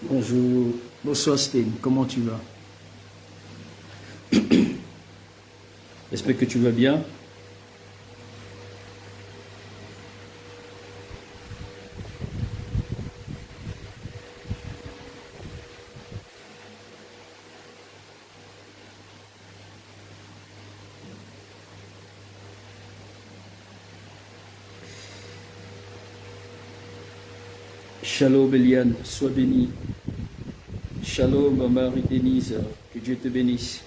Bonjour, bonsoir Stéphane, comment tu vas? J'espère que tu vas bien. Shalom Eliane, sois béni. Shalom Marie-Denise, que Dieu te bénisse.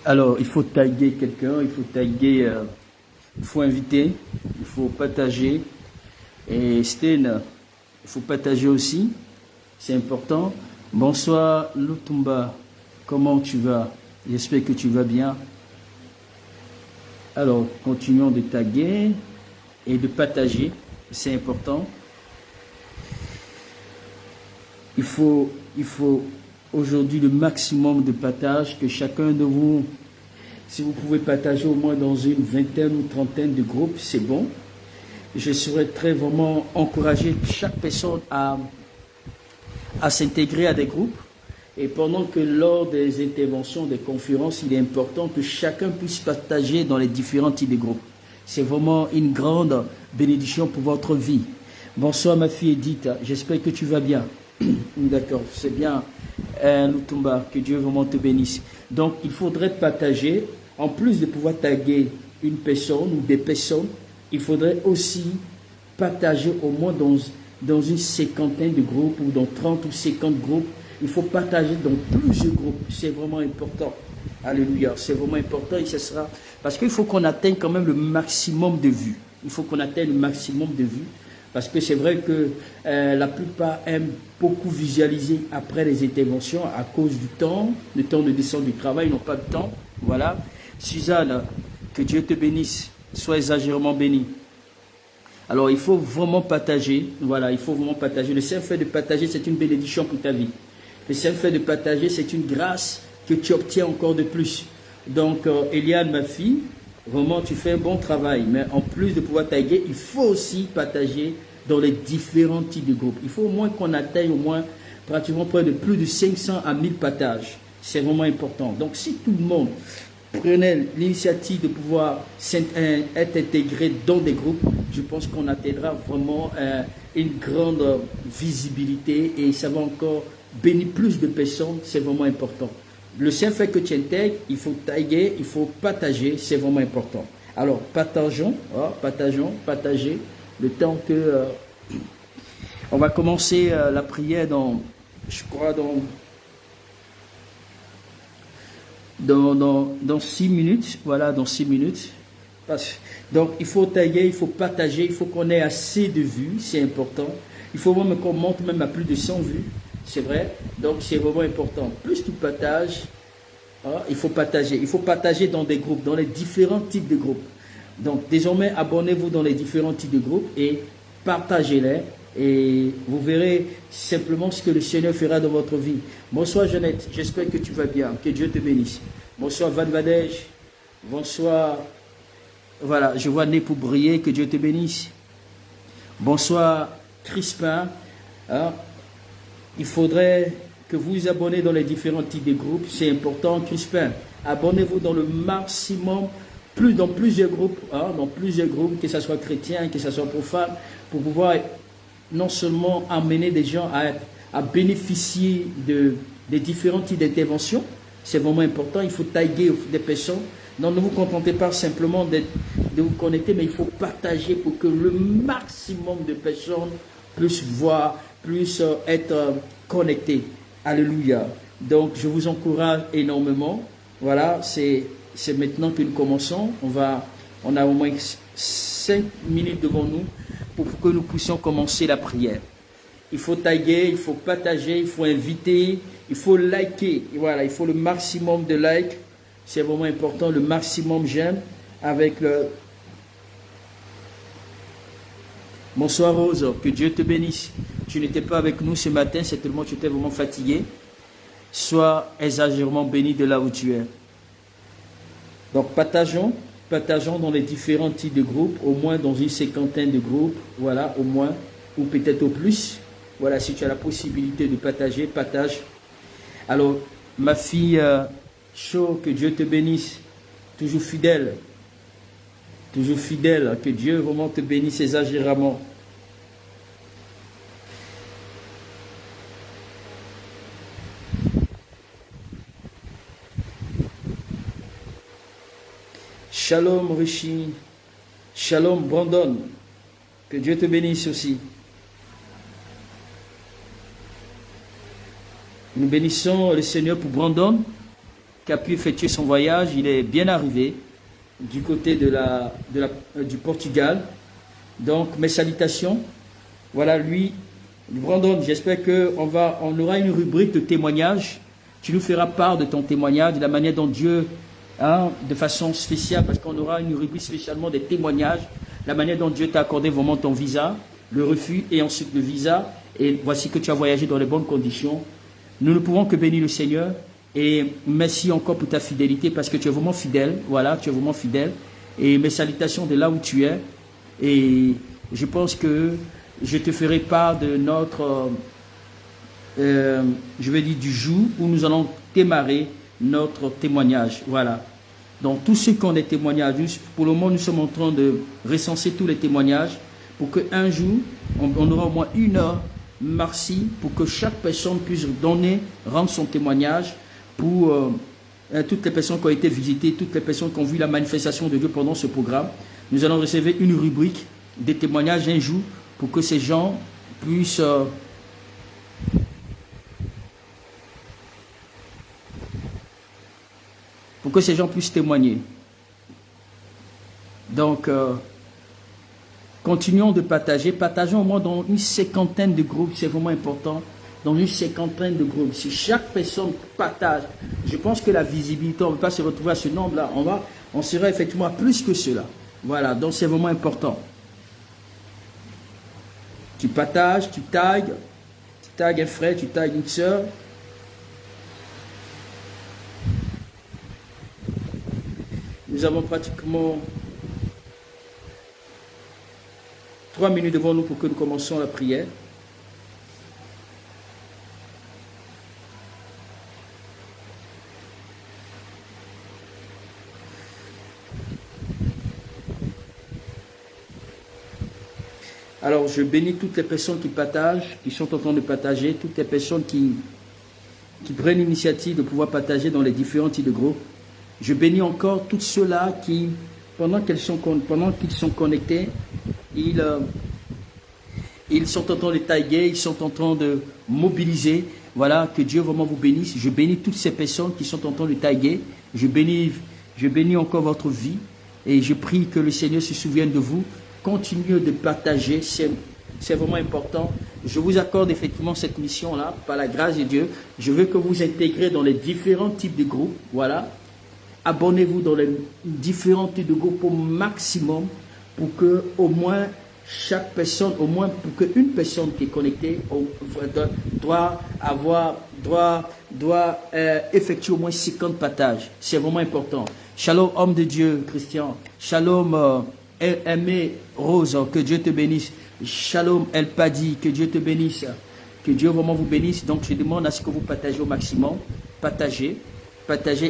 Alors, il faut taguer quelqu'un, il faut taguer, il faut inviter, il faut partager. Et Sten, il faut partager aussi, c'est important. Bonsoir Lutumba, comment tu vas? J'espère que tu vas bien. Alors, continuons de taguer et de partager, c'est important. Il faut aujourd'hui le maximum de partage, que chacun de vous, si vous pouvez partager au moins dans une vingtaine ou trentaine de groupes, c'est bon. Je serais très vraiment encourager chaque personne à s'intégrer à des groupes. Et pendant que lors des interventions, des conférences, il est important que chacun puisse partager dans les différents types de groupes. C'est vraiment une grande bénédiction pour votre vie. Bonsoir ma fille Edith, j'espère que tu vas bien. D'accord, c'est bien, Lutumba, que Dieu vraiment te bénisse. Donc, il faudrait partager, en plus de pouvoir taguer une personne ou des personnes, il faudrait aussi partager au moins dans une cinquantaine de groupes ou dans 30 ou 50 groupes. Il faut partager dans plusieurs groupes, c'est vraiment important. Alléluia, c'est vraiment important et ce sera... Parce qu'il faut qu'on atteigne quand même le maximum de vues. Il faut qu'on atteigne le maximum de vues. Parce que c'est vrai que la plupart aiment beaucoup visualiser après les interventions à cause du temps, le temps de descendre du travail, ils n'ont pas de temps. Voilà. Suzanne, que Dieu te bénisse, sois exagérément béni. Alors il faut vraiment partager, voilà, il faut vraiment partager. Le simple fait de partager, c'est une bénédiction pour ta vie. Le simple fait de partager, c'est une grâce que tu obtiens encore de plus. Donc, Eliane, ma fille, vraiment, tu fais un bon travail. Mais en plus de pouvoir taguer, il faut aussi partager dans les différents types de groupes. Il faut au moins qu'on atteigne au moins pratiquement près de plus de 500 à 1000 partages. C'est vraiment important. Donc, si tout le monde prenait l'initiative de pouvoir être intégré dans des groupes, je pense qu'on atteindra vraiment une grande visibilité et ça va encore bénir plus de personnes. C'est vraiment important. Le simple fait que tu intègres, il faut taguer, il faut partager, c'est vraiment important. Alors, partageons, partagez, le temps que... on va commencer la prière dans, je crois, dans 6 minutes. Voilà, dans 6 minutes. Donc, il faut taguer, il faut partager, il faut qu'on ait assez de vues, c'est important. Il faut même qu'on monte même à plus de 100 vues. C'est vrai, donc c'est vraiment important. Plus tu partages, Ah, il faut partager. Il faut partager dans des groupes, dans les différents types de groupes. Donc, désormais, abonnez-vous dans les différents types de groupes et partagez-les. Et vous verrez simplement ce que le Seigneur fera dans votre vie. Bonsoir Jeannette, j'espère que tu vas bien. Que Dieu te bénisse. Bonsoir Van Vadej. Bonsoir. Voilà, je vois Né pour briller. Que Dieu te bénisse. Bonsoir Crispin. Hein? Il faudrait que vous vous abonnez dans les différents types de groupes. C'est important, Crispin. Abonnez-vous dans le maximum, dans plusieurs groupes, hein, que ce soit chrétien, que ce soit profane, pour pouvoir non seulement amener des gens à bénéficier des différents types d'interventions. C'est vraiment important. Il faut taguer des personnes. Donc ne vous contentez pas simplement de vous connecter, mais il faut partager pour que le maximum de personnes puissent voir, puissent être connectées. Alléluia. Donc je vous encourage énormément. Voilà, c'est maintenant que nous commençons. On a au moins 5 minutes devant nous pour que nous puissions commencer la prière. Il faut taguer, il faut partager, il faut inviter, il faut liker. Voilà, il faut le maximum de likes. C'est vraiment important, le maximum j'aime avec le... Bonsoir Rose, que Dieu te bénisse. Tu n'étais pas avec nous ce matin, c'est tellement tu étais vraiment fatigué. Sois exagérément béni de là où tu es. Donc partageons dans les différents types de groupes, au moins dans une cinquantaine de groupes, voilà, au moins, ou peut-être au plus. Voilà, si tu as la possibilité de partager, partage. Alors, ma fille Cho, que Dieu te bénisse, toujours fidèle, que Dieu vraiment te bénisse exagérément. Shalom Rishi, Shalom Brandon, que Dieu te bénisse aussi. Nous bénissons le Seigneur pour Brandon, qui a pu effectuer son voyage. Il est bien arrivé du côté du Portugal. Donc mes salutations. Voilà lui, Brandon, j'espère qu'on aura une rubrique de témoignages. Tu nous feras part de ton témoignage, de la manière dont Dieu... de façon spéciale, parce qu'on aura une rubrique spécialement des témoignages, la manière dont Dieu t'a accordé vraiment ton visa, le refus et ensuite le visa, et voici que tu as voyagé dans les bonnes conditions. Nous ne pouvons que bénir le Seigneur, et merci encore pour ta fidélité, parce que tu es vraiment fidèle, voilà, tu es vraiment fidèle, et mes salutations de là où tu es, et je pense que je te ferai part de notre, je vais dire du jour où nous allons démarrer notre témoignage, voilà. Donc tous ceux qui ont des témoignages, pour le moment nous sommes en train de recenser tous les témoignages pour qu'un jour on aura au moins 1 heure merci pour que chaque personne puisse rendre son témoignage pour toutes les personnes qui ont été visitées, toutes les personnes qui ont vu la manifestation de Dieu pendant ce programme. Nous allons recevoir une rubrique des témoignages un jour pour que ces gens puissent témoigner. Donc, continuons de partager. Partageons au moins dans une cinquantaine de groupes, c'est vraiment important. Dans une cinquantaine de groupes. Si chaque personne partage, je pense que la visibilité, on ne va pas se retrouver à ce nombre-là. On sera effectivement à plus que cela. Voilà, donc c'est vraiment important. Tu partages, tu tagues un frère, tu tagues une soeur. Nous avons pratiquement 3 minutes devant nous pour que nous commencions la prière. Alors, je bénis toutes les personnes qui partagent, qui sont en train de partager, toutes les personnes qui prennent l'initiative de pouvoir partager dans les différents types de groupes. Je bénis encore tous ceux-là qui, pendant qu'ils sont connectés, ils sont en train de taguer, ils sont en train de mobiliser. Voilà, que Dieu vraiment vous bénisse. Je bénis toutes ces personnes qui sont en train de taguer. Je bénis encore votre vie. Et je prie que le Seigneur se souvienne de vous. Continuez de partager, c'est vraiment important. je vous accorde effectivement cette mission-là, par la grâce de Dieu. Je veux que vous intégrez dans les différents types de groupes, voilà. Abonnez-vous dans les différents types de groupes au maximum pour que au moins chaque personne, au moins pour qu'une personne qui est connectée doit effectuer au moins 50 partages. C'est vraiment important. Shalom, homme de Dieu, Christian. Shalom, aimé Rose, que Dieu te bénisse. Shalom, El Padi, que Dieu te bénisse. Que Dieu vraiment vous bénisse. Donc, je demande à ce que vous partagez au maximum. Partagez.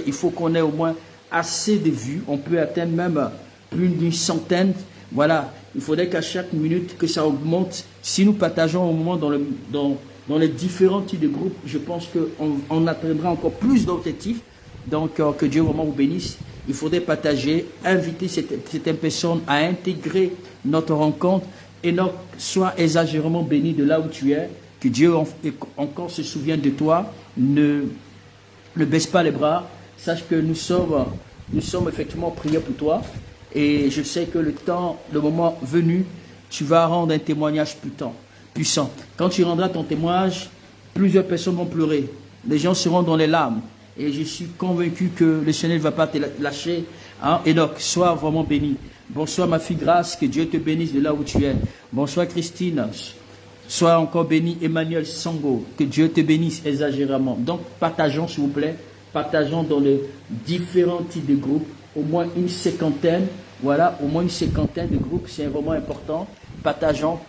Il faut qu'on ait au moins assez de vues. On peut atteindre même plus d'une centaine. Voilà. Il faudrait qu'à chaque minute que ça augmente. Si nous partageons au moment dans les différents types de groupes, je pense qu'on atteindra encore plus d'objectifs. Donc, que Dieu vraiment vous bénisse. Il faudrait partager, inviter certaines personnes à intégrer notre rencontre et non sois exagérément béni de là où tu es. Que Dieu encore se souvienne de toi. Ne baisse pas les bras. Sache que nous sommes effectivement priés pour toi. Et je sais que le moment venu, tu vas rendre un témoignage puissant. Quand tu rendras ton témoignage, plusieurs personnes vont pleurer. Les gens seront dans les larmes. Et je suis convaincu que le Seigneur ne va pas te lâcher. Hein? Enoch, sois vraiment béni. Bonsoir ma fille Grâce, que Dieu te bénisse de là où tu es. Bonsoir Christine, sois encore béni. Emmanuel Sango, que Dieu te bénisse exagérément. Donc partageons s'il vous plaît. Partageons dans les différents types de groupes. Au moins une cinquantaine. Voilà, au moins une cinquantaine de groupes. C'est vraiment important. Partageons.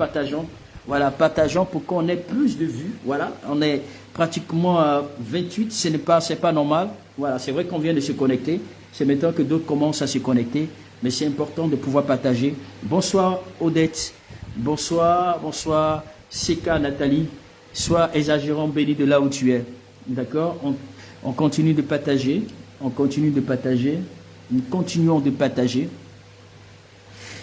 Voilà, partageons pour qu'on ait plus de vues. Voilà, on est pratiquement à 28. Ce n'est pas normal. Voilà, c'est vrai qu'on vient de se connecter. C'est maintenant que d'autres commencent à se connecter. Mais c'est important de pouvoir partager. Bonsoir Odette. Bonsoir Seka Nathalie. Sois exagérant béni de là où tu es. D'accord? On continue de partager. Nous continuons de partager.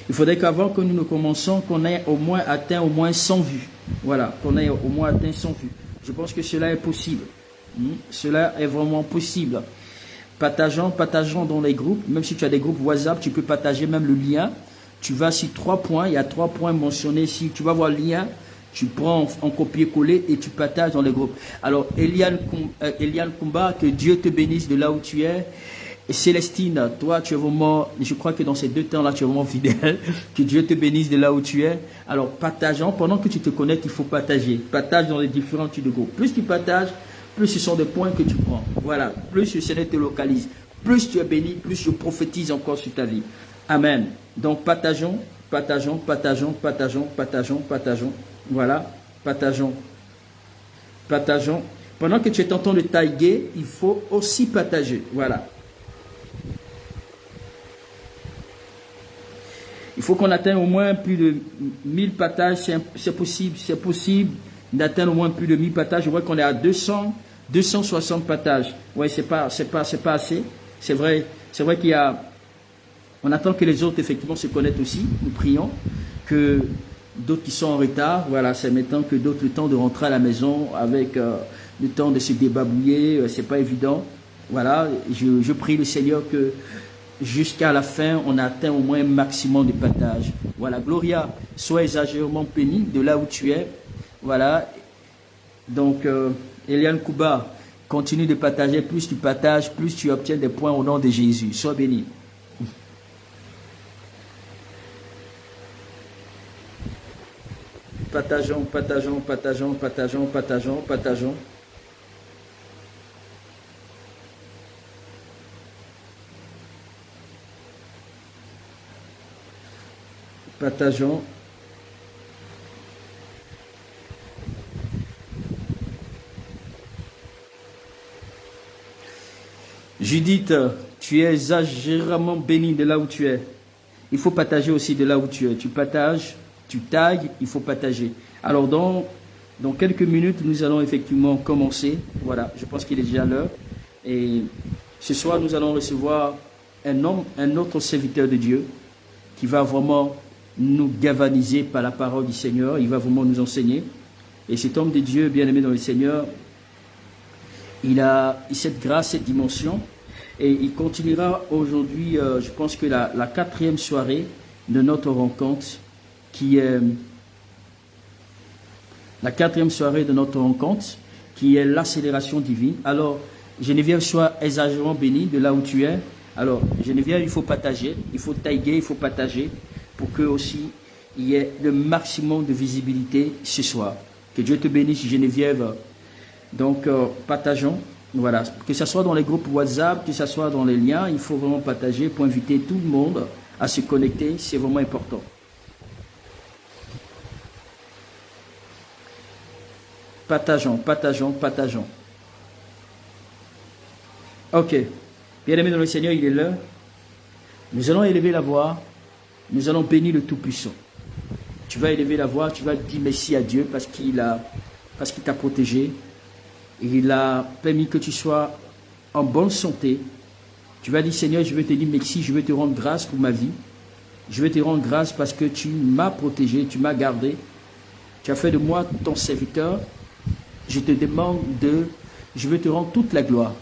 Il faudrait qu'avant que nous ne commençons, qu'on ait au moins atteint au moins 100 vues. Voilà, qu'on ait au moins atteint 100 vues. Je pense que cela est possible. Cela est vraiment possible. Partageons dans les groupes. Même si tu as des groupes WhatsApp, tu peux partager même le lien. Tu vas sur 3 points. Il y a 3 points mentionnés ici. Tu vas voir le lien. Tu prends en copier-coller et tu partages dans les groupes. Alors, Eliane Kumba, que Dieu te bénisse de là où tu es. Et Célestine, toi, tu es vraiment, je crois que dans ces 2 temps-là, tu es vraiment fidèle. Que Dieu te bénisse de là où tu es. Alors, partageons. Pendant que tu te connectes, il faut partager. Partage dans les différents types de groupes. Plus tu partages, plus ce sont des points que tu prends. Voilà. Plus le Seigneur te localise. Plus tu es béni, plus je prophétise encore sur ta vie. Amen. Donc, partageons. Voilà. Partageons. Pendant que tu es en train de taguer, il faut aussi partager. Voilà. Il faut qu'on atteigne au moins plus de 1000 partages. C'est possible d'atteindre au moins plus de 1000 partages. Je vois qu'on est à 260 partages. Ouais, c'est pas assez. C'est vrai qu'il y a. On attend que les autres effectivement se connectent aussi. Nous prions que d'autres qui sont en retard. Voilà, c'est maintenant que d'autres le temps de rentrer à la maison avec le temps de se débabouiller. C'est pas évident. Voilà, je prie le Seigneur que jusqu'à la fin, on atteint au moins un maximum de partage. Voilà, Gloria, sois exagérément béni de là où tu es. Voilà. Donc, Eliane Kuba, continue de partager. Plus tu partages, plus tu obtiens des points au nom de Jésus. Sois béni. Partageons. Partageons. Judith, tu es exagérément béni de là où tu es. Il faut partager aussi de là où tu es. Tu partages, tu tags, il faut partager. Alors dans quelques minutes, nous allons effectivement commencer. Voilà, je pense qu'il est déjà l'heure. Et ce soir, nous allons recevoir un autre serviteur de Dieu qui va vraiment nous galvaniser par la parole du Seigneur. Il va vraiment nous enseigner. Et cet homme de Dieu, bien aimé dans le Seigneur, il a cette grâce, cette dimension. Et il continuera aujourd'hui, je pense que la 4e soirée de notre rencontre, qui est La 4e soirée de notre rencontre, qui est l'accélération divine. Alors, Geneviève, sois exagérément bénie de là où tu es. Alors, Geneviève, il faut partager, il faut taguer, il faut partager pour que aussi il y ait le maximum de visibilité ce soir. Que Dieu te bénisse, Geneviève. Donc, partageons. Voilà, que ce soit dans les groupes WhatsApp, que ce soit dans les liens, il faut vraiment partager pour inviter tout le monde à se connecter. C'est vraiment important. Partageons, partageons, partageons. Ok. Bien-aimé dans le Seigneur, il est l'heure. Nous allons élever la voix. Nous allons bénir le Tout-Puissant. Tu vas élever la voix, tu vas dire merci à Dieu parce qu'il t'a protégé. Il a permis que tu sois en bonne santé. Tu vas dire, Seigneur, je veux te dire merci, je veux te rendre grâce pour ma vie. Je veux te rendre grâce parce que tu m'as protégé, tu m'as gardé. Tu as fait de moi ton serviteur. Je te demande je veux te rendre toute la gloire.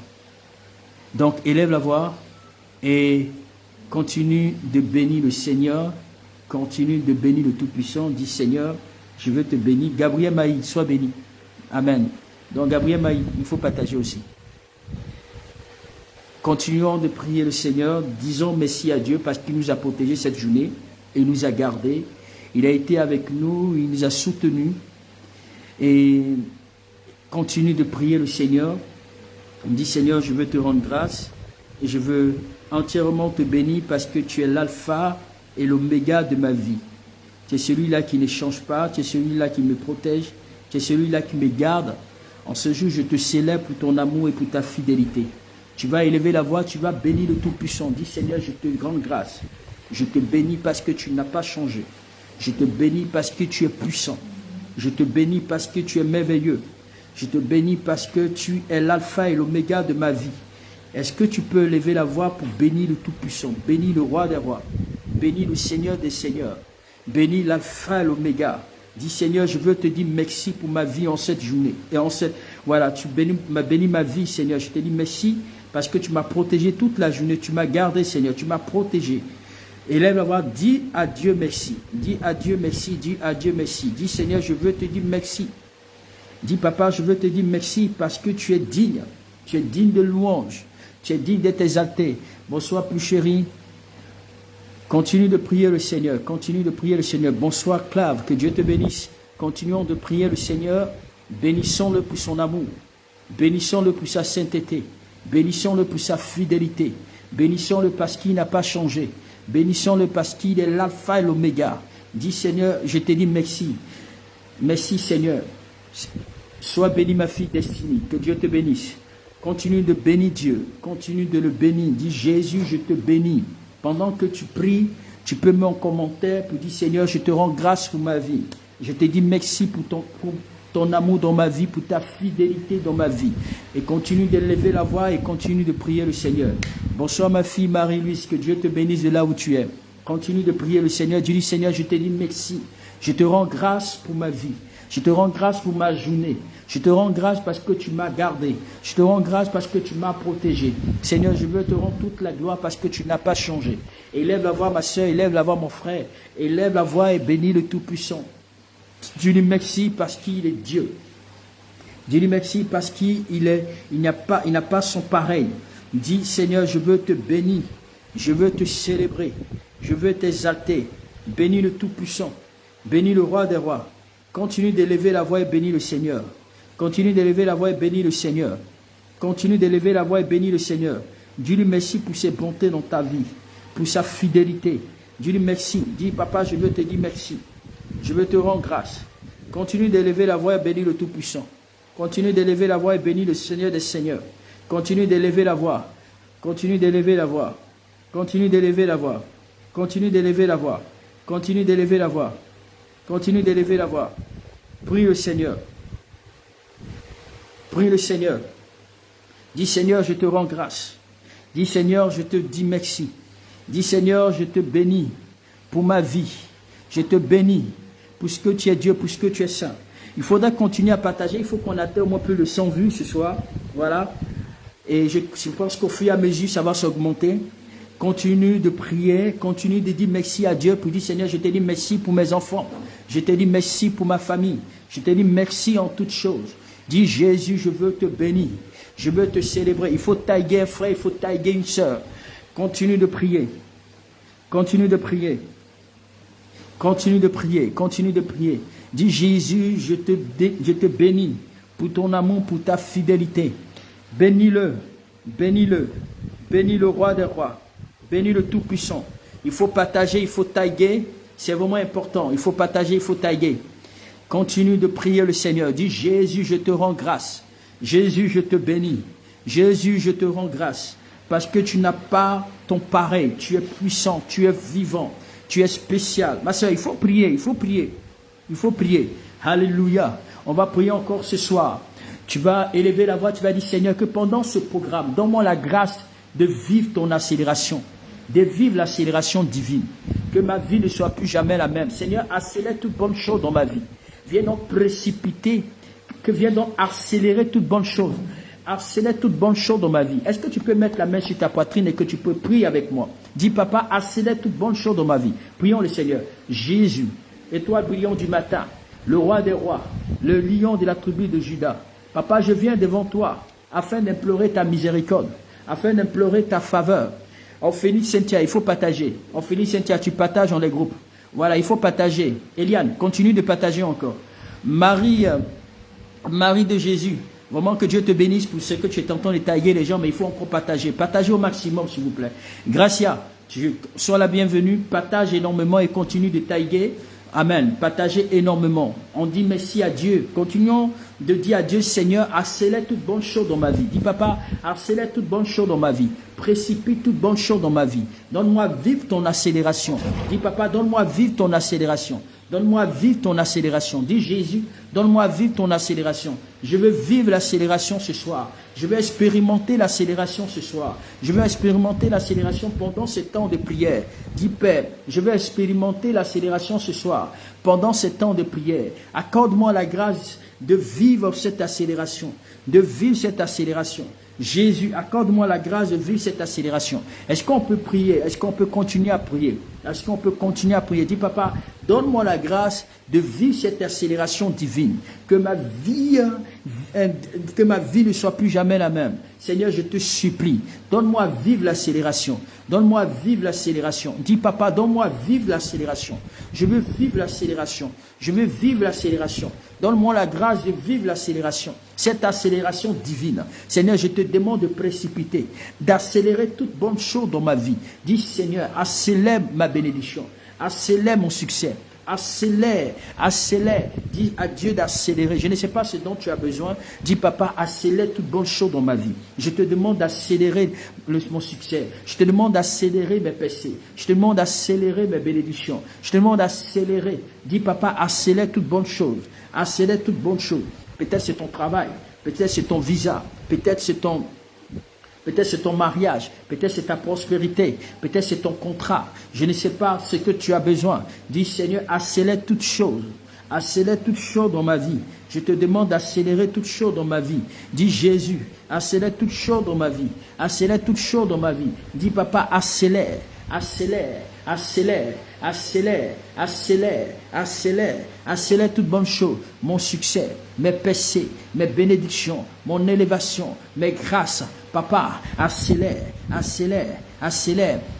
Donc, élève la voix et continue de bénir le Seigneur. Continue de bénir le Tout-Puissant. Dis, Seigneur, je veux te bénir. Gabriel Maï, sois béni. Amen. Donc, Gabriel Maï, il faut partager aussi. Continuons de prier le Seigneur. Disons merci à Dieu parce qu'il nous a protégés cette journée. Il nous a gardés. Il a été avec nous. Il nous a soutenus. Et continue de prier le Seigneur. Dis, Seigneur, je veux te rendre grâce. Et je veux entièrement te bénir parce que tu es l'alpha et l'oméga de ma vie. Tu es celui-là qui ne change pas. Tu es celui-là qui me protège. Tu es celui-là qui me garde. En ce jour, je te célèbre pour ton amour et pour ta fidélité. Tu vas élever la voix, tu vas bénir le Tout-Puissant. Dis, Seigneur, je te rends grâce. Je te bénis parce que tu n'as pas changé. Je te bénis parce que tu es puissant. Je te bénis parce que tu es merveilleux. Je te bénis parce que tu es l'alpha et l'oméga de ma vie. Est-ce que tu peux élever la voix pour bénir le Tout-Puissant? Bénis le Roi des Rois. Bénis le Seigneur des Seigneurs. Bénis l'alpha et l'oméga. Dis, Seigneur, je veux te dire merci pour ma vie en cette journée. Et en cette, voilà, tu m'as béni ma vie, Seigneur. Je te dis merci parce que tu m'as protégé toute la journée. Tu m'as gardé, Seigneur. Tu m'as protégé. Élève la voix, dis à Dieu merci. Dis à Dieu merci. Dis à Dieu merci. Dis, Seigneur, je veux te dire merci. Dis, Papa, je veux te dire merci parce que tu es digne. Tu es digne de louange. Tu es digne d'être exalté. Bonsoir, plus chéri. Continue de prier le Seigneur. Continue de prier le Seigneur. Bonsoir, Clave. Que Dieu te bénisse. Continuons de prier le Seigneur. Bénissons-le pour son amour. Bénissons-le pour sa sainteté. Bénissons-le pour sa fidélité. Bénissons-le parce qu'il n'a pas changé. Bénissons-le parce qu'il est l'alpha et l'oméga. Dis, Seigneur, je te dis merci. Merci, Seigneur. Sois béni, ma fille destinée. Que Dieu te bénisse. Continue de bénir Dieu. Continue de le bénir. Dis, Jésus, je te bénis. Pendant que tu pries, tu peux mettre en commentaire pour dire, Seigneur, je te rends grâce pour ma vie. Je te dis merci pour ton amour dans ma vie, pour ta fidélité dans ma vie. Et continue d'élever la voix et continue de prier le Seigneur. Bonsoir ma fille Marie-Louise, que Dieu te bénisse de là où tu es. Continue de prier le Seigneur. Dis, Seigneur, je te dis merci. Je te rends grâce pour ma vie. Je te rends grâce pour ma journée. Je te rends grâce parce que tu m'as gardé. Je te rends grâce parce que tu m'as protégé. Seigneur, je veux te rendre toute la gloire parce que tu n'as pas changé. Élève la voix, ma soeur, élève la voix, mon frère. Élève la voix et bénis le Tout-Puissant. Dis-lui merci parce qu'il est Dieu. Dis-lui merci parce qu'il n'a pas son pareil. Dis, Seigneur, je veux te bénir. Je veux te célébrer. Je veux t'exalter. Bénis le Tout-Puissant. Bénis le Roi des Rois. Continue d'élever la voix et bénis le Seigneur. Continue d'élever la voix et bénis le Seigneur. Continue d'élever la voix et bénis le Seigneur. Dis-lui merci pour ses bontés dans ta vie, pour sa fidélité. Dis-lui merci. Dis, Papa, je veux te dire merci. Je veux te rendre grâce. Continue d'élever la voix et bénis le Tout-Puissant. Continue d'élever la voix et bénis le Seigneur des Seigneurs. Continue d'élever la voix. Continue d'élever la voix. Continue d'élever la voix. Continue d'élever la voix. Continue d'élever la voix. Continue d'élever la voix. Prie le Seigneur. Prie le Seigneur. Dis, Seigneur, je te rends grâce. Dis, Seigneur, je te dis merci. Dis, Seigneur, je te bénis pour ma vie. Je te bénis pour ce que tu es Dieu, pour ce que tu es saint. Il faudra continuer à partager. Il faut qu'on atteigne au moins plus de 100 vues ce soir. Voilà. Et je pense qu'au fur et à mesure, ça va s'augmenter. Continue de prier, continue de dire merci à Dieu pour dire, Seigneur, je te dis merci pour mes enfants. Je te dis merci pour ma famille. Je te dis merci en toutes choses. Dis Jésus, je veux te bénir. Je veux te célébrer. Il faut tailler un frère, il faut tailler une sœur. Continue de prier. Continue de prier. Continue de prier. Continue de prier. Dis Jésus, je te bénis pour ton amour, pour ta fidélité. Bénis-le. Bénis-le. Bénis le roi des rois. Bénis le Tout-Puissant. Il faut partager, il faut tailler. C'est vraiment important. Il faut partager, il faut tailler. Continue de prier le Seigneur. Dis Jésus, je te rends grâce. Jésus, je te bénis. Jésus, je te rends grâce. Parce que tu n'as pas ton pareil. Tu es puissant, tu es vivant, tu es spécial. Ma soeur, il faut prier, il faut prier. Il faut prier. Alléluia. On va prier encore ce soir. Tu vas élever la voix, tu vas dire Seigneur, que pendant ce programme, donne-moi la grâce de vivre ton accélération, de vivre l'accélération divine. Que ma vie ne soit plus jamais la même. Seigneur, accélère toute bonne chose dans ma vie. Viens donc précipiter, que viens donc accélérer toute bonne chose. Accélère toute bonne chose dans ma vie. Est-ce que tu peux mettre la main sur ta poitrine et que tu peux prier avec moi? Dis papa, accélère toute bonne chose dans ma vie. Prions le Seigneur. Jésus, étoile brillante du matin, le roi des rois, le lion de la tribu de Juda. Papa, je viens devant toi afin d'implorer ta miséricorde, afin d'implorer ta faveur. Ophélie Cynthia, il faut partager. Ophélie Cynthia, tu partages dans les groupes. Voilà, il faut partager. Eliane, continue de partager encore. Marie de Jésus, vraiment que Dieu te bénisse pour ce que tu es en train de tailler les gens, mais il faut encore partager. Partagez au maximum, s'il vous plaît. Gracia, sois la bienvenue. Partage énormément et continue de tailler. Amen. Partagez énormément. On dit merci à Dieu. Continuons de dire à Dieu, Seigneur, accélère toute bonne chose dans ma vie. Dis papa, accélère toute bonne chose dans ma vie. Précipite toute bonne chose dans ma vie. Donne-moi vivre ton accélération. Dis papa, donne-moi vivre ton accélération. Donne-moi vivre ton accélération. Dis Jésus, donne-moi vivre ton accélération. Je veux vivre l'accélération ce soir. Je veux expérimenter l'accélération ce soir. Je veux expérimenter l'accélération pendant ce temps de prière. Dis Père, je veux expérimenter l'accélération ce soir pendant ce temps de prière. Accorde-moi la grâce de vivre cette accélération. De vivre cette accélération. Jésus, accorde-moi la grâce de vivre cette accélération. Est-ce qu'on peut prier? Est-ce qu'on peut continuer à prier? Est-ce qu'on peut continuer à prier? Dis papa, donne-moi la grâce de vivre cette accélération divine. Que ma vie ne soit plus jamais la même. Seigneur, je te supplie, donne-moi vivre l'accélération. Donne-moi vivre l'accélération. Dis papa, donne-moi vivre l'accélération. Je veux vivre l'accélération. Je veux vivre l'accélération. Donne-moi la grâce de vivre l'accélération. Cette accélération divine. Seigneur, je te demande de précipiter, d'accélérer toute bonne chose dans ma vie. Dis Seigneur, accélère ma bénédiction. Accélère mon succès. Accélère. Dis à Dieu d'accélérer. Je ne sais pas ce dont tu as besoin. Dis papa, accélère toute bonne chose dans ma vie. Je te demande d'accélérer mon succès. Je te demande d'accélérer mes péchés. Je te demande d'accélérer mes bénédictions. Je te demande d'accélérer. Dis papa, accélère toute bonne chose. Accélère toute bonne chose. Peut-être c'est ton travail. Peut-être c'est ton visa. Peut-être c'est ton mariage, peut-être c'est ta prospérité, peut-être c'est ton contrat. Je ne sais pas ce que tu as besoin. Dis Seigneur, accélère toutes choses. Accélère toutes choses dans ma vie. Je te demande d'accélérer toutes choses dans ma vie. Dis Jésus, accélère toutes choses dans ma vie. Accélère toutes choses dans ma vie. Dis papa, accélère. Accélère toute bonne chose, mon succès, mes péchés, mes bénédictions, mon élévation, mes grâces. Papa, accélère.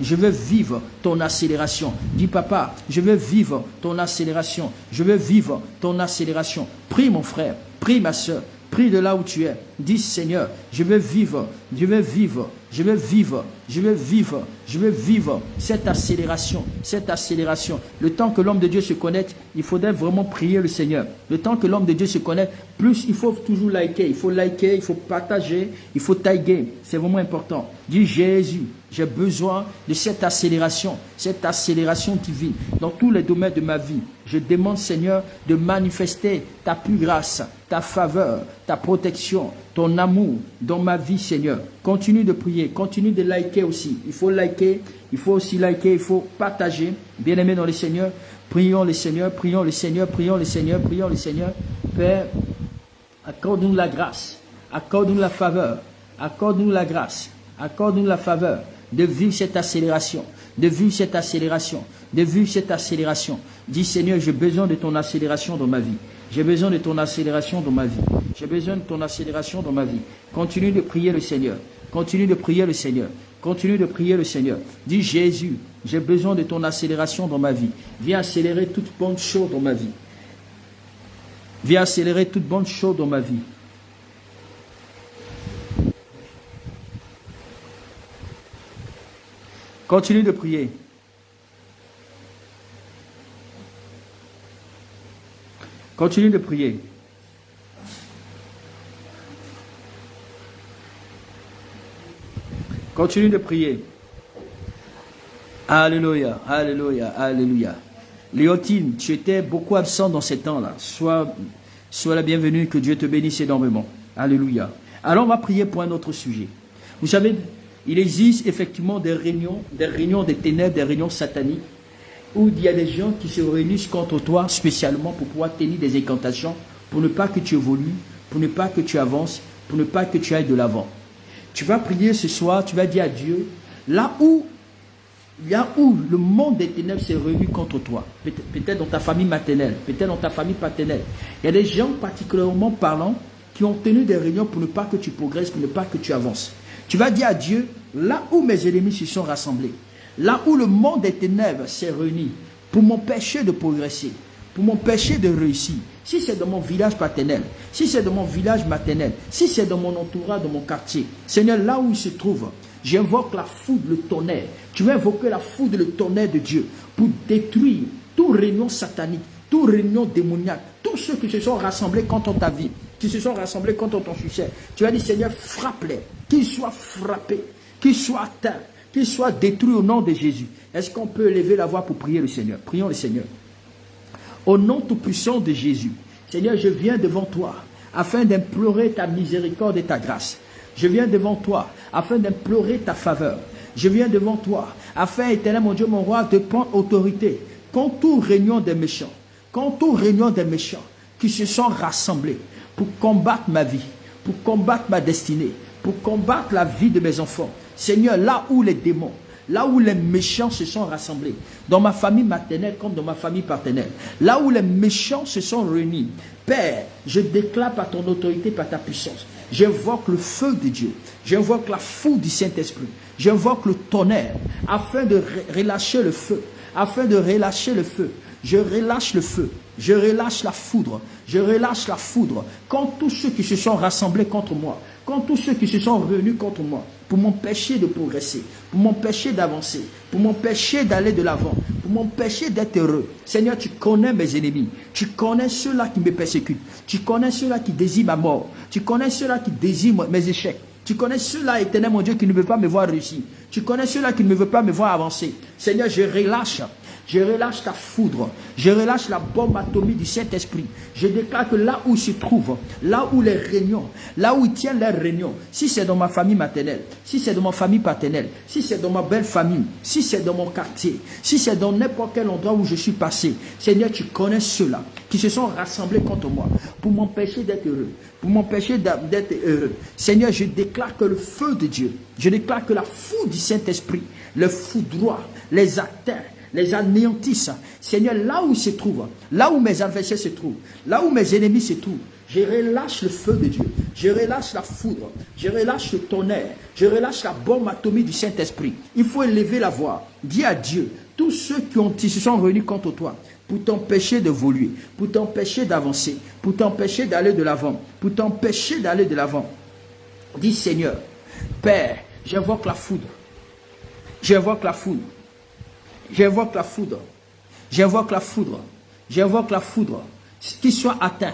Je veux vivre ton accélération. Dis papa, je veux vivre ton accélération. Je veux vivre ton accélération. Prie mon frère, prie ma soeur. Prie de là où tu es. Dis Seigneur, je veux vivre cette accélération. Le temps que l'homme de Dieu se connecte, il faudrait vraiment prier le Seigneur. Le temps que l'homme de Dieu se connecte, plus il faut toujours liker. Il faut partager, il faut taguer. C'est vraiment important. Dis Jésus, j'ai besoin de cette accélération divine dans tous les domaines de ma vie. Je demande Seigneur de manifester ta plus grâce, ta faveur, ta protection, ton amour dans ma vie Seigneur. Continue de prier, continue de liker aussi. Il faut liker, il faut aussi liker, il faut partager. Bien-aimés dans le Seigneur, prions le Seigneur. Père, accorde-nous la grâce, accorde-nous la faveur, accorde-nous la grâce, accorde-nous la faveur de vivre cette accélération. Dis Seigneur, j'ai besoin de ton accélération dans ma vie. J'ai besoin de ton accélération dans ma vie. J'ai besoin de ton accélération dans ma vie. Continue de prier le Seigneur. Continue de prier le Seigneur. Continue de prier le Seigneur. Dis Jésus, j'ai besoin de ton accélération dans ma vie. Viens accélérer toute bonne chose dans ma vie. Viens accélérer toute bonne chose dans ma vie. Continue de prier. Continue de prier. Continue de prier. Alléluia, alléluia, alléluia. Léotine, tu étais beaucoup absent dans ces temps-là. Sois la bienvenue, que Dieu te bénisse énormément. Alléluia. Alors on va prier pour un autre sujet. Vous savez, il existe effectivement des réunions des ténèbres, des réunions sataniques, où il y a des gens qui se réunissent contre toi spécialement pour pouvoir tenir des incantations, pour ne pas que tu évolues, pour ne pas que tu avances, pour ne pas que tu ailles de l'avant. Tu vas prier ce soir, tu vas dire à Dieu, là où le monde des ténèbres s'est réuni contre toi, peut-être dans ta famille maternelle, peut-être dans ta famille paternelle, il y a des gens particulièrement parlant qui ont tenu des réunions pour ne pas que tu progresses, pour ne pas que tu avances. Tu vas dire à Dieu, là où mes ennemis se sont rassemblés, là où le monde des ténèbres s'est réuni pour m'empêcher de progresser, pour m'empêcher de réussir, si c'est dans mon village paternel, si c'est dans mon village maternel, si c'est dans mon entourage, dans mon quartier, Seigneur, là où il se trouve, j'invoque la foudre, le tonnerre. Tu vas invoquer la foudre, le tonnerre de Dieu pour détruire toute réunion satanique, toute réunion démoniaque, tous ceux qui se sont rassemblés contre ta vie, qui se sont rassemblés contre ton succès. Tu vas dire, Seigneur, frappe-les, qu'ils soient frappés, qu'ils soient atteints, qu'ils soient détruits au nom de Jésus. Est-ce qu'on peut élever la voix pour prier le Seigneur? Prions le Seigneur. Au nom tout-puissant de Jésus, Seigneur, je viens devant toi afin d'implorer ta miséricorde et ta grâce. Je viens devant toi afin d'implorer ta faveur. Je viens devant toi afin, éternel mon Dieu, mon roi, de prendre autorité contre toute réunion des méchants, contre toute réunion des méchants qui se sont rassemblés pour combattre ma vie, pour combattre ma destinée, pour combattre la vie de mes enfants. Seigneur, là où les démons, là où les méchants se sont rassemblés, dans ma famille maternelle comme dans ma famille paternelle, là où les méchants se sont réunis, Père, je déclare par ton autorité, par ta puissance, j'invoque le feu de Dieu, j'invoque la foudre du Saint-Esprit, j'invoque le tonnerre, afin de relâcher le feu, afin de relâcher le feu. Je relâche le feu, je relâche la foudre, je relâche la foudre contre tous ceux qui se sont rassemblés contre moi, contre tous ceux qui se sont réunis contre moi, pour m'empêcher de progresser, pour m'empêcher d'avancer, pour m'empêcher d'aller de l'avant, pour m'empêcher d'être heureux. Seigneur, tu connais mes ennemis, tu connais ceux-là qui me persécutent, tu connais ceux-là qui désirent ma mort, tu connais ceux-là qui désirent mes échecs, tu connais ceux-là, éternel mon Dieu, qui ne veulent pas me voir réussir, tu connais ceux-là qui ne veulent pas me voir avancer. Seigneur, je relâche ta foudre, je relâche la bombe atomique du Saint-Esprit. Je déclare que là où ils se trouvent, là où les réunions, là où ils tiennent leurs réunions, si c'est dans ma famille maternelle, si c'est dans ma famille paternelle, si c'est dans ma belle famille, si c'est dans mon quartier, si c'est dans n'importe quel endroit où je suis passé, Seigneur, tu connais ceux-là qui se sont rassemblés contre moi pour m'empêcher d'être heureux, pour m'empêcher d'être heureux. Seigneur, je déclare que le feu de Dieu, je déclare que la foudre du Saint-Esprit, le foudroie, les atteint, les anéantissent. Seigneur, là où ils se trouvent, là où mes adversaires se trouvent, là où mes ennemis se trouvent, je relâche le feu de Dieu, je relâche la foudre, je relâche le tonnerre, je relâche la bombe atomique du Saint-Esprit. Il faut élever la voix. Dis à Dieu, tous ceux qui se sont réunis contre toi, pour t'empêcher d'évoluer, pour t'empêcher d'avancer, pour t'empêcher d'aller de l'avant, pour t'empêcher d'aller de l'avant. Dis Seigneur, Père, j'invoque la foudre, j'invoque la foudre. J'invoque la foudre, j'invoque la foudre, j'invoque la foudre, qu'il soit atteint,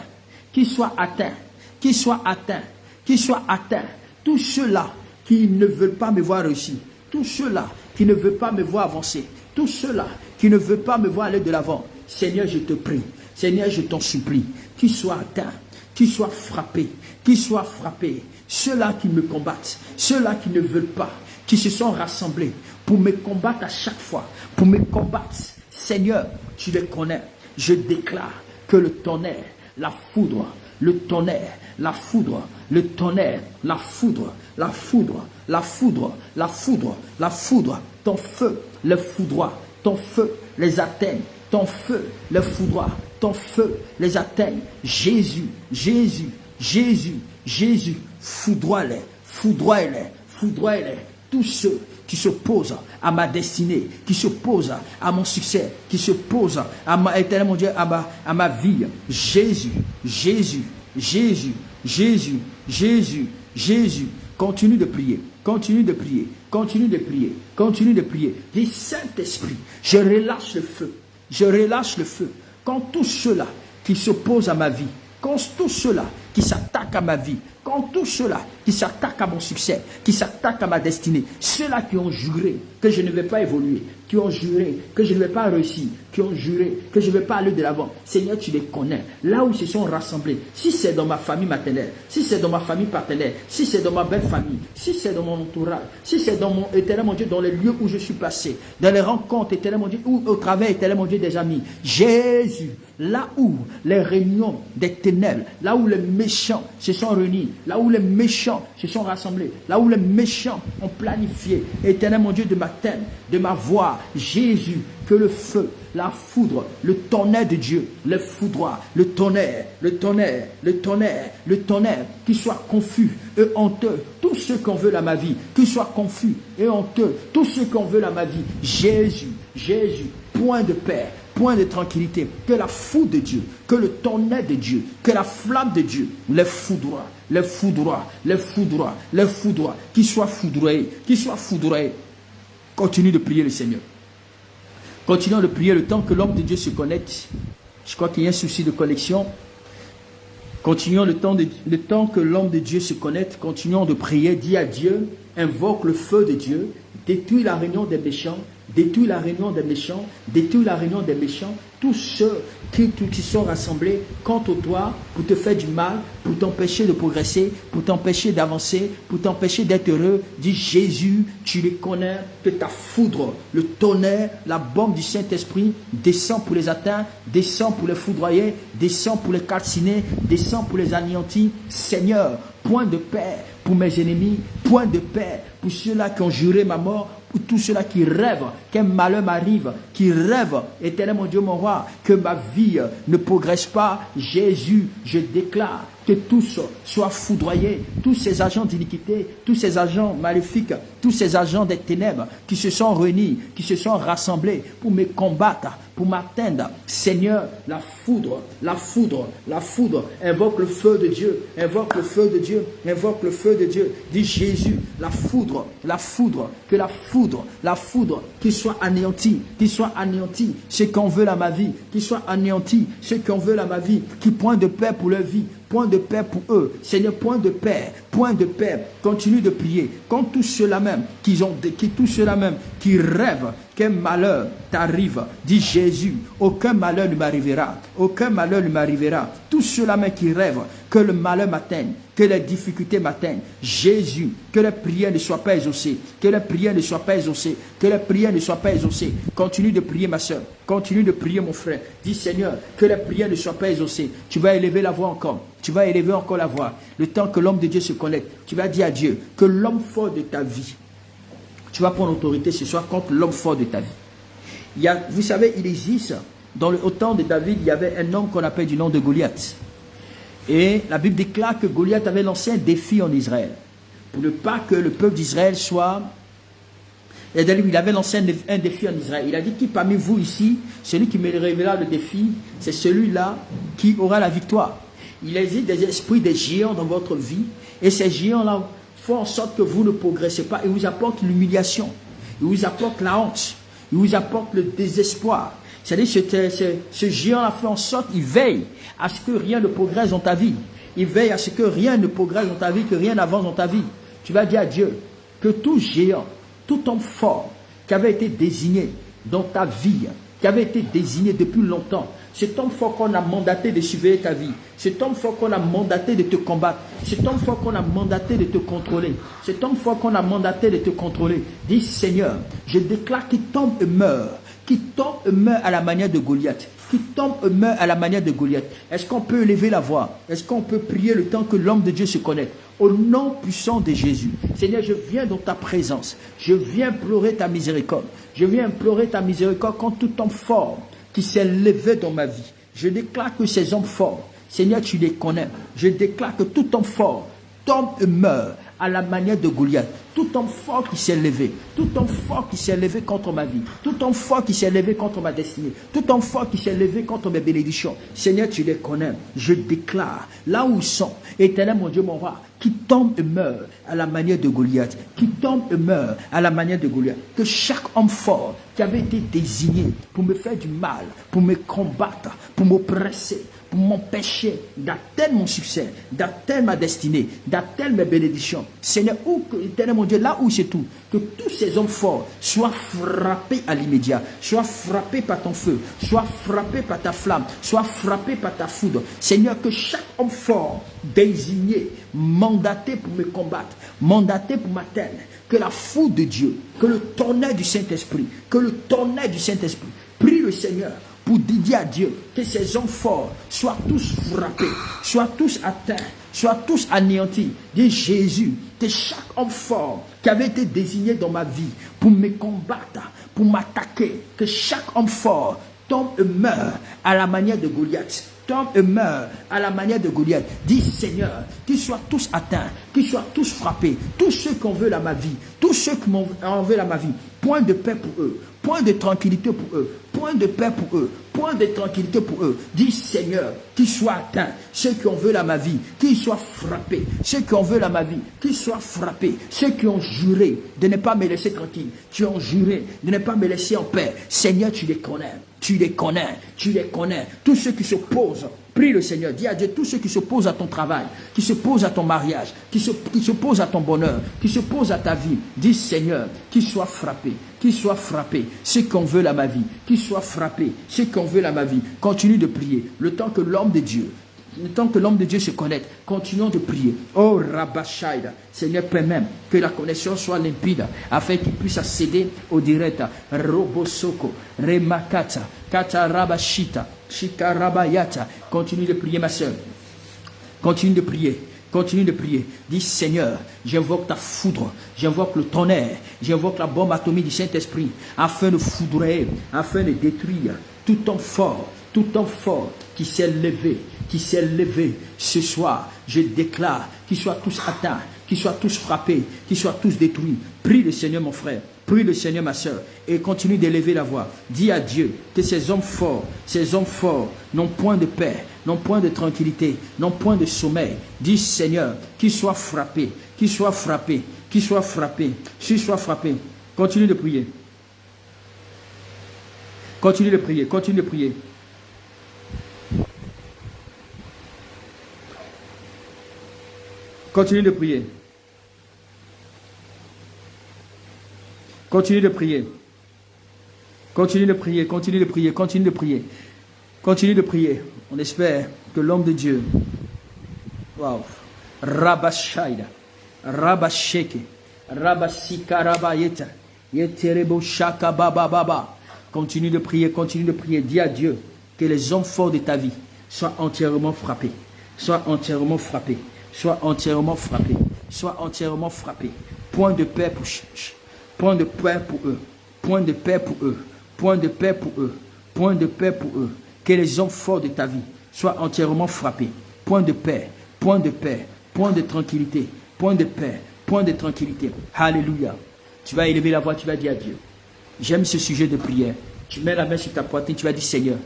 qu'il soit atteint, qu'il soit atteint, qu'il soit atteint. Tous ceux-là qui ne veulent pas me voir réussir, tous ceux-là qui ne veulent pas me voir avancer, tous ceux-là qui ne veulent pas me voir aller de l'avant, Seigneur, je te prie, Seigneur, je t'en supplie, qu'ils soient atteints, qu'ils soient frappés, qu'ils soient frappés. Ceux-là qui me combattent, ceux-là qui ne veulent pas, qui se sont rassemblés pour me combattre à chaque fois, pour me combattre. Seigneur, tu les connais. Je déclare que le tonnerre, la foudre, le tonnerre, la foudre, le tonnerre, la foudre, la foudre, la foudre, la foudre, la foudre, ton feu, le foudroie, ton feu les atteigne, ton feu le foudroie, ton feu les atteigne. Jésus, Jésus, Jésus, Jésus, foudroie-les, foudroie-les, foudroie-les. Tous ceux qui s'opposent à ma destinée, qui s'opposent à mon succès, qui s'opposent à ma, éternel mon Dieu, à ma vie. Jésus, Jésus, Jésus, Jésus, Jésus, Jésus. Continue de prier, continue de prier, continue de prier, continue de prier. Dis Saint-Esprit, je relâche le feu, je relâche le feu. Quand tous ceux-là qui s'opposent à ma vie, quand tous ceux-là qui s'attaquent à ma vie, quand tous ceux-là qui s'attaquent à mon succès, qui s'attaquent à ma destinée, ceux-là qui ont juré que je ne vais pas évoluer, qui ont juré que je ne vais pas réussir, qui ont juré que je ne vais pas aller de l'avant, Seigneur, tu les connais. Là où ils se sont rassemblés, si c'est dans ma famille maternelle, si c'est dans ma famille partenaire, si c'est dans ma belle famille, si c'est dans mon entourage, si c'est dans mon éternel mon Dieu, dans les lieux où je suis passé, dans les rencontres éternel mon Dieu, ou au travers éternel mon Dieu des amis, Jésus, là où les réunions des ténèbres, là où les méchants se sont réunis, là où les méchants se sont rassemblés, là où les méchants ont planifié, éternel mon Dieu, de m'atteindre, de m'avoir, Jésus, que le feu, la foudre, le tonnerre de Dieu, le foudroie, le tonnerre, le tonnerre, le tonnerre, le tonnerre, qui soit confus et honteux, tous ceux qu'on veut à ma vie, qui soient confus et honteux, tous ceux qu'on veut à ma vie, Jésus, Jésus, point de paix, point de tranquillité, que la foudre de Dieu, que le tonnerre de Dieu, que la flamme de Dieu, les foudroie, les foudroie, les foudroie, les foudroie, qui soient foudroyés, qui soient foudroyés. Continue de prier le Seigneur. Continuons de prier le temps que l'homme de Dieu se connecte. Je crois qu'il y a un souci de connexion. Continuons le temps que l'homme de Dieu se connecte. Continuons de prier. Dis à Dieu, invoque le feu de Dieu. Détruis la réunion des méchants. Détruis la réunion des méchants. Détruis la réunion des méchants. Tous ceux qui sont rassemblés contre toi pour te faire du mal, pour t'empêcher de progresser, pour t'empêcher d'avancer, pour t'empêcher d'être heureux. Dis Jésus, tu les connais, que ta foudre, le tonnerre, la bombe du Saint-Esprit descend pour les atteindre, descend pour les foudroyer, descend pour les calciner, descend pour les anéantir. Seigneur, point de paix pour mes ennemis, point de paix pour ceux-là qui ont juré ma mort, pour tous ceux-là qui rêvent qu'un malheur m'arrive, qui rêvent, éternel mon Dieu, mon roi, que ma vie ne progresse pas. Jésus, je déclare que tous soient foudroyés, tous ces agents d'iniquité, tous ces agents maléfiques, tous ces agents des ténèbres qui se sont réunis, qui se sont rassemblés pour me combattre, pour m'atteindre. Seigneur, la foudre, la foudre, la foudre, invoque le feu de Dieu, invoque le feu de Dieu, invoque le feu de Dieu. Dis Jésus, la foudre, que la foudre, qu'il soit anéanti, ceux qu'on veut à ma vie, qu'il soit anéanti, ceux qu'on veut à ma vie, qui point de paix pour leur vie, point de paix pour eux. Seigneur, point de paix, point de paix. Continue de prier. Quand tous ceux-là même qui rêvent qu'un malheur t'arrive, dis Jésus, aucun malheur ne m'arrivera. Aucun malheur ne m'arrivera. Tous ceux-là même qui rêvent que le malheur m'atteigne, que les difficultés m'atteignent. Jésus, que les prières ne soient pas exaucées. Que les prières ne soient pas exaucées. Que les prières ne soient pas exaucées. Continue de prier, ma soeur. Continue de prier, mon frère. Dis Seigneur, que les prières ne soient pas exaucées. Tu vas élever la voix encore. Tu vas élever encore la voix. Le temps que l'homme de Dieu se connecte, tu vas dire à Dieu que l'homme fort de ta vie, tu vas prendre autorité ce soir contre l'homme fort de ta vie. Vous savez, il existe, au temps de David, il y avait un homme qu'on appelle du nom de Goliath. Et la Bible déclare que Goliath avait lancé un défi en Israël. Pour ne pas que le peuple d'Israël soit... Il avait lancé un défi en Israël. Il a dit, qui parmi vous ici, celui qui me révélera le défi, c'est celui-là qui aura la victoire. Il existe des esprits, des géants dans votre vie. Et ces géants-là font en sorte que vous ne progressez pas. Ils vous apportent l'humiliation. Ils vous apportent la honte. Ils vous apportent le désespoir. C'est-à-dire que ce géant-là fait en sorte, il veille à ce que rien ne progresse dans ta vie. Il veille à ce que rien ne progresse dans ta vie, que rien n'avance dans ta vie. Tu vas dire à Dieu que tout géant, tout homme fort qui avait été désigné dans ta vie, qui avait été désigné depuis longtemps, cet homme fort qu'on a mandaté de surveiller ta vie, cet homme fort qu'on a mandaté de te combattre, cet homme fort qu'on a mandaté de te contrôler, cet homme fort qu'on a mandaté de te contrôler, dis Seigneur, je déclare qu'il tombe et meurt, à la manière de Goliath, qui tombe et meurt à la manière de Goliath. Est-ce qu'on peut élever la voix? Est-ce qu'on peut prier le temps que l'homme de Dieu se connecte? Au nom puissant de Jésus, Seigneur, je viens dans ta présence, je viens implorer ta miséricorde, je viens implorer ta miséricorde contre tout homme fort qui s'est levé dans ma vie, Je déclare que ces hommes forts, Seigneur, tu les connais. Je déclare que tout homme fort tombe et meurt à la manière de Goliath. Tout homme fort qui s'est levé, tout homme fort qui s'est levé contre ma vie, tout homme fort qui s'est levé contre ma destinée, tout homme fort qui s'est levé contre mes bénédictions. Seigneur, tu les connais. Je déclare, là où ils sont, Éternel mon Dieu, mon roi, qui tombe et meurt à la manière de Goliath, qui tombe et meurt à la manière de Goliath. Que chaque homme fort qui avait été désigné pour me faire du mal, pour me combattre, pour m'oppresser, pour m'empêcher d'atteindre mon succès, d'atteindre ma destinée, d'atteindre mes bénédictions. Seigneur, Éternel mon Dieu, là où c'est tout, que tous ces hommes forts soient frappés à l'immédiat, soient frappés par ton feu, soient frappés par ta flamme, soient frappés par ta foudre. Seigneur, que chaque homme fort désigné, mandaté pour me combattre, mandaté pour m'atteindre, que la foudre de Dieu, que le tonnerre du Saint-Esprit, prie le Seigneur pour dire à Dieu que ces hommes forts soient tous frappés, soient tous atteints, soient tous anéantis. Dis Jésus, que chaque homme fort qui avait été désigné dans ma vie pour me combattre, pour m'attaquer, que chaque homme fort tombe et meurt à la manière de Goliath. Tombe et meurt à la manière de Goliath. Dis Seigneur, qu'ils soient tous atteints, qu'ils soient tous frappés, tous ceux qui en veulent à ma vie, tous ceux qui en veulent à ma vie. Point de paix pour eux, point de tranquillité pour eux, point de paix pour eux, point de tranquillité pour eux. Dis Seigneur, qu'ils soient atteints, ceux qui en veulent à ma vie, qu'ils soient frappés, ceux qui en veulent à ma vie, qu'ils soient frappés, ceux qui ont juré de ne pas me laisser tranquille, qui ont juré de ne pas me laisser en paix. Seigneur, tu les connais. Tu les connais, tu les connais. Tous ceux qui s'opposent, prie le Seigneur, dis à Dieu, tous ceux qui s'opposent à ton travail, qui s'opposent à ton mariage, qui s'opposent à ton bonheur, qui s'opposent à ta vie, dis Seigneur, qu'ils soient frappés, ceux qui en veulent à ma vie, qu'ils soient frappés, ceux qui en veulent à ma vie. Continue de prier, le temps que l'homme de Dieu se connecte, continuons de prier. Oh Rabashaïda, Seigneur, permets que la connexion soit limpide afin qu'il puisse accéder au direct. Robosoko, Remakata, Kata Rabashita, Shika Rabayata. Continue de prier, ma soeur. Continue de prier. Continue de prier. Dis Seigneur, j'invoque ta foudre, j'invoque le tonnerre, j'invoque la bombe atomique du Saint-Esprit afin de foudrer, afin de détruire tout homme fort qui s'est levé ce soir. Je déclare qu'ils soient tous atteints, qu'ils soient tous frappés, qu'ils soient tous détruits. Prie le Seigneur, mon frère. Prie le Seigneur, ma soeur, et continue d'élever la voix. Dis à Dieu que ces hommes forts n'ont point de paix, n'ont point de tranquillité, n'ont point de sommeil. Dis Seigneur, qu'ils soient frappés, qu'ils soient frappés, qu'ils soient frappés, qu'ils soient frappés. Continue de prier. Continue de prier, continue de prier. Continue de prier. Continue de prier. Continue de prier, continue de prier, continue de prier. Continue de prier. On espère que l'homme de Dieu, waouh, Rabashaïda, Rabasheke, Rabasika Rabayeta, Yeterebo Shaka Baba Baba. Continue de prier, continue de prier. Dis à Dieu que les hommes forts de ta vie soient entièrement frappés. Soient entièrement frappés. Soient entièrement frappés. Soient entièrement frappés. Point de paix pour point de paix pour eux. Point de paix pour eux. Point de paix pour eux. Point de paix pour eux. Que les hommes forts de ta vie soient entièrement frappés. Point de paix. Point de paix. Point de tranquillité. Point de paix. Point de tranquillité. Alléluia. Tu vas élever la voix, tu vas dire à Dieu. J'aime ce sujet de prière. Tu mets la main sur ta poitrine, tu vas dire Seigneur,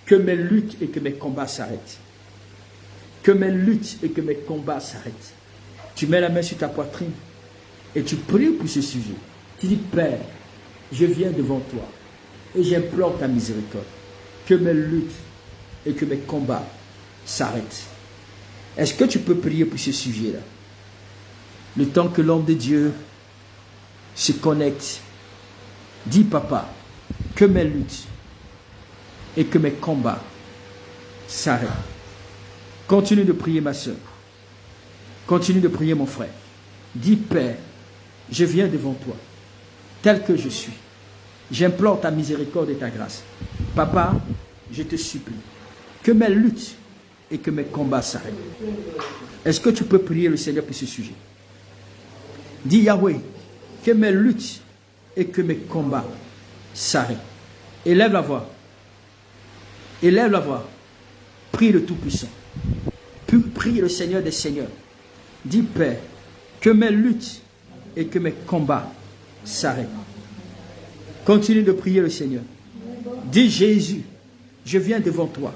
que mes luttes et que mes combats s'arrêtent. Que mes luttes et que mes combats s'arrêtent. Tu mets la main sur ta poitrine et tu pries pour ce sujet. Tu dis Père, je viens devant toi et j'implore ta miséricorde. Que mes luttes et que mes combats s'arrêtent. Est-ce que tu peux prier pour ce sujet-là? Le temps que l'homme de Dieu se connecte. Dis papa, que mes luttes et que mes combats s'arrêtent. Continue de prier ma soeur. Continue de prier mon frère. Dis Père, je viens devant toi, tel que je suis. J'implore ta miséricorde et ta grâce. Papa, je te supplie, que mes luttes et que mes combats s'arrêtent. Est-ce que tu peux prier le Seigneur pour ce sujet? Dis Yahweh, que mes luttes et que mes combats s'arrêtent. Élève la voix. Élève la voix. Prie le Tout-Puissant. Prie le Seigneur des Seigneurs. Dis, Père, que mes luttes et que mes combats s'arrêtent. Continue de prier le Seigneur. Dis, Jésus, je viens devant toi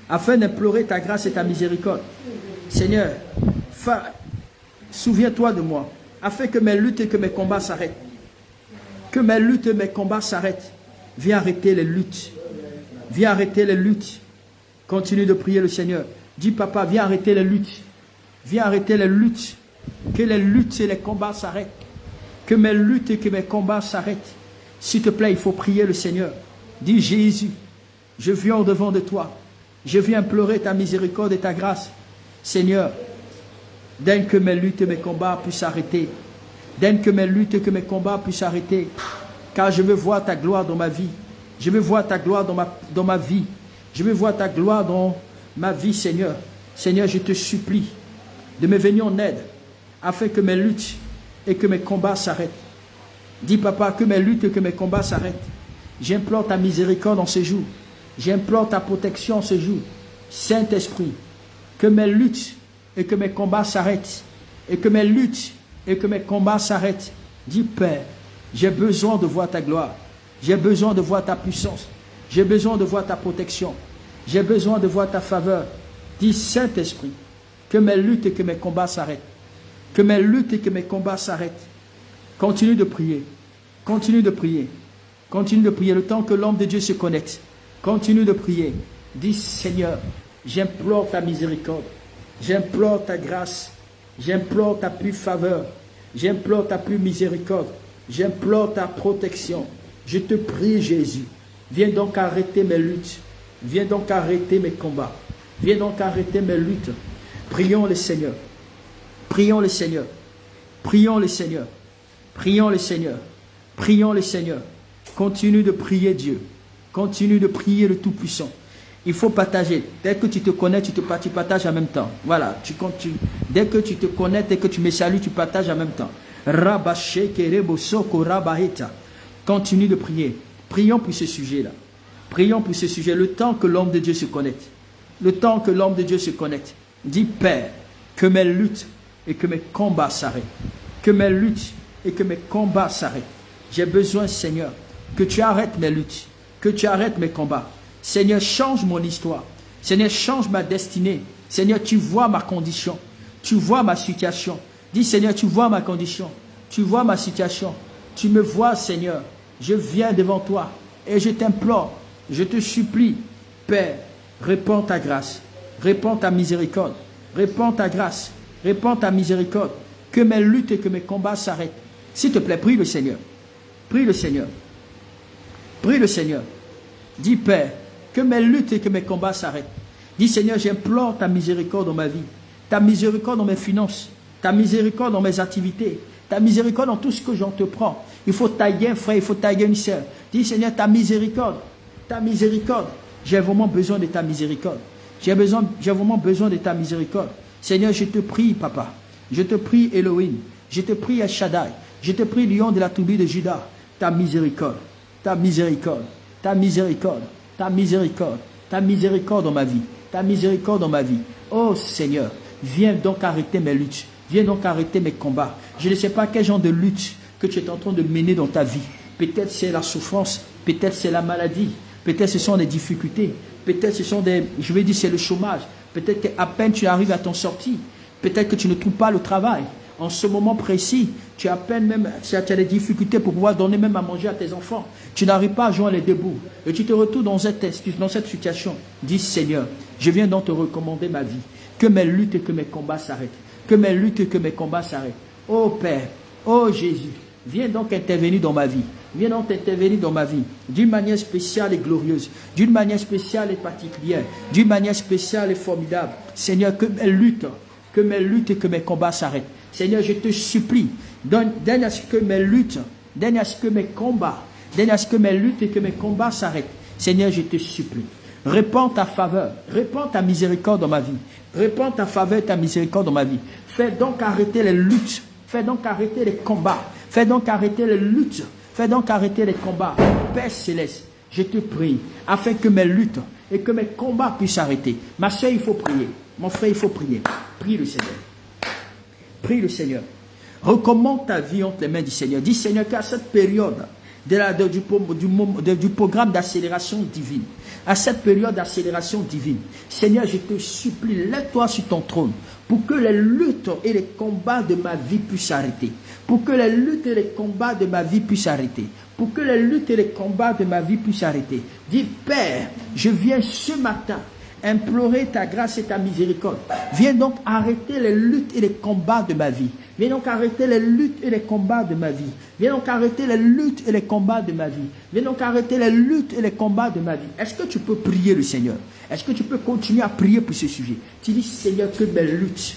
afin d'implorer ta grâce et ta miséricorde. Seigneur, souviens-toi de moi afin que mes luttes et que mes combats s'arrêtent. Que mes luttes et mes combats s'arrêtent. Viens arrêter les luttes. Viens arrêter les luttes. Continue de prier le Seigneur. Dis, Papa, viens arrêter les luttes. Viens arrêter les luttes. Que les luttes et les combats s'arrêtent. Que mes luttes et que mes combats s'arrêtent. S'il te plaît, il faut prier le Seigneur. Dis, Jésus, je viens au-devant de toi. Je viens implorer ta miséricorde et ta grâce. Seigneur, daigne que mes luttes et mes combats puissent s'arrêter. Daigne que mes luttes et que mes combats puissent s'arrêter. Car je veux voir ta gloire dans ma vie. Je veux voir ta gloire dans ma vie. Je veux voir ta gloire dans ma vie, Seigneur. Seigneur, je te supplie de me venir en aide afin que mes luttes et que mes combats s'arrêtent. Dis, Papa, que mes luttes et que mes combats s'arrêtent. J'implore ta miséricorde en ce jour. J'implore ta protection en ce jour. Saint-Esprit, que mes luttes et que mes combats s'arrêtent. Et que mes luttes et que mes combats s'arrêtent. Dis, Père, j'ai besoin de voir ta gloire. J'ai besoin de voir ta puissance. J'ai besoin de voir ta protection. J'ai besoin de voir ta faveur. Dis, Saint-Esprit, que mes luttes et que mes combats s'arrêtent. Que mes luttes et que mes combats s'arrêtent. Continue de prier. Continue de prier. Continue de prier le temps que l'homme de Dieu se connecte. Continue de prier. Dis, Seigneur, j'implore ta miséricorde. J'implore ta grâce. J'implore ta plus faveur. J'implore ta plus miséricorde. J'implore ta protection. Je te prie, Jésus. Viens donc arrêter mes luttes. Viens donc arrêter mes combats. Viens donc arrêter mes luttes. Prions le Seigneur. Prions le Seigneur. Prions le Seigneur. Prions le Seigneur. Prions le Seigneur. Continue de prier Dieu. Continue de prier le Tout-Puissant. Il faut partager. Dès que tu te connais, tu partages en même temps. Voilà, tu continues. Dès que tu te connais, dès que tu me salues, tu partages en même temps. Continue de prier. Prions pour ce sujet-là. Prions pour ce sujet. Le temps que l'homme de Dieu se connecte. Le temps que l'homme de Dieu se connecte. Dis, Père, que mes luttes et que mes combats s'arrêtent. Que mes luttes et que mes combats s'arrêtent. J'ai besoin, Seigneur, que tu arrêtes mes luttes. Que tu arrêtes mes combats. Seigneur, change mon histoire. Seigneur, change ma destinée. Seigneur, tu vois ma condition. Tu vois ma situation. Dis, Seigneur, tu vois ma condition. Tu vois ma situation. Tu me vois, Seigneur. Je viens devant toi et je t'implore. Je te supplie, Père, répands ta grâce. Répands ta miséricorde. Répands ta grâce. Répands ta miséricorde. Que mes luttes et que mes combats s'arrêtent. S'il te plaît, prie le Seigneur. Prie le Seigneur. Prie le Seigneur. Dis, Père, que mes luttes et que mes combats s'arrêtent. Dis, Seigneur, j'implore ta miséricorde dans ma vie. Ta miséricorde dans mes finances. Ta miséricorde dans mes activités. Ta miséricorde dans tout ce que j'entreprends. Il faut tailler un frère, il faut tailler une sœur. Dis, Seigneur, ta miséricorde. Ta miséricorde. J'ai vraiment besoin de ta miséricorde. J'ai vraiment besoin de ta miséricorde. Seigneur, je te prie, Papa. Je te prie, Elohim. Je te prie, El Shaddai. Je te prie, Lion de la tribu de Juda. Ta miséricorde. Ta miséricorde. Ta miséricorde. Ta miséricorde. Ta miséricorde dans ma vie. Ta miséricorde dans ma vie. Oh Seigneur, viens donc arrêter mes luttes. Viens donc arrêter mes combats. Je ne sais pas quel genre de lutte que tu es en train de mener dans ta vie. Peut-être c'est la souffrance. Peut-être c'est la maladie. Peut-être ce sont des difficultés. Peut-être ce sont des... Je vais dire c'est le chômage. Peut-être qu'à peine tu arrives à t'en sortir. Peut-être que tu ne trouves pas le travail. En ce moment précis, tu as à peine même, tu as des difficultés pour pouvoir donner même à manger à tes enfants. Tu n'arrives pas à joindre les deux bouts. Et tu te retrouves dans cette situation. Dis, Seigneur, je viens donc te recommander ma vie. Que mes luttes et que mes combats s'arrêtent. Que mes luttes et que mes combats s'arrêtent. Oh Père, oh Jésus, viens donc intervenir dans ma vie. Viens donc intervenir dans ma vie. D'une manière spéciale et glorieuse. D'une manière spéciale et particulière. D'une manière spéciale et formidable. Seigneur, que mes luttes et que mes combats s'arrêtent. Seigneur, je te supplie, donne à ce que mes luttes, donne à ce que mes combats, donne à ce que mes luttes et que mes combats s'arrêtent. Seigneur, je te supplie. Répands ta faveur, répands ta miséricorde dans ma vie. Répands ta faveur et ta miséricorde dans ma vie. Fais donc arrêter les luttes. Fais donc arrêter les combats. Fais donc arrêter les luttes. Fais donc arrêter les combats. Père Céleste, je te prie, afin que mes luttes et que mes combats puissent s'arrêter. Ma soeur, il faut prier. Mon frère, il faut prier. Prie le Seigneur. Prie le Seigneur. Recommande ta vie entre les mains du Seigneur. Dis Seigneur qu'à cette période du programme d'accélération divine, à cette période d'accélération divine, Seigneur, je te supplie, lève-toi sur ton trône pour que les luttes et les combats de ma vie puissent s'arrêter. Pour que les luttes et les combats de ma vie puissent s'arrêter. Pour que les luttes et les combats de ma vie puissent s'arrêter. Dis Père, je viens ce matin implorer ta grâce et ta miséricorde. Viens donc arrêter les luttes et les combats de ma vie. Viens donc arrêter les luttes et les combats de ma vie. Viens donc arrêter les luttes et les combats de ma vie. Viens donc arrêter les luttes et les combats de ma vie. Est-ce que tu peux prier le Seigneur? Est-ce que tu peux continuer à prier pour ce sujet? Tu dis Seigneur, que mes luttes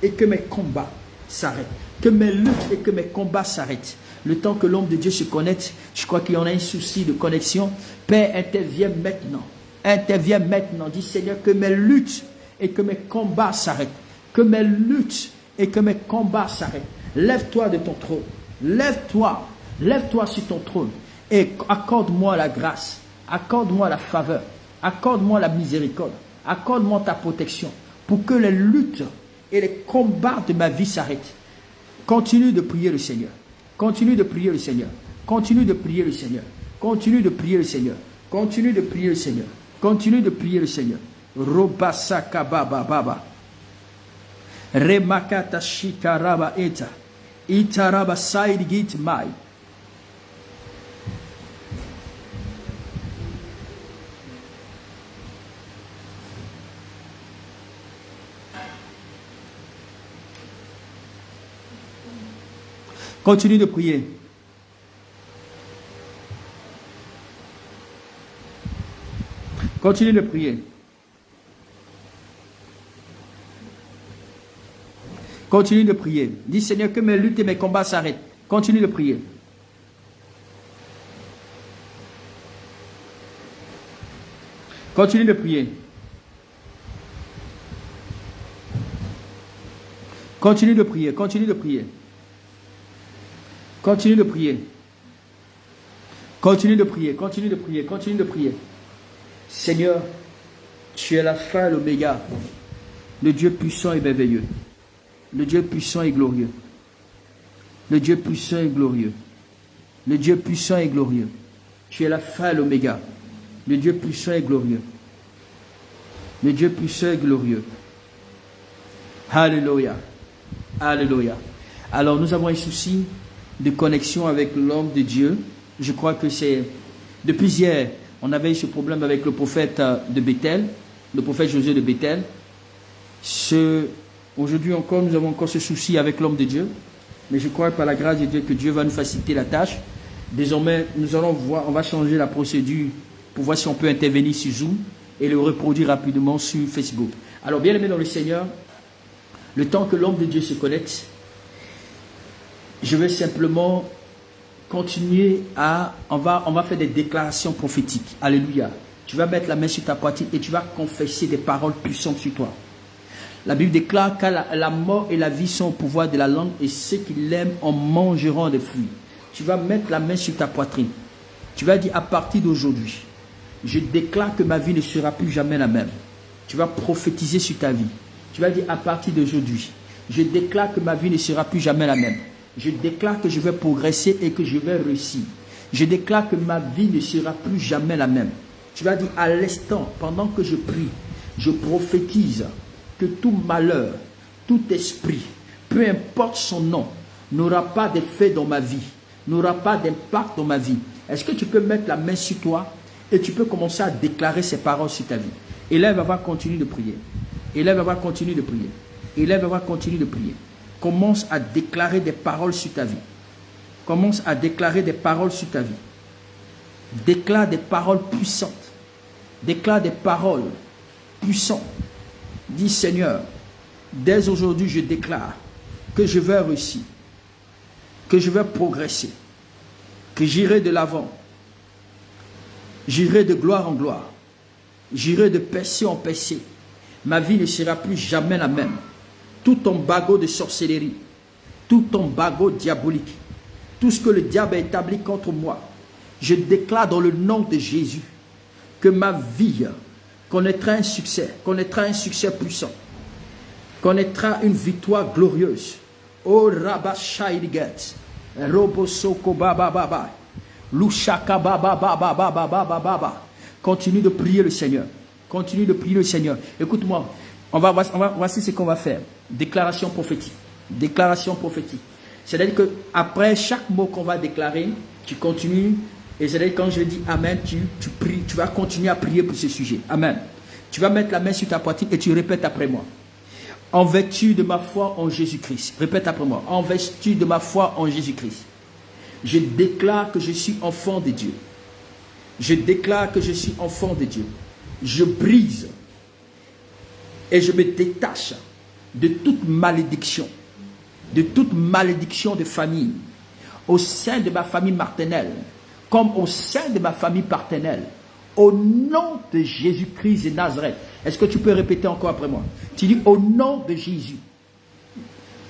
et que mes combats s'arrêtent. Que mes luttes et que mes combats s'arrêtent. Le temps que l'homme de Dieu se connecte, je crois qu'il y en a un souci de connexion. Père, interviens maintenant. Interviens maintenant. Dis Seigneur, que mes luttes et que mes combats s'arrêtent. Que mes luttes et que mes combats s'arrêtent. Lève-toi de ton trône. Lève-toi. Lève-toi sur ton trône. Et accorde-moi la grâce. Accorde-moi la faveur. Accorde-moi la miséricorde. Accorde-moi ta protection. Pour que les luttes et les combats de ma vie s'arrêtent. Continue de prier le Seigneur. Continue de prier le Seigneur. Continue de prier le Seigneur. Continue de prier le Seigneur. Continue de prier le Seigneur. Continue de prier le Seigneur. Robasaka baba baba. Remakata shikaraba eta. Itaraba side git mai. Continue de prier. Continue de prier. Continue de prier. Dis Seigneur que mes luttes et mes combats s'arrêtent. Continue de prier. Continue de prier. Continue de prier. Continue de prier. Continue de prier. Continue de prier. Continue de prier. Continue de prier. Seigneur, tu es l'alpha et l'oméga, le Dieu puissant et merveilleux, le Dieu puissant et glorieux, le Dieu puissant et glorieux, le Dieu puissant et glorieux. Tu es l'alpha et l'oméga, le Dieu puissant et glorieux, le Dieu puissant et glorieux. Alléluia. Alléluia. Alors nous avons un souci de connexion avec l'homme de Dieu. Je crois que c'est depuis hier. On avait eu ce problème avec le prophète de Bethel, le prophète Josué de Bethel. Aujourd'hui encore, nous avons encore ce souci avec l'homme de Dieu. Mais je crois par la grâce de Dieu que Dieu va nous faciliter la tâche. Désormais, nous allons voir, on va changer la procédure pour voir si on peut intervenir sur Zoom et le reproduire rapidement sur Facebook. Alors, bien aimé dans le Seigneur, le temps que l'homme de Dieu se connecte, je vais simplement continuer on va faire des déclarations prophétiques. Alléluia. Tu vas mettre la main sur ta poitrine et tu vas confesser des paroles puissantes sur toi. La Bible déclare que la mort et la vie sont au pouvoir de la langue et ceux qui l'aiment en mangeront des fruits. Tu vas mettre la main sur ta poitrine. Tu vas dire à partir d'aujourd'hui, je déclare que ma vie ne sera plus jamais la même. Tu vas prophétiser sur ta vie. Tu vas dire à partir d'aujourd'hui, je déclare que ma vie ne sera plus jamais la même. Je déclare que je vais progresser et que je vais réussir. Je déclare que ma vie ne sera plus jamais la même. Tu vas dire à l'instant, pendant que je prie, je prophétise que tout malheur, tout esprit, peu importe son nom, n'aura pas d'effet dans ma vie, n'aura pas d'impact dans ma vie. Est-ce que tu peux mettre la main sur toi et tu peux commencer à déclarer ces paroles sur ta vie? Élève, va continuer de prier. Élève, va continuer de prier. Élève, va continuer de prier. Commence à déclarer des paroles sur ta vie. Commence à déclarer des paroles sur ta vie. Déclare des paroles puissantes. Déclare des paroles puissantes. Dis Seigneur, dès aujourd'hui je déclare que je vais réussir, que je vais progresser, que j'irai de l'avant, j'irai de gloire en gloire, j'irai de percée en percée. Ma vie ne sera plus jamais la même. Tout embargo de sorcellerie, tout embargo diabolique, tout ce que le diable a établi contre moi, je déclare dans le nom de Jésus que ma vie connaîtra un succès puissant, connaîtra une victoire glorieuse. Oh Rabashaidigat, Robosoko Baba Baba, Lushaka Baba Baba Baba Baba Baba. Continue de prier le Seigneur. Continue de prier le Seigneur. Écoute-moi, voici ce qu'on va faire. Déclaration prophétique. Déclaration prophétique. C'est-à-dire qu'après chaque mot qu'on va déclarer, tu continues. Et c'est-à-dire quand je dis Amen, tu pries, tu vas continuer à prier pour ce sujet. Amen. Tu vas mettre la main sur ta poitrine et tu répètes après moi. En vertu de ma foi en Jésus-Christ. Répète après moi. En vertu de ma foi en Jésus-Christ. Je déclare que je suis enfant de Dieu. Je déclare que je suis enfant de Dieu. Je brise et je me détache de toute malédiction de famille, au sein de ma famille maternelle, comme au sein de ma famille paternelle, au nom de Jésus-Christ de Nazareth. Est-ce que tu peux répéter encore après moi? Tu dis au nom de Jésus.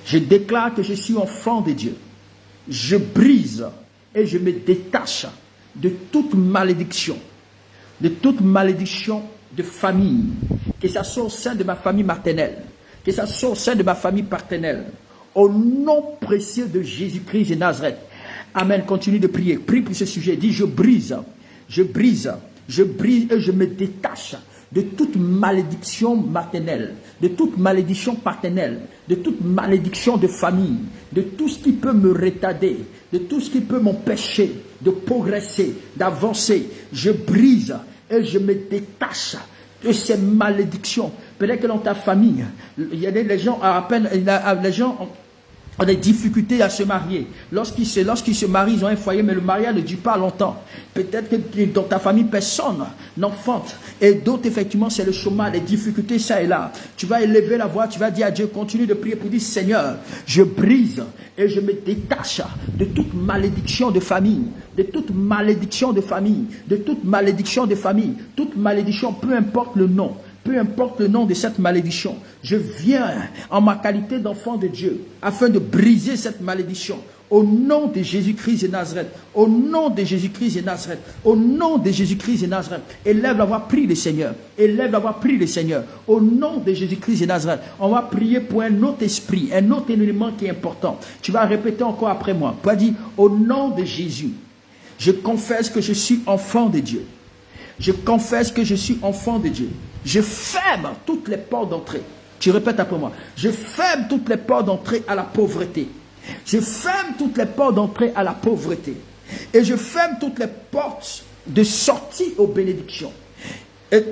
Je déclare que je suis enfant de Dieu. Je brise et je me détache de toute malédiction de famille, que ça soit au sein de ma famille maternelle, que ça soit au sein de ma famille paternelle, au nom précieux de Jésus-Christ de Nazareth. Amen. Continue de prier. Prie pour ce sujet. Dis, je brise et je me détache de toute malédiction maternelle, de toute malédiction paternelle, de toute malédiction de famille, de tout ce qui peut me retarder, de tout ce qui peut m'empêcher de progresser, d'avancer. Je brise et je me détache de ces malédictions. Peut-être que dans ta famille, il y a les gens ont des difficultés à se marier. Lorsqu'ils se marient, ils ont un foyer, mais le mariage ne dure pas longtemps. Peut-être que dans ta famille, personne n'enfante. Et d'autres, effectivement, c'est le chômage, les difficultés, ça et là. Tu vas élever la voix, tu vas dire à Dieu, continue de prier pour dire, Seigneur, je brise et je me détache de toute malédiction de famille, de toute malédiction de famille, de toute malédiction de famille, toute malédiction, peu importe le nom. Peu importe le nom de cette malédiction, je viens en ma qualité d'enfant de Dieu afin de briser cette malédiction. Au nom de Jésus-Christ de Nazareth, au nom de Jésus-Christ de Nazareth, au nom de Jésus-Christ de Nazareth, élève la voix, prie le Seigneur. Élève la voix, prie le Seigneur. Au nom de Jésus-Christ de Nazareth, on va prier pour un autre esprit, un autre élément qui est important. Tu vas répéter encore après moi. Tu vas dire, au nom de Jésus, je confesse que je suis enfant de Dieu. Je confesse que je suis enfant de Dieu. Je ferme toutes les portes d'entrée. Tu répètes après moi. Je ferme toutes les portes d'entrée à la pauvreté. Je ferme toutes les portes d'entrée à la pauvreté. Et je ferme toutes les portes de sortie aux bénédictions. Et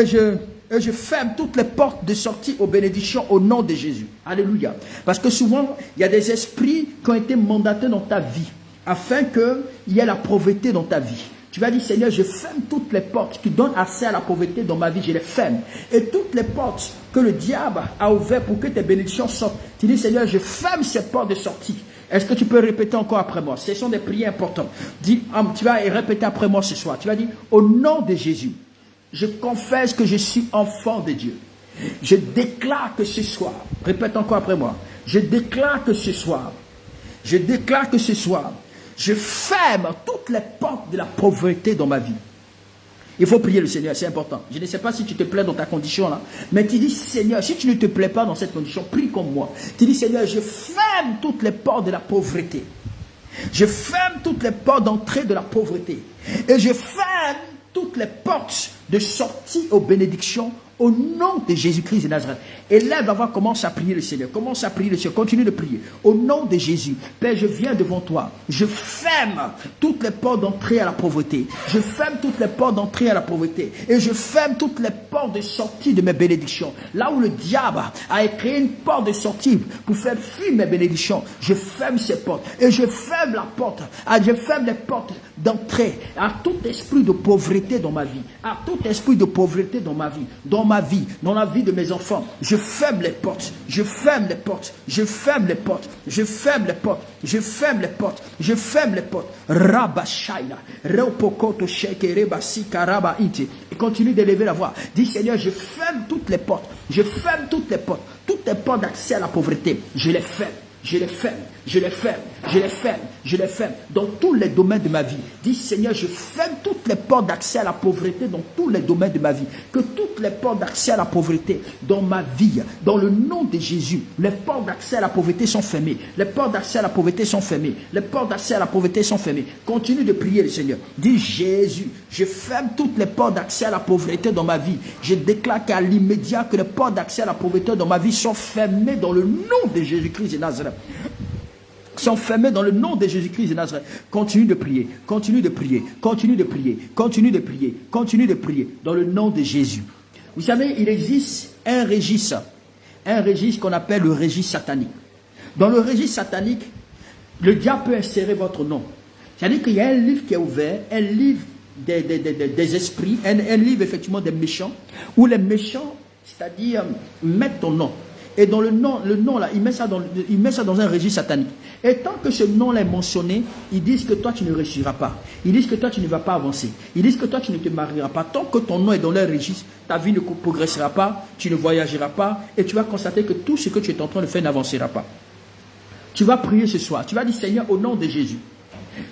je ferme toutes les portes de sortie aux bénédictions au nom de Jésus. Alléluia. Parce que souvent, il y a des esprits qui ont été mandatés dans ta vie afin qu'il y ait la pauvreté dans ta vie. Tu vas dire, Seigneur, je ferme toutes les portes qui donnent accès à la pauvreté dans ma vie, je les ferme. Et toutes les portes que le diable a ouvertes pour que tes bénédictions sortent, tu dis, Seigneur, je ferme ces portes de sortie. Est-ce que tu peux répéter encore après moi? Ce sont des prières importantes. Dis, tu vas répéter après moi ce soir. Tu vas dire, au nom de Jésus, je confesse que je suis enfant de Dieu. Je déclare que ce soir, répète encore après moi, je déclare que ce soir, je ferme toutes les portes de la pauvreté dans ma vie. Il faut prier le Seigneur, c'est important. Je ne sais pas si tu te plais dans ta condition là, mais tu dis, Seigneur, si tu ne te plais pas dans cette condition, prie comme moi. Tu dis, Seigneur, je ferme toutes les portes de la pauvreté. Je ferme toutes les portes d'entrée de la pauvreté. Et je ferme toutes les portes de sortie aux bénédictions au nom de Jésus-Christ de Nazareth. Élève la voix, commence à prier le Seigneur. Commence à prier le Seigneur. Continue de prier. Au nom de Jésus, Père, je viens devant toi. Je ferme toutes les portes d'entrée à la pauvreté. Je ferme toutes les portes d'entrée à la pauvreté. Et je ferme toutes les portes de sortie de mes bénédictions. Là où le diable a créé une porte de sortie pour faire fuir mes bénédictions, je ferme ces portes. Et je ferme la porte. Je ferme les portes d'entrée à tout esprit de pauvreté dans ma vie. À tout esprit de pauvreté dans ma vie. Dans la vie de mes enfants, je ferme les portes, je ferme les portes, je ferme les portes, je ferme les portes, je ferme les portes, je ferme les portes. Rabashaila, Reopokoto Sheke Rebasi Karaba Inti. Et continue d'élever la voix. Dis, Seigneur, je ferme toutes les portes, je ferme toutes les portes d'accès à la pauvreté. Je les ferme, je les ferme, je les ferme, je les ferme, je les ferme dans tous les domaines de ma vie. Dis Seigneur, je ferme toutes les portes d'accès à la pauvreté dans tous les domaines de ma vie. Que toutes les portes d'accès à la pauvreté dans ma vie, dans le nom de Jésus, les portes d'accès à la pauvreté sont fermées. Les portes d'accès à la pauvreté sont fermées. Les portes d'accès à la pauvreté sont fermées. Continue de prier le Seigneur. Dis Jésus, je ferme toutes les portes d'accès à la pauvreté dans ma vie. Je déclare qu'à l'immédiat que les portes d'accès à la pauvreté dans ma vie sont fermées dans le nom de Jésus-Christ de Nazareth. Sont fermés dans le nom de Jésus-Christ de Nazareth. Continue de prier, continue de prier, continue de prier, continue de prier, continue de prier dans le nom de Jésus. Vous savez, il existe un registre qu'on appelle le registre satanique. Dans le registre satanique, le diable peut insérer votre nom. C'est-à-dire qu'il y a un livre qui est ouvert, un livre des esprits, un livre effectivement des méchants, où les méchants, c'est-à-dire mettent ton nom. Et dans le nom là, il met ça dans un registre satanique. Et tant que ce nom là est mentionné, ils disent que toi tu ne réussiras pas. Ils disent que toi tu ne vas pas avancer. Ils disent que toi tu ne te marieras pas. Tant que ton nom est dans leur registre, ta vie ne progressera pas, tu ne voyageras pas, et tu vas constater que tout ce que tu es en train de faire n'avancera pas. Tu vas prier ce soir. Tu vas dire Seigneur, au nom de Jésus,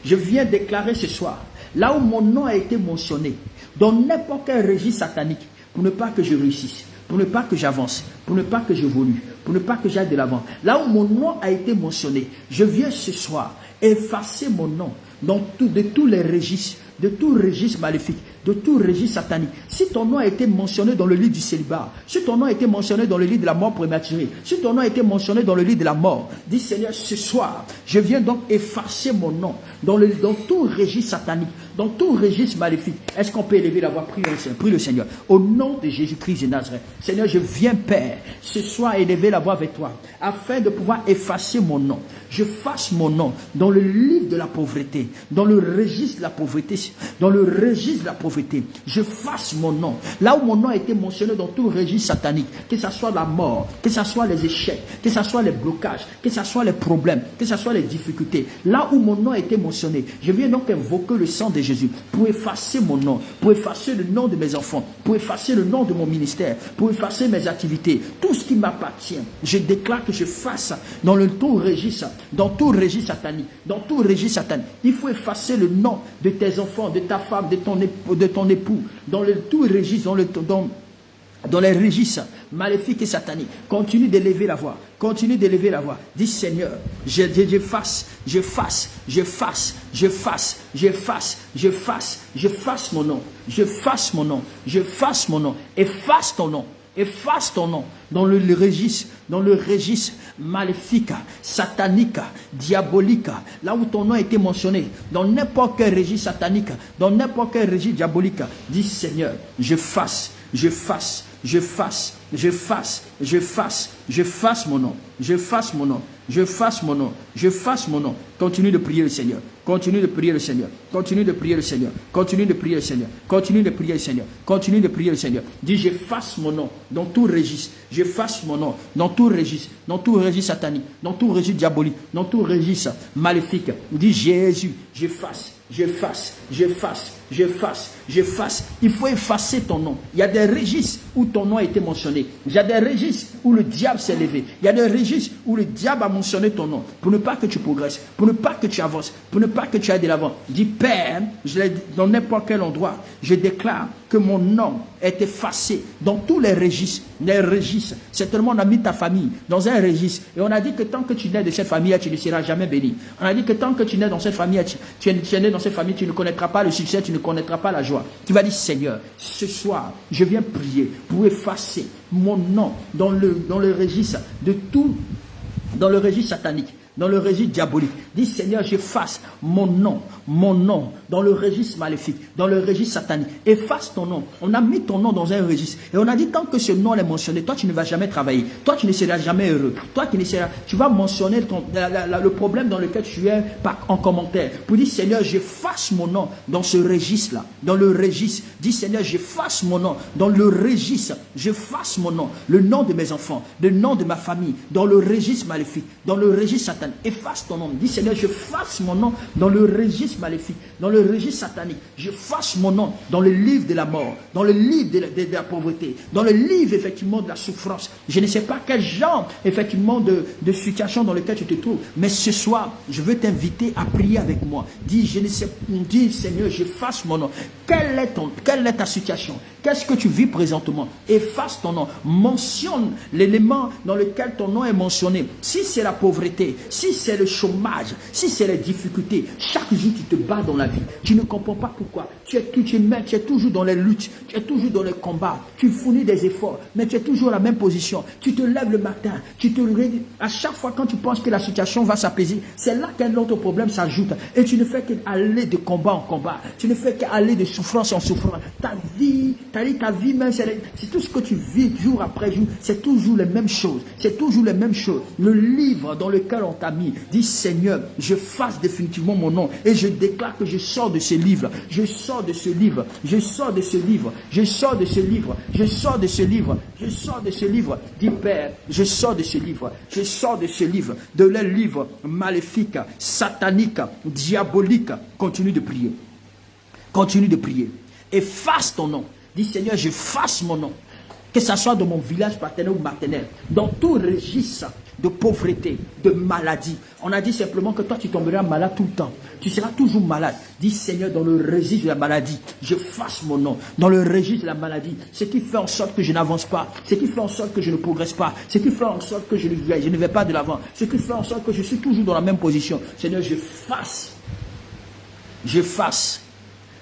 je viens déclarer ce soir, là où mon nom a été mentionné, dans n'importe quel registre satanique, pour ne pas que je réussisse, pour ne pas que j'avance, pour ne pas que j'évolue, pour ne pas que j'aille de l'avant. Là où mon nom a été mentionné, je viens ce soir effacer mon nom de tous les registres, de tout registre maléfique, de tout registre satanique. Si ton nom a été mentionné dans le livre du célibat, si ton nom a été mentionné dans le livre de la mort prématurée, si ton nom a été mentionné dans le livre de la mort, dis Seigneur, ce soir, je viens donc effacer mon nom dans tout registre satanique, dans tout registre maléfique. Est-ce qu'on peut élever la voix? Prie le Seigneur. Au nom de Jésus-Christ de Nazareth. Seigneur, je viens, Père, ce soir élever la voix avec toi, afin de pouvoir effacer mon nom. Je fasse mon nom dans le livre de la pauvreté, dans le registre de la pauvreté, dans le registre de la pauvreté. Je fasse mon nom. Là où mon nom a été mentionné dans tout registre satanique, que ce soit la mort, que ce soit les échecs, que ce soit les blocages, que ce soit les problèmes, que ce soit les difficultés. Là où mon nom a été mentionné, je viens donc invoquer le sang de Jésus pour effacer mon nom, pour effacer le nom de mes enfants, pour effacer le nom de mon ministère, pour effacer mes activités, tout ce qui m'appartient. Je déclare que je fasse dans tout registre satanique, dans tout registre satanique. Il faut effacer le nom de tes enfants, de ta femme, de ton époux, dans tout registre, dans les registres maléfiques et sataniques. Continue d'élever la voix. Continue d'élever la voix. Dis Seigneur, j'efface mon nom. J'efface mon nom. J'efface mon nom. Efface ton nom. Efface ton nom dans le registre maléfique, satanique, diabolique, là où ton nom a été mentionné, dans n'importe quel registre satanique, dans n'importe quel registre diabolique. Dis Seigneur, je fasse mon nom. Je fasse mon nom. Continue de prier le Seigneur. Continue de prier le Seigneur. Continue de prier le Seigneur. Continue de prier le Seigneur. Continue de prier le Seigneur. Continue de prier le Seigneur. Dis, je fasse mon nom dans tout registre. Je fasse mon nom dans tout registre satanique, dans tout registre diabolique, dans tout registre maléfique. Dis, Jésus, je fasse. Il faut effacer ton nom. Il y a des registres où ton nom a été mentionné. Il y a des registres où le diable s'est levé. Il y a des registres où le diable a mentionné ton nom. Pour ne pas que tu progresses, pour ne pas que tu avances, pour ne pas que tu ailles de l'avant. Dis, Père, dans n'importe quel endroit, je déclare que mon nom est effacé dans tous les registres. Certainement, on a mis ta famille dans un registre. Et on a dit que tant que tu nais de cette famille, tu ne seras jamais béni. On a dit que tant que tu nais dans cette famille, tu es né dans cette famille, tu ne connaîtras pas le succès, tu ne connaîtras pas la joie. Tu vas dire, Seigneur, ce soir, je viens prier pour effacer mon nom dans le registre de tout, dans le registre satanique, dans le registre diabolique. Dis, Seigneur, j'efface mon nom dans le registre maléfique, dans le registre satanique. Efface ton nom. On a mis ton nom dans un registre. Et on a dit, tant que ce nom est mentionné, toi, tu ne vas jamais travailler. Toi, tu ne seras jamais heureux. Toi, tu vas mentionner le problème dans lequel tu es en commentaire. Pour dire, Seigneur, j'efface mon nom dans ce registre-là, dans le registre. Dis, Seigneur, j'efface mon nom dans le registre. J'efface mon nom, le nom de mes enfants, le nom de ma famille, dans le registre maléfique, dans le registre satanique. Satan, efface ton nom. Dis Seigneur, je fasse mon nom dans le registre maléfique, dans le registre satanique. Je fasse mon nom dans le livre de la mort, dans le livre de la pauvreté, dans le livre effectivement de la souffrance. Je ne sais pas quel genre effectivement de situation dans lequel tu te trouves, mais ce soir, je veux t'inviter à prier avec moi. Dis, je ne sais, dis Seigneur, je fasse mon nom. Quelle est ta situation? Qu'est-ce que tu vis présentement? Efface ton nom. Mentionne l'élément dans lequel ton nom est mentionné. Si c'est la pauvreté, si c'est le chômage, si c'est les difficultés, chaque jour tu te bats dans la vie. Tu ne comprends pas pourquoi. Tu es toujours dans les luttes, tu es toujours dans les combats, tu fournis des efforts, mais tu es toujours à la même position. Tu te lèves le matin, à chaque fois quand tu penses que la situation va s'apaiser, c'est là qu'un autre problème s'ajoute. Et tu ne fais qu'aller de combat en combat. Tu ne fais qu'aller de souffrance en souffrance. Ta vie même, c'est tout ce que tu vis jour après jour, c'est toujours les mêmes choses. C'est toujours les mêmes choses. Le livre dans lequel on t'a mis, dit Seigneur, je fasse définitivement mon nom et je déclare que je sors de ce livre. Je sors de ce livre. Je sors de ce livre. Je sors de ce livre. Je sors de ce livre. Je sors de ce livre. Dis Père, je sors de ce livre. Je sors de ce livre. De les livres maléfiques, sataniques, diaboliques. Continue de prier. Continue de prier. Efface ton nom. Dis Seigneur, je fasse mon nom. Que ce soit dans mon village paternel ou maternel, dans tout registre de pauvreté, de maladie. On a dit simplement que toi tu tomberas malade tout le temps. Tu seras toujours malade. Dis Seigneur, dans le registre de la maladie, je fasse mon nom. Dans le registre de la maladie, ce qui fait en sorte que je n'avance pas, ce qui fait en sorte que je ne progresse pas, ce qui fait en sorte que je ne vais pas de l'avant, ce qui fait en sorte que je suis toujours dans la même position. Seigneur, je fasse. Je fasse.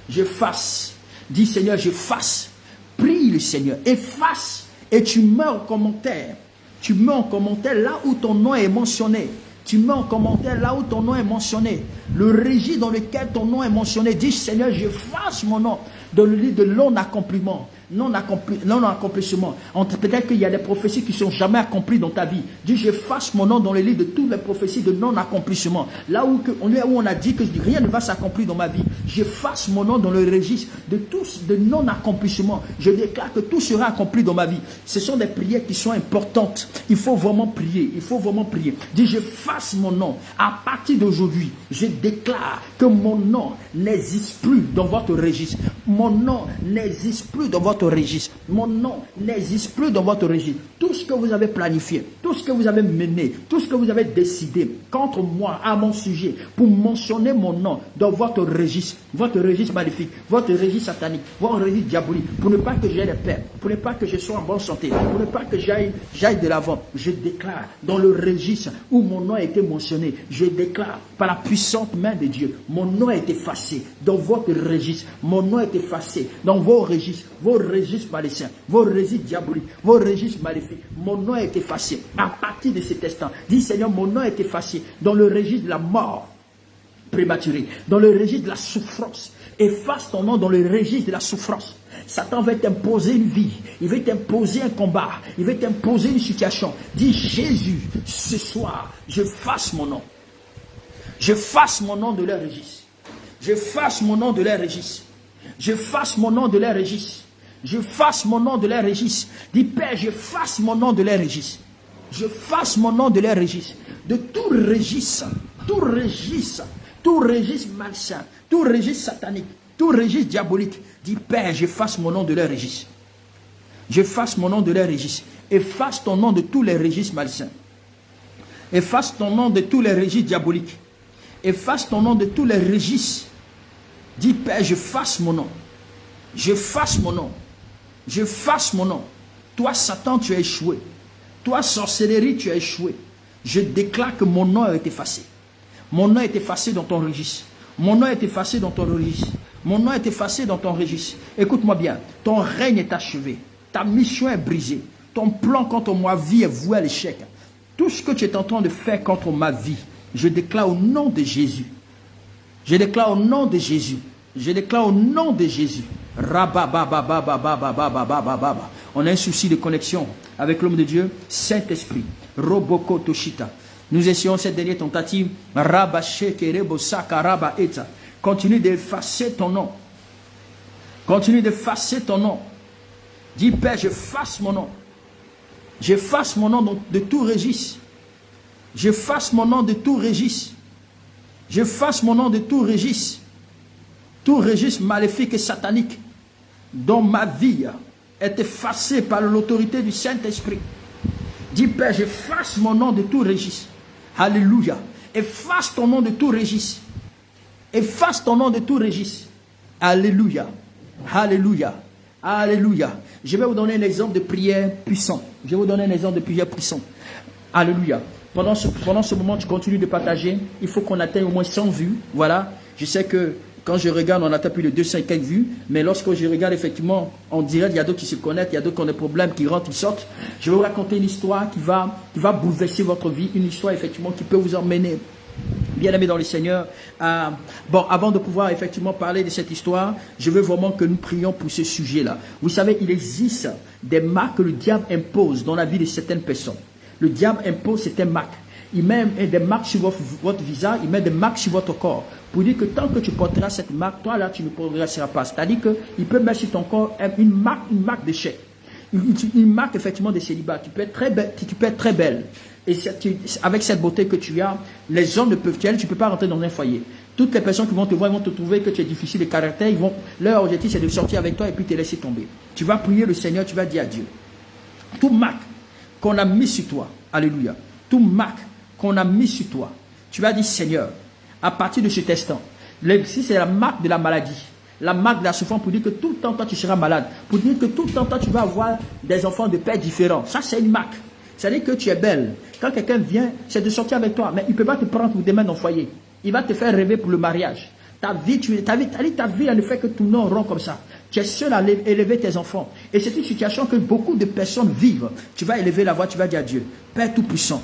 Je fasse. Dis Seigneur, je fasse. Prie le Seigneur, efface. Et tu mets en commentaire. Tu mets en commentaire là où ton nom est mentionné. Tu mets en commentaire là où ton nom est mentionné. Le registre dans lequel ton nom est mentionné. Dis Seigneur, je fasse mon nom dans le livre de non-accomplissement. Non-accomplissement. Peut-être qu'il y a des prophéties qui ne sont jamais accomplies dans ta vie. Dis, je fasse mon nom dans le livre de toutes les prophéties de non-accomplissement. Là où on a dit que rien ne va s'accomplir dans ma vie. Je fasse mon nom dans le registre de non-accomplissement. Je déclare que tout sera accompli dans ma vie. Ce sont des prières qui sont importantes. Il faut vraiment prier. Il faut vraiment prier. Dis, je fasse mon nom. À partir d'aujourd'hui, je déclare que mon nom n'existe plus dans votre registre. Mon nom n'existe plus dans votre registre. Mon nom n'existe plus dans votre registre. Tout ce que vous avez planifié, tout ce que vous avez mené, tout ce que vous avez décidé contre moi, à mon sujet, pour mentionner mon nom dans votre registre maléfique, votre registre satanique, votre registre diabolique, pour ne pas que j'aie de paix, pour ne pas que je sois en bonne santé, pour ne pas que j'aille de l'avant, je déclare dans le registre où mon nom a été mentionné, je déclare par la puissante main de Dieu, mon nom a été effacé dans votre registre, mon nom est effacé dans vos registres maliciens, vos registres diaboliques, vos registres maléfiques. Mon nom est effacé à partir de cet instant. Dis Seigneur, mon nom est effacé dans le registre de la mort prématurée, dans le registre de la souffrance. Efface ton nom dans le registre de la souffrance. Satan va t'imposer une vie, il va t'imposer un combat, il va t'imposer une situation. Dis Jésus, ce soir, je fasse mon nom. Je fasse mon nom de leur registre. Je fasse mon nom de leur registre. Je fasse mon nom de leur registre. Je fasse mon nom de leur registre. Dis Père, je fasse mon nom de leur registre. Je fasse mon nom de leur registre. De tout registre malsain, tout registre satanique, tout registre diabolique. Dis Père, je fasse mon nom de leur registre. Je fasse mon nom de leur registre. Efface ton nom de tous les registres malsains. Efface ton nom de tous les registres diaboliques. Efface ton nom de tous les registres. Dis Père, je fasse mon nom. Je fasse mon nom. Je fasse mon nom. Toi, Satan, tu as échoué. Toi, sorcellerie, tu as échoué. Je déclare que mon nom est effacé. Mon nom est effacé dans ton registre. Mon nom est effacé dans ton registre. Mon nom est effacé dans ton registre. Écoute-moi bien. Ton règne est achevé. Ta mission est brisée. Ton plan contre ma vie est voué à l'échec. Tout ce que tu es en train de faire contre ma vie, je déclare au nom de Jésus. Je déclare au nom de Jésus. Je déclare au nom de Jésus. On a un souci de connexion avec l'homme de Dieu, Saint-Esprit. Roboko Toshita. Nous essayons cette dernière tentative. Continue d'effacer ton nom. Continue d'effacer ton nom. Dis Père, je fasse mon nom. Je fasse mon nom de tout registre. J'efface mon nom de tout registre. J'efface mon nom de tout registre. Tout registre maléfique et satanique dont ma vie est effacée par l'autorité du Saint-Esprit. Dis Père, j'efface mon nom de tout registre. Alléluia. Efface ton nom de tout registre. Efface ton nom de tout registre. Alléluia. Alléluia. Alléluia. Je vais vous donner un exemple de prière puissant. Je vais vous donner un exemple de prière puissant. Alléluia. Pendant ce moment, tu continues de partager. Il faut qu'on atteigne au moins 100 vues. Voilà. Je sais que quand je regarde, on atteint plus de 250 vues. Mais lorsque je regarde, effectivement, en direct, il y a d'autres qui se connectent, il y a d'autres qui ont des problèmes, qui rentrent, qui sortent. Je vais vous raconter une histoire qui va bouleverser votre vie. Une histoire, effectivement, qui peut vous emmener, bien aimé dans le Seigneur. Bon, avant de pouvoir, effectivement, parler de cette histoire, je veux vraiment que nous prions pour ce sujet-là. Vous savez, il existe des marques que le diable impose dans la vie de certaines personnes. Le diable impose certaines marques. Il met des marques sur votre visage, il met des marques sur votre corps. Pour dire que tant que tu porteras cette marque, toi là, tu ne progresseras pas. C'est-à-dire qu'il peut mettre sur ton corps une marque d'échec. Une marque effectivement de célibat. Tu peux être très belle. Tu peux être très belle. Et avec cette beauté que tu as, les hommes ne peuvent tu ne peux pas rentrer dans un foyer. Toutes les personnes qui vont te voir, vont te trouver que tu es difficile de caractère. Leur objectif, c'est de sortir avec toi et puis te laisser tomber. Tu vas prier le Seigneur, tu vas dire à Dieu. Toute marque qu'on a mis sur toi, alléluia, toute marque qu'on a mis sur toi, tu vas dire Seigneur, à partir de cet instant, si c'est la marque de la maladie, la marque de la souffrance, pour dire que tout le temps, toi, tu seras malade, pour dire que tout le temps, toi, tu vas avoir des enfants de pères différents, ça, c'est une marque. C'est-à-dire que tu es belle. Quand quelqu'un vient, c'est de sortir avec toi, mais il ne peut pas te prendre pour des mains dans le foyer. Il va te faire rêver pour le mariage. Ta vie elle ne fait que tourner en rond comme ça. Tu es seul à élever tes enfants. Et c'est une situation que beaucoup de personnes vivent. Tu vas élever la voix, tu vas dire à Dieu, Père Tout-Puissant,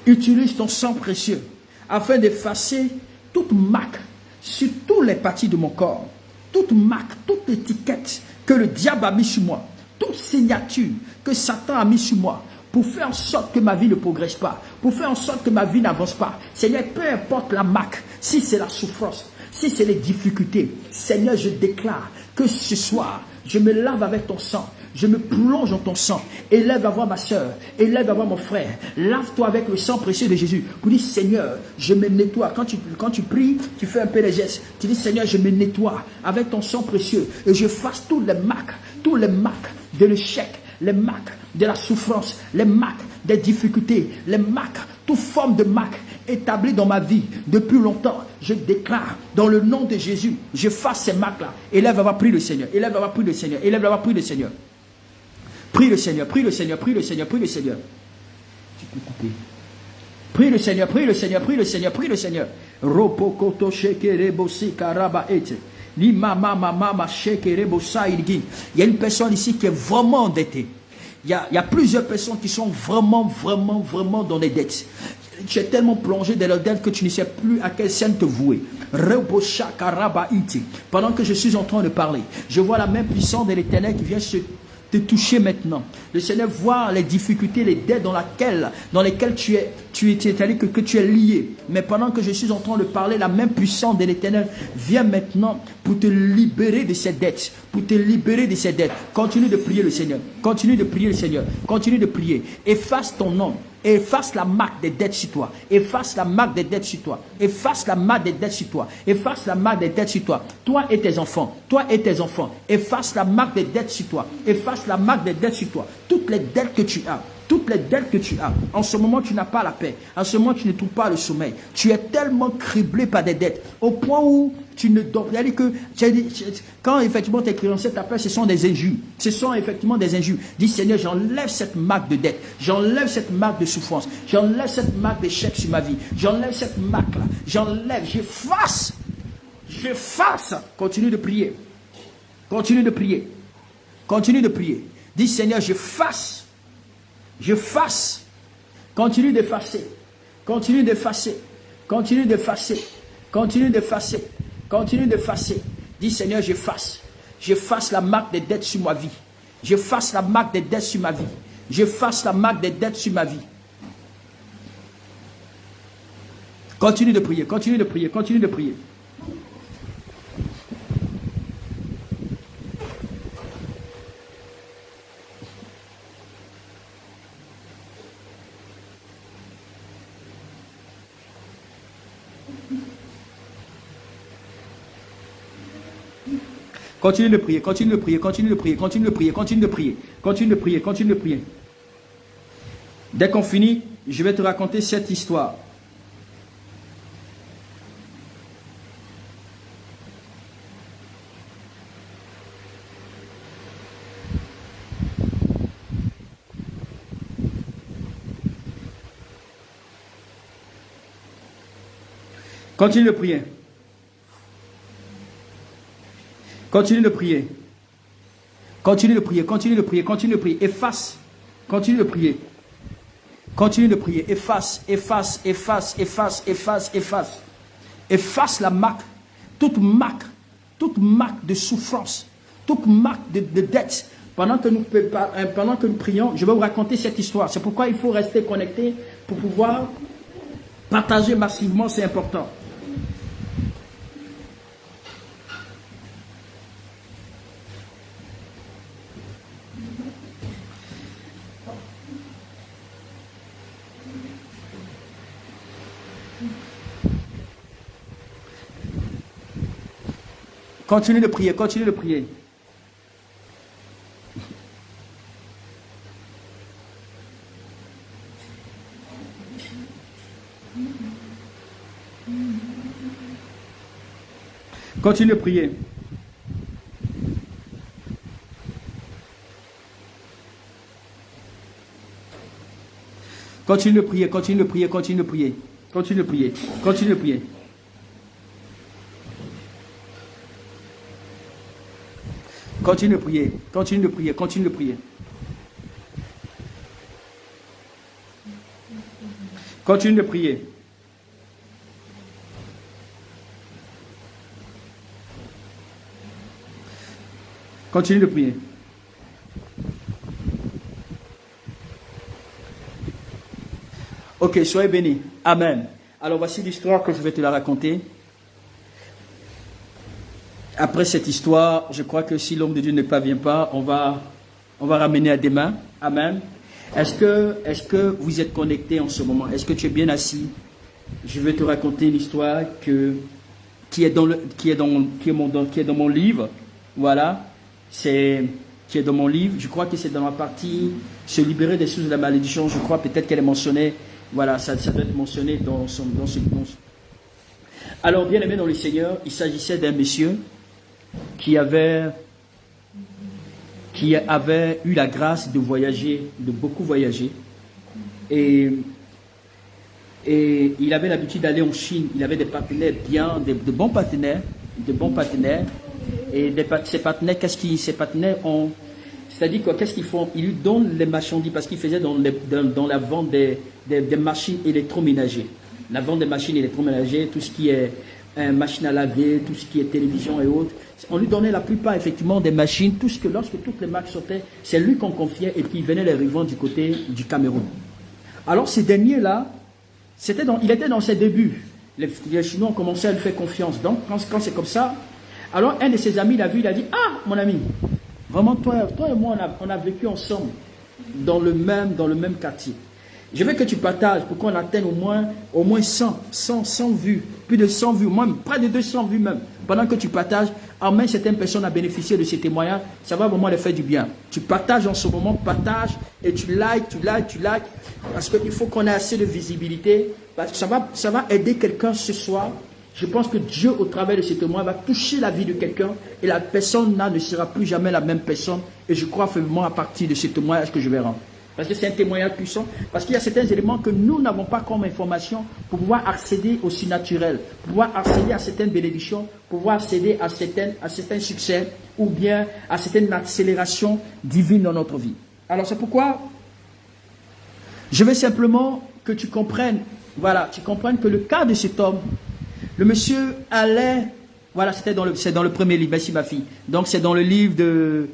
utilise ton sang précieux afin d'effacer toute marque sur toutes les parties de mon corps. Toute marque, toute étiquette que le diable a mis sur moi. Toute signature que Satan a mis sur moi. Pour faire en sorte que ma vie ne progresse pas. Pour faire en sorte que ma vie n'avance pas. Seigneur, peu importe la marque. Si c'est la souffrance. Si c'est les difficultés. Seigneur, je déclare que ce soir, je me lave avec ton sang. Je me plonge dans ton sang. Élève à voir ma soeur. Élève à voir mon frère. Lave-toi avec le sang précieux de Jésus. Pour dire, Seigneur, je me nettoie. Quand tu pries, tu fais un peu les gestes. Tu dis, Seigneur, je me nettoie avec ton sang précieux. Et je fasse toutes les marques de l'échec, les marques de la souffrance, les marques des difficultés, les marques, toute forme de marque établie dans ma vie depuis longtemps. Je déclare dans le nom de Jésus, je fasse ces marques-là. Élève à voir, prie le Seigneur. Élève à voir, prie le Seigneur. Élève à voir, prie le Seigneur. Prie le Seigneur, prie le Seigneur, prie le Seigneur, prie le Seigneur. Tu peux couper. Prie le Seigneur, prie le Seigneur, prie le Seigneur, prie le Seigneur. Ropokoto shekere bosi karaba ete. Il y a une personne ici qui est vraiment endettée. Il y a plusieurs personnes qui sont vraiment dans les dettes. Tu es tellement plongé dans les dettes que tu ne sais plus à quelle scène te vouer. Pendant que je suis en train de parler, je vois la main puissante de l'Éternel qui vient te toucher maintenant. Le Seigneur voit les difficultés, les dettes dans lesquelles tu es que tu es lié. Mais pendant que je suis en train de parler, la main puissante de l'Éternel vient maintenant pour te libérer de ces dettes. Pour te libérer de ces dettes. Continue de prier le Seigneur. Continue de prier le Seigneur. Continue de prier. Efface ton nom. Efface la marque des dettes sur toi. Efface la marque des dettes sur toi. Efface la marque des dettes sur toi. Efface la marque des dettes sur toi. Toi et tes enfants. Toi et tes enfants. Efface la marque des dettes sur toi. Efface la marque des dettes sur toi. Toutes les dettes que tu as. Toutes les dettes que tu as. En ce moment, tu n'as pas la paix. En ce moment, tu ne trouves pas le sommeil. Tu es tellement criblé par des dettes. Au point où tu ne dors. C'est-à-dire que quand effectivement tes créanciers t'appellent, ce sont des injures. Ce sont effectivement des injures. Dis Seigneur, j'enlève cette marque de dette. J'enlève cette marque de souffrance. J'enlève cette marque d'échec sur ma vie. J'enlève cette marque-là. J'enlève, j'efface. J'efface. Continue de prier. Continue de prier. Continue de prier. Dis Seigneur, j'efface. J'efface. Continue d'effacer. Continue d'effacer. Continue d'effacer. Continue d'effacer. Continue d'effacer. Dis Seigneur, j'efface. J'efface la marque des dettes sur ma vie. J'efface la marque des dettes sur ma vie. J'efface la marque des dettes sur ma vie. Continue de prier. Continue de prier. Continue de prier. Continue de prier, continue de prier, continue de prier, continue de prier, continue de prier, continue de prier, continue de prier. Dès qu'on finit, je vais te raconter cette histoire. Continue de prier. Continue de prier. Continue de prier, continue de prier, continue de prier. Efface. Continue de prier. Continue de prier. Efface, efface, efface, efface, efface, efface. Efface la marque. Toute marque de souffrance. Toute marque de dette. Pendant que nous prions, je vais vous raconter cette histoire. C'est pourquoi il faut rester connecté pour pouvoir partager massivement, c'est important. Continue de prier, continue de prier. Continue de prier. Continue de prier, continue de prier, continue de prier. Continue de prier, continue de prier. Continue de prier, continue de prier, continue de prier. Continue de prier. Continue de prier. Ok, soyez bénis. Amen. Alors voici l'histoire que je vais te la raconter. Après cette histoire, je crois que si l'homme de Dieu ne parvient pas, on va ramener à demain. Amen. Est-ce que vous êtes connecté en ce moment? Est-ce que tu es bien assis? Je vais te raconter une histoire qui est dans mon livre. Voilà. Qui est dans mon livre. Je crois que c'est dans la partie se libérer des sources de la malédiction. Je crois peut-être qu'elle est mentionnée. Voilà, ça doit être mentionné dans ce. Alors, bien aimé dans le Seigneur, il s'agissait d'un monsieur qui avait eu la grâce de voyager, de beaucoup voyager. Et il avait l'habitude d'aller en Chine. Il avait des partenaires bien, de bons partenaires. Et ces partenaires ont... C'est-à-dire qu'est-ce qu'ils font? Ils lui donnent les marchandises parce qu'ils faisaient dans la vente des machines électroménagères. La vente des machines électroménagères, tout ce qui est machine à laver, tout ce qui est télévision et autres. On lui donnait la plupart effectivement des machines, lorsque toutes les marques sortaient, c'est lui qu'on confiait et puis il venait les revendre du côté du Cameroun. Alors ces derniers-là, il était dans ses débuts. Les Chinois ont commencé à lui faire confiance. Donc quand c'est comme ça, alors un de ses amis l'a vu, il a dit « Ah, mon ami, vraiment toi et moi on a vécu ensemble dans le même quartier. Je veux que tu partages pour qu'on atteigne au moins 100 vues, plus de 100 vues, même près de 200 vues même. Pendant que tu partages, emmène certaines personnes à bénéficier de ces témoignages, ça va vraiment les faire du bien. Tu partages en ce moment, partage et tu likes, parce qu'il faut qu'on ait assez de visibilité, parce que ça va aider quelqu'un ce soir. Je pense que Dieu, au travers de ces témoins, va toucher la vie de quelqu'un et la personne là ne sera plus jamais la même personne. Et je crois fermement à partir de ces témoignages que je vais rendre. Parce que c'est un témoignage puissant, parce qu'il y a certains éléments que nous n'avons pas comme information pour pouvoir accéder au surnaturel, pour pouvoir accéder à certaines bénédictions, pour pouvoir accéder à certains succès ou bien à certaines accélérations divines dans notre vie. Alors c'est pourquoi je veux simplement que tu comprennes, que le cas de cet homme, le monsieur allait, voilà, c'est dans le premier livre, merci ma fille, donc c'est dans le livre de...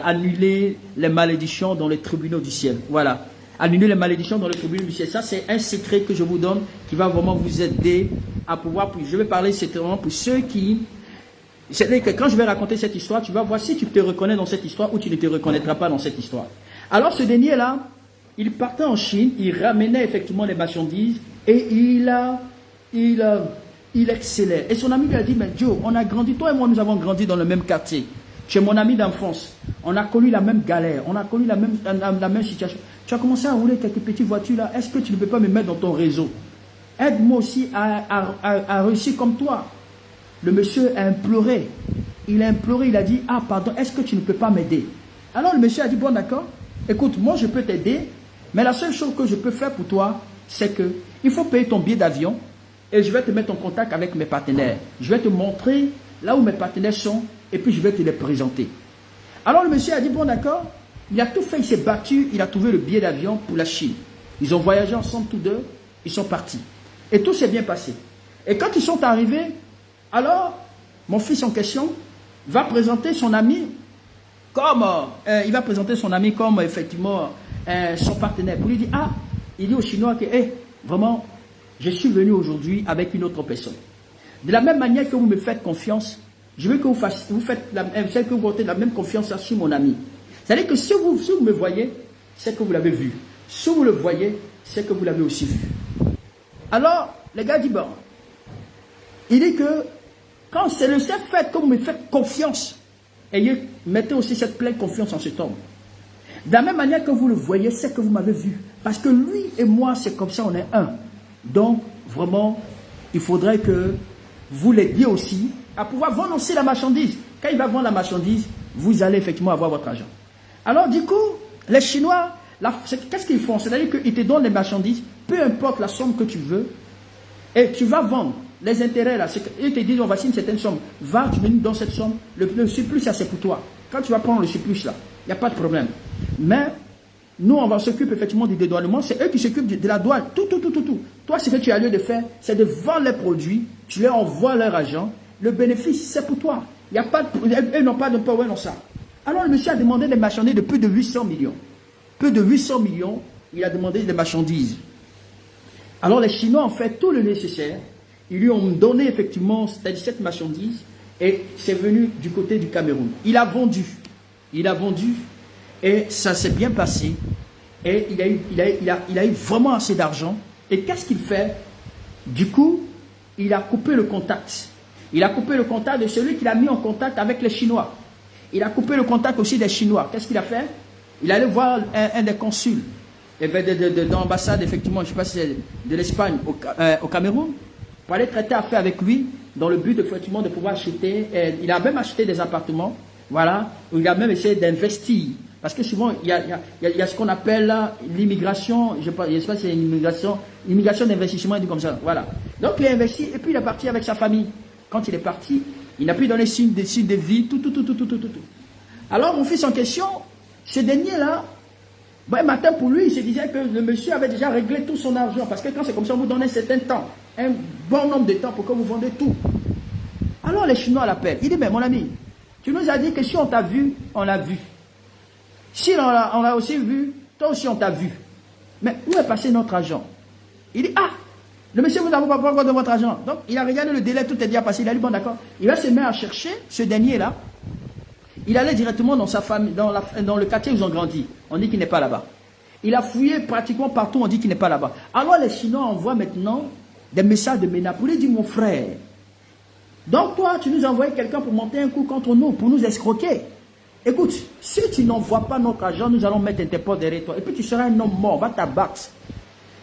annuler les malédictions dans les tribunaux du ciel. Voilà, annuler les malédictions dans les tribunaux du ciel. Ça, c'est un secret que je vous donne qui va vraiment vous aider à pouvoir... Je vais parler certainement pour ceux qui... C'est-à-dire que quand je vais raconter cette histoire, tu vas voir si tu te reconnais dans cette histoire ou tu ne te reconnaîtras pas dans cette histoire. Alors, ce dernier-là, il partait en Chine, il ramenait effectivement les marchandises et il il excellait. Et son ami lui a dit, mais Joe, on a grandi, toi et moi, nous avons grandi dans le même quartier. Tu es mon ami d'enfance. On a connu la même galère, on a connu la même situation. Tu as commencé à rouler quelques petites voitures là. Est-ce que tu ne peux pas me mettre dans ton réseau? Aide-moi aussi à réussir comme toi. Le monsieur a imploré. Il a imploré, il a dit, ah pardon, est-ce que tu ne peux pas m'aider? Alors le monsieur a dit, bon d'accord, écoute, moi je peux t'aider, mais la seule chose que je peux faire pour toi, c'est que il faut payer ton billet d'avion et je vais te mettre en contact avec mes partenaires. Je vais te montrer là où mes partenaires sont et puis je vais te les présenter. Alors le monsieur a dit, bon d'accord, il a tout fait, il s'est battu, il a trouvé le billet d'avion pour la Chine. Ils ont voyagé ensemble tous deux, ils sont partis. Et tout s'est bien passé. Et quand ils sont arrivés, alors mon fils en question va présenter son ami comme, effectivement son partenaire. Pour lui dire, ah, il dit au Chinois que, vraiment, je suis venu aujourd'hui avec une autre personne. De la même manière que vous me faites confiance, je veux que vous faites la même confiance sur mon ami. C'est-à-dire que si vous me voyez, c'est que vous l'avez vu. Si vous le voyez, c'est que vous l'avez aussi vu. Alors, le gars dit, bon, il dit que quand c'est le seul fait que vous me faites confiance, mettez aussi cette pleine confiance en cet homme. De la même manière que vous le voyez, c'est que vous m'avez vu. Parce que lui et moi, c'est comme ça, on est un. Donc, vraiment, il faudrait que vous l'aidiez aussi à pouvoir vendre aussi la marchandise. Quand il va vendre la marchandise, vous allez effectivement avoir votre argent. Alors, du coup, les Chinois, qu'est-ce qu'ils font? C'est-à-dire qu'ils te donnent les marchandises, peu importe la somme que tu veux, et tu vas vendre. Les intérêts, là, ils te disent, on va signer une certaine somme. Va, tu me donnes cette somme. Le surplus, ça, c'est pour toi. Quand tu vas prendre le surplus, là, il n'y a pas de problème. Mais, nous, on va s'occuper effectivement du dédouanement. C'est eux qui s'occupent de la douane. Tout. Toi, ce que tu as lieu de faire, c'est de vendre les produits. Tu leur envoies leur argent. Le bénéfice, c'est pour toi. Il n'y a pas de, eux n'ont pas de power dans ça. Alors, le monsieur a demandé des marchandises de plus de 800 millions. Plus de 800 millions, il a demandé des marchandises. Alors, les Chinois ont fait tout le nécessaire. Ils lui ont donné effectivement cette marchandise et c'est venu du côté du Cameroun. Il a vendu et ça s'est bien passé et il a eu vraiment assez d'argent. Et qu'est-ce qu'il fait? Du coup, il a coupé le contact. Il a coupé le contact de celui qu'il a mis en contact avec les Chinois. Il a coupé le contact aussi des Chinois. Qu'est-ce qu'il a fait? Il allait voir un des consuls de l'ambassade, effectivement, je ne sais pas si c'est de l'Espagne au Cameroun, pour aller traiter affaire avec lui, dans le but effectivement de pouvoir acheter. Il a même acheté des appartements, voilà, où il a même essayé d'investir. Parce que souvent, il y a ce qu'on appelle l'immigration, je ne sais pas si c'est une immigration d'investissement, et tout comme ça, voilà. Donc il a investi et puis il est parti avec sa famille. Quand il est parti, il n'a plus donné signe de vie, tout. Alors mon fils en question, ce dernier-là, un matin pour lui, il se disait que le monsieur avait déjà réglé tout son argent. Parce que quand c'est comme ça, on vous donne un certain temps, un bon nombre de temps pour que vous vendez tout. Alors les Chinois l'appellent. Il dit, mais mon ami, tu nous as dit que si on t'a vu, on l'a vu. Si on l'a aussi vu, toi aussi on t'a vu. Mais où est passé notre argent? Il dit, ah, le monsieur vous n'a pas encore de votre argent. Donc il a regardé le délai, tout est déjà passé. Il a dit, bon d'accord. Il va se mettre à chercher ce dernier-là. Il allait directement dans sa famille, dans le quartier où ils ont grandi. On dit qu'il n'est pas là-bas. Il a fouillé pratiquement partout, on dit qu'il n'est pas là-bas. Alors les Chinois envoient maintenant des messages de menace pour lui dire, mon frère, donc toi, tu nous as envoyé quelqu'un pour monter un coup contre nous, pour nous escroquer. Écoute, si tu n'envoies pas notre argent, nous allons mettre un dépôt derrière toi. Et puis tu seras un homme mort, on va t'abattre.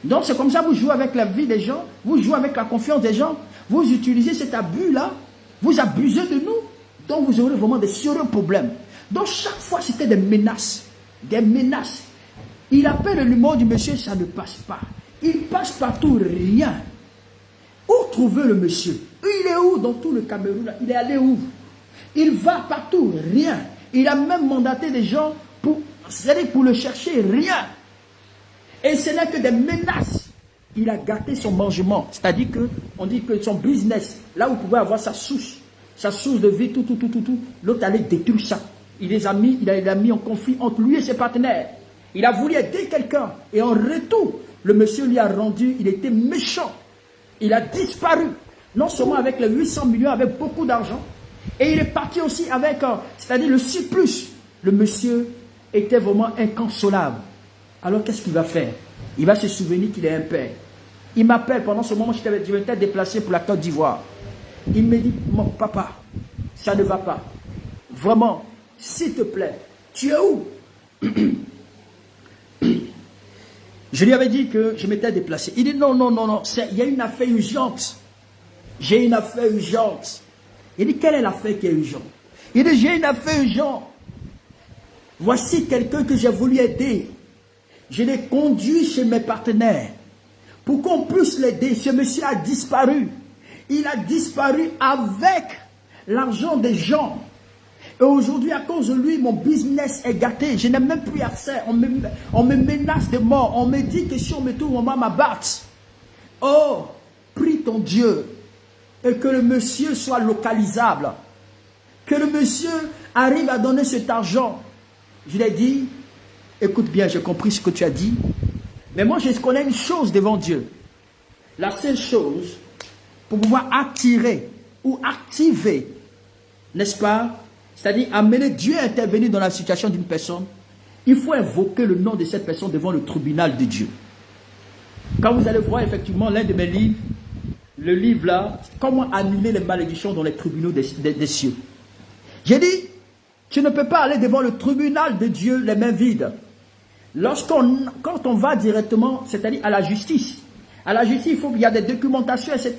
Donc c'est comme ça, vous jouez avec la vie des gens, vous jouez avec la confiance des gens, vous utilisez cet abus-là, vous abusez de nous. Donc vous aurez vraiment des sérieux problèmes. Donc chaque fois c'était des menaces. Des menaces. Il appelle le numéro du monsieur, ça ne passe pas. Il passe partout, rien. Où trouver le monsieur? Il est où dans tout le Cameroun là? Il est allé où? Il va partout, rien. Il a même mandaté des gens pour le chercher, rien. Et ce n'est que des menaces. Il a gâté son mangement. C'est-à-dire qu'on dit que son business, là où il pouvait avoir sa source de vie, tout. L'autre allait détruire ça. Il les a mis en conflit entre lui et ses partenaires. Il a voulu aider quelqu'un. Et en retour, le monsieur lui a rendu, il était méchant. Il a disparu. Non seulement avec les 800 millions, avec beaucoup d'argent. Et il est parti aussi avec, c'est-à-dire le surplus. Le monsieur était vraiment inconsolable. Alors qu'est-ce qu'il va faire? Il va se souvenir qu'il est un père. Il m'appelle pendant ce moment, je m'étais déplacé pour la Côte d'Ivoire. Il me dit, mon papa, ça ne va pas. Vraiment, s'il te plaît, tu es où? Je lui avais dit que je m'étais déplacé. Il dit, non, non, non, non, il y a une affaire urgente. J'ai une affaire urgente. Il dit, quelle est l'affaire qui est urgente? Il dit, j'ai une affaire urgente. Voici quelqu'un que j'ai voulu aider. Je l'ai conduit chez mes partenaires pour qu'on puisse l'aider. Ce monsieur a disparu. Il a disparu avec l'argent des gens. Et aujourd'hui, à cause de lui, mon business est gâté. Je n'ai même plus accès. On me menace de mort. On me dit que si on me trouve, on va m'abattre. Oh, prie ton Dieu. Et que le monsieur soit localisable. Que le monsieur arrive à donner cet argent. Je lui ai dit, écoute bien, j'ai compris ce que tu as dit. Mais moi, je connais une chose devant Dieu. La seule chose, pour pouvoir attirer ou activer, n'est-ce pas? C'est-à-dire amener Dieu à intervenir dans la situation d'une personne, il faut invoquer le nom de cette personne devant le tribunal de Dieu. Quand vous allez voir effectivement l'un de mes livres, le livre là, comment annuler les malédictions dans les tribunaux des cieux. J'ai dit, tu ne peux pas aller devant le tribunal de Dieu les mains vides. Quand on va directement, c'est-à-dire à la justice, il y a des documentations, etc.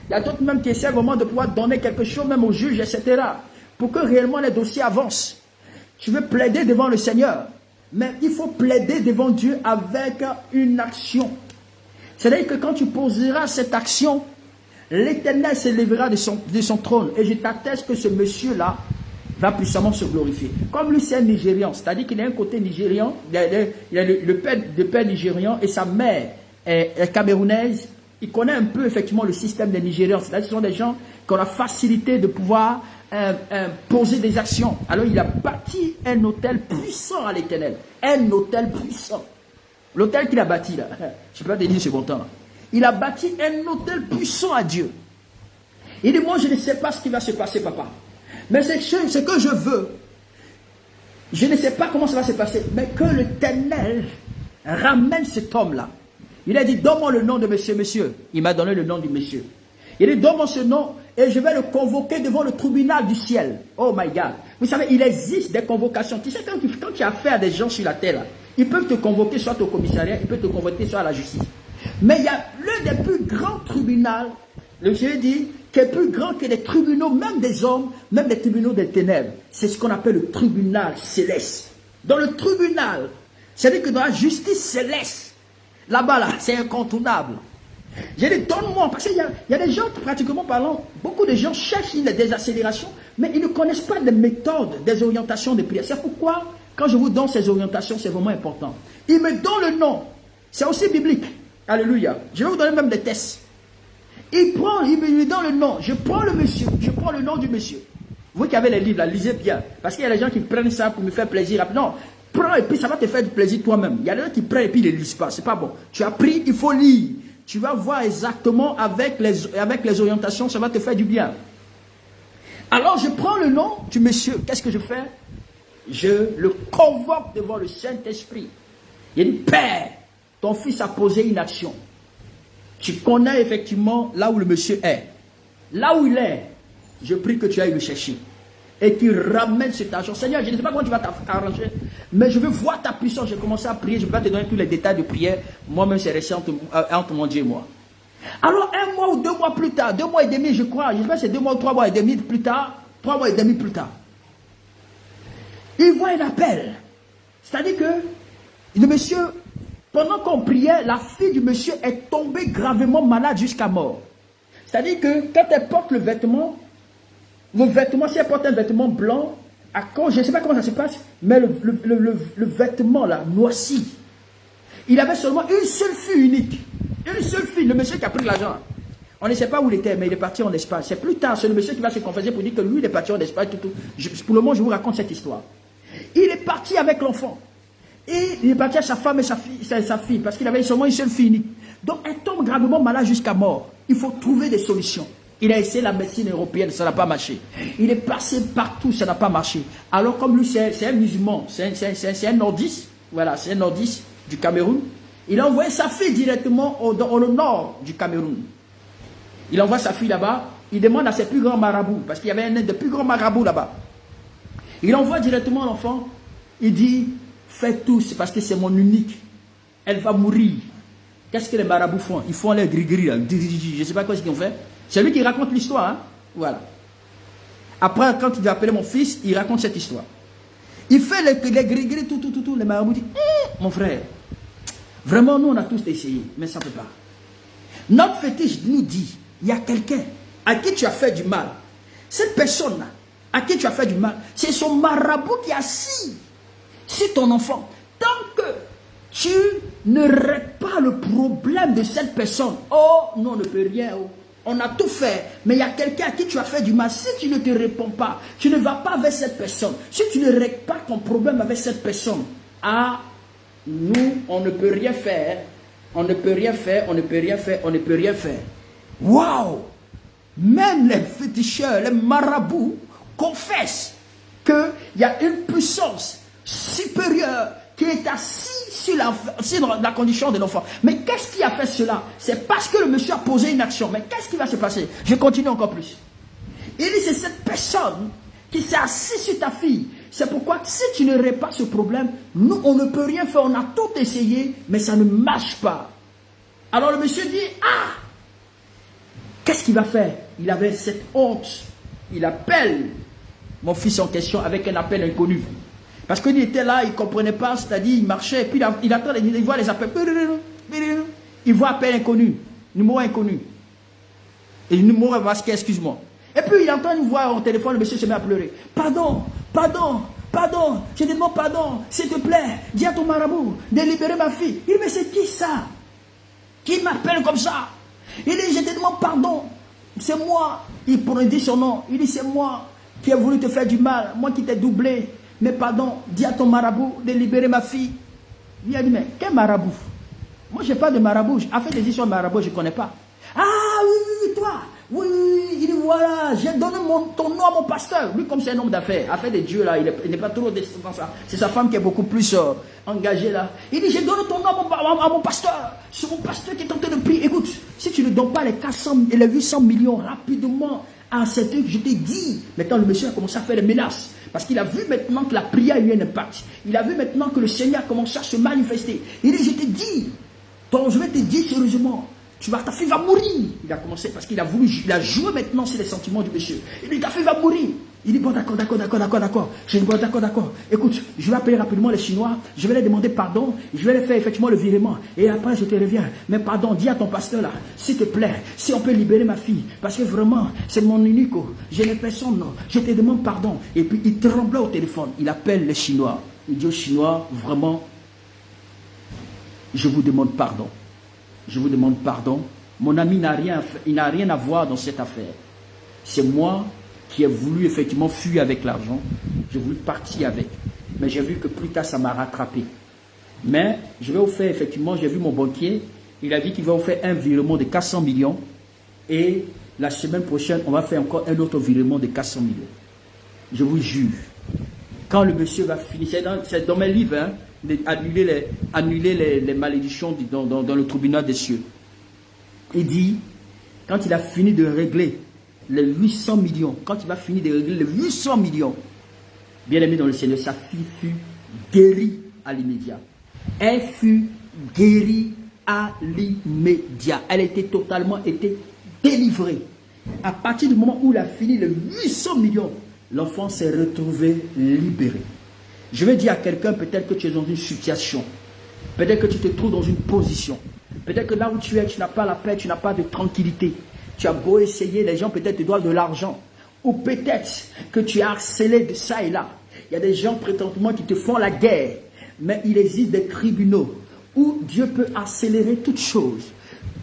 Il y a d'autres même qui essaient vraiment de pouvoir donner quelque chose même au juge, etc. Pour que réellement les dossiers avancent. Tu veux plaider devant le Seigneur, mais il faut plaider devant Dieu avec une action. C'est-à-dire que quand tu poseras cette action, l'Éternel s'élèvera de son trône. Et je t'atteste que ce monsieur-là va puissamment se glorifier. Comme lui, c'est un Nigérian, c'est-à-dire qu'il a un côté nigérian, il a le père nigérian et sa mère est camerounaise. Il connaît un peu effectivement le système des Nigérians. C'est-à-dire que ce sont des gens qui ont la facilité de pouvoir poser des actions. Alors il a bâti un hôtel puissant à l'Éternel. Un hôtel puissant. L'hôtel qu'il a bâti là, je ne peux pas te dire ce bon temps. Il a bâti un hôtel puissant à Dieu. Il dit, moi je ne sais pas ce qui va se passer, papa. Mais ce que je veux, je ne sais pas comment ça va se passer, mais que l'Éternel ramène cet homme-là. Il a dit, donne-moi le nom de monsieur. Il m'a donné le nom du monsieur. Il dit, donne-moi ce nom et je vais le convoquer devant le tribunal du ciel. Oh my God. Vous savez, il existe des convocations. Tu sais, quand tu as affaire à des gens sur la terre, là, ils peuvent te convoquer soit au commissariat, ils peuvent te convoquer soit à la justice. Mais il y a l'un des plus grands tribunaux, le Dieu dit, qui est plus grand que les tribunaux, même des hommes, même les tribunaux des ténèbres. C'est ce qu'on appelle le tribunal céleste. Dans le tribunal, c'est-à-dire que dans la justice céleste, là-bas, là, c'est incontournable. J'ai dit, donne-moi, parce qu'il y a des gens, pratiquement parlant, beaucoup de gens cherchent une désaccélération, mais ils ne connaissent pas les méthodes, des orientations de prière. C'est pourquoi, quand je vous donne ces orientations, c'est vraiment important. Il me donne le nom. C'est aussi biblique. Alléluia. Je vais vous donner même des tests. Il me donne le nom. Je prends le monsieur. Je prends le nom du monsieur. Vous qui avez les livres, là, lisez bien. Parce qu'il y a des gens qui prennent ça pour me faire plaisir. Non, prends et puis ça va te faire du plaisir toi-même. Il y a des gens qui prennent et puis ils ne lisent pas. C'est pas bon. Tu as pris, il faut lire. Tu vas voir exactement avec les orientations, ça va te faire du bien. Alors je prends le nom du monsieur. Qu'est-ce que je fais? Je le convoque devant le Saint-Esprit. Il dit, Père, ton fils a posé une action. Tu connais effectivement là où le monsieur est. Là où il est, je prie que tu ailles le chercher. Et qu'il ramène cet argent. Seigneur, je ne sais pas comment tu vas t'arranger, mais je veux voir ta puissance. J'ai commencé à prier. Je ne vais pas te donner tous les détails de prière. Moi-même, c'est resté entre mon Dieu et moi. Alors, 1 mois ou 2 mois plus tard, 2 mois et demi, je crois. Je ne sais pas si c'est 2 mois ou 3 mois et demi plus tard. 3 mois et demi plus tard. Il voit un appel. C'est-à-dire que le monsieur, pendant qu'on priait, la fille du monsieur est tombée gravement malade jusqu'à mort. C'est-à-dire que quand elle porte le vêtement, si elle porte un vêtement blanc, à cause, je ne sais pas comment ça se passe, mais le vêtement là, noirci. Il avait seulement une seule fille unique. Une seule fille, le monsieur qui a pris l'argent. On ne sait pas où il était, mais il est parti en Espagne. C'est plus tard, c'est le monsieur qui va se confesser pour dire que lui, il est parti en Espagne. Pour le moment, je vous raconte cette histoire. Il est parti avec l'enfant. Et il est parti à sa femme et sa fille, parce qu'il avait seulement une seule fille unique. Donc, elle tombe gravement malade jusqu'à mort. Il faut trouver des solutions. Il a essayé la médecine européenne, ça n'a pas marché. Il est passé partout, ça n'a pas marché. Alors, comme lui, c'est un musulman, c'est un nordiste, voilà, c'est un nordiste du Cameroun. Il a envoyé sa fille directement au nord du Cameroun. Il envoie sa fille là-bas. Il demande à ses plus grands marabouts, parce qu'il y avait un des plus grands marabouts là-bas. Il envoie directement l'enfant. Il dit, faites tout, c'est parce que c'est mon unique. Elle va mourir. Qu'est-ce que les marabouts font? Ils font les gris-gris, je ne sais pas quoi ce qu'ils ont fait. C'est lui qui raconte l'histoire. Hein? Voilà. Après, quand il a appelé mon fils, il raconte cette histoire. Il fait les gris-gris, tout. Les marabouts disent, mon frère, vraiment, nous, on a tous essayé, mais ça ne peut pas. Notre fétiche nous dit, il y a quelqu'un à qui tu as fait du mal. Cette personne-là, à qui tu as fait du mal, c'est son marabout qui est assis sur ton enfant. Tant que tu ne règles pas le problème de cette personne, oh, non, on ne peut rien, oh. On a tout fait, mais il y a quelqu'un à qui tu as fait du mal. Si tu ne te réponds pas, tu ne vas pas avec cette personne. Si tu ne règles pas ton problème avec cette personne, ah, nous, on ne peut rien faire. On ne peut rien faire, on ne peut rien faire, on ne peut rien faire. Waouh! Même les féticheurs, les marabouts confessent qu'il y a une puissance supérieure qui est assise sur la condition de l'enfant. Mais qu'est-ce qui a fait cela? C'est parce que le monsieur a posé une action. Mais qu'est-ce qui va se passer? Je continue encore plus. Il dit, c'est cette personne qui s'est assise sur ta fille. C'est pourquoi si tu ne règles pas ce problème, nous, on ne peut rien faire. On a tout essayé, mais ça ne marche pas. Alors le monsieur dit, ah, qu'est-ce qu'il va faire? Il avait cette honte. Il appelle mon fils en question avec un appel inconnu. Parce qu'il était là, il ne comprenait pas, c'est-à-dire il marchait, et puis il attend, il voit les appels. Il voit appel inconnu, numéro inconnu. Et le numéro masqué, excuse-moi. Et puis il entend une voix au téléphone, le monsieur se met à pleurer. Pardon, je te demande pardon, s'il te plaît, dis à ton marabout de libérer ma fille. Il dit, mais c'est qui ça? Qui m'appelle comme ça? Il dit, je te demande pardon, c'est moi. Il dit son nom, il dit, c'est moi qui ai voulu te faire du mal, moi qui t'ai doublé. Mais pardon, dis à ton marabout de libérer ma fille. Il a dit, mais quel marabout? Moi, je n'ai pas de marabout. En fait, les histoires de marabout, je ne connais pas. Ah oui, toi. Oui. Il dit, voilà, j'ai donné ton nom à mon pasteur. Lui, comme c'est un homme d'affaires, affaire de Dieu, là, il n'est pas trop dans ça. C'est sa femme qui est beaucoup plus engagée, là. Il dit, j'ai donné ton nom à mon pasteur. C'est mon pasteur qui est en train de prier. Écoute, si tu ne donnes pas les 400 et les 800 millions rapidement à cet truc, je t'ai dit. Maintenant, le monsieur a commencé à faire des menaces. Parce qu'il a vu maintenant que la prière a eu un impact. Il a vu maintenant que le Seigneur a commencé à se manifester. Il dit, je te dis, je vais te dire sérieusement, ta fille va mourir. Il a commencé parce qu'il a joué maintenant sur les sentiments du monsieur. Il dit, ta fille va mourir. Il dit, bon, d'accord. J'ai dit, bon, d'accord. Écoute, je vais appeler rapidement les Chinois. Je vais leur demander pardon. Je vais leur faire effectivement le virement. Et après, je te reviens. Mais pardon, dis à ton pasteur là, s'il te plaît, si on peut libérer ma fille. Parce que vraiment, c'est mon unique. Je n'ai personne. Je te demande pardon. Et puis, il tremblait au téléphone. Il appelle les Chinois. Il dit aux Chinois, vraiment, je vous demande pardon. Je vous demande pardon. Mon ami n'a rien à voir dans cette affaire. C'est moi qui ai voulu effectivement fuir avec l'argent. J'ai voulu partir avec. Mais j'ai vu que plus tard, ça m'a rattrapé. Mais je vais vous faire effectivement, j'ai vu mon banquier, il a dit qu'il va vous faire un virement de 400 millions. Et la semaine prochaine, on va faire encore un autre virement de 400 millions. Je vous jure. Quand le monsieur va finir, c'est dans mes livres, hein, annuler les malédictions dans le tribunal des cieux. Il dit, quand il a fini de régler les 800 millions, quand il va finir de régler les 800 millions, bien aimé dans le Seigneur, sa fille fut guérie à l'immédiat. Elle fut guérie à l'immédiat. Elle était totalement délivrée. À partir du moment où il a fini les 800 millions, l'enfant s'est retrouvé libéré. Je vais dire à quelqu'un, peut-être que tu es dans une situation, peut-être que tu te trouves dans une position, peut-être que là où tu es, tu n'as pas la paix, tu n'as pas de tranquillité. Tu as beau essayer, les gens peut-être te doivent de l'argent. Ou peut-être que tu es harcelé de ça et là. Il y a des gens prétendument qui te font la guerre. Mais il existe des tribunaux où Dieu peut accélérer toutes choses.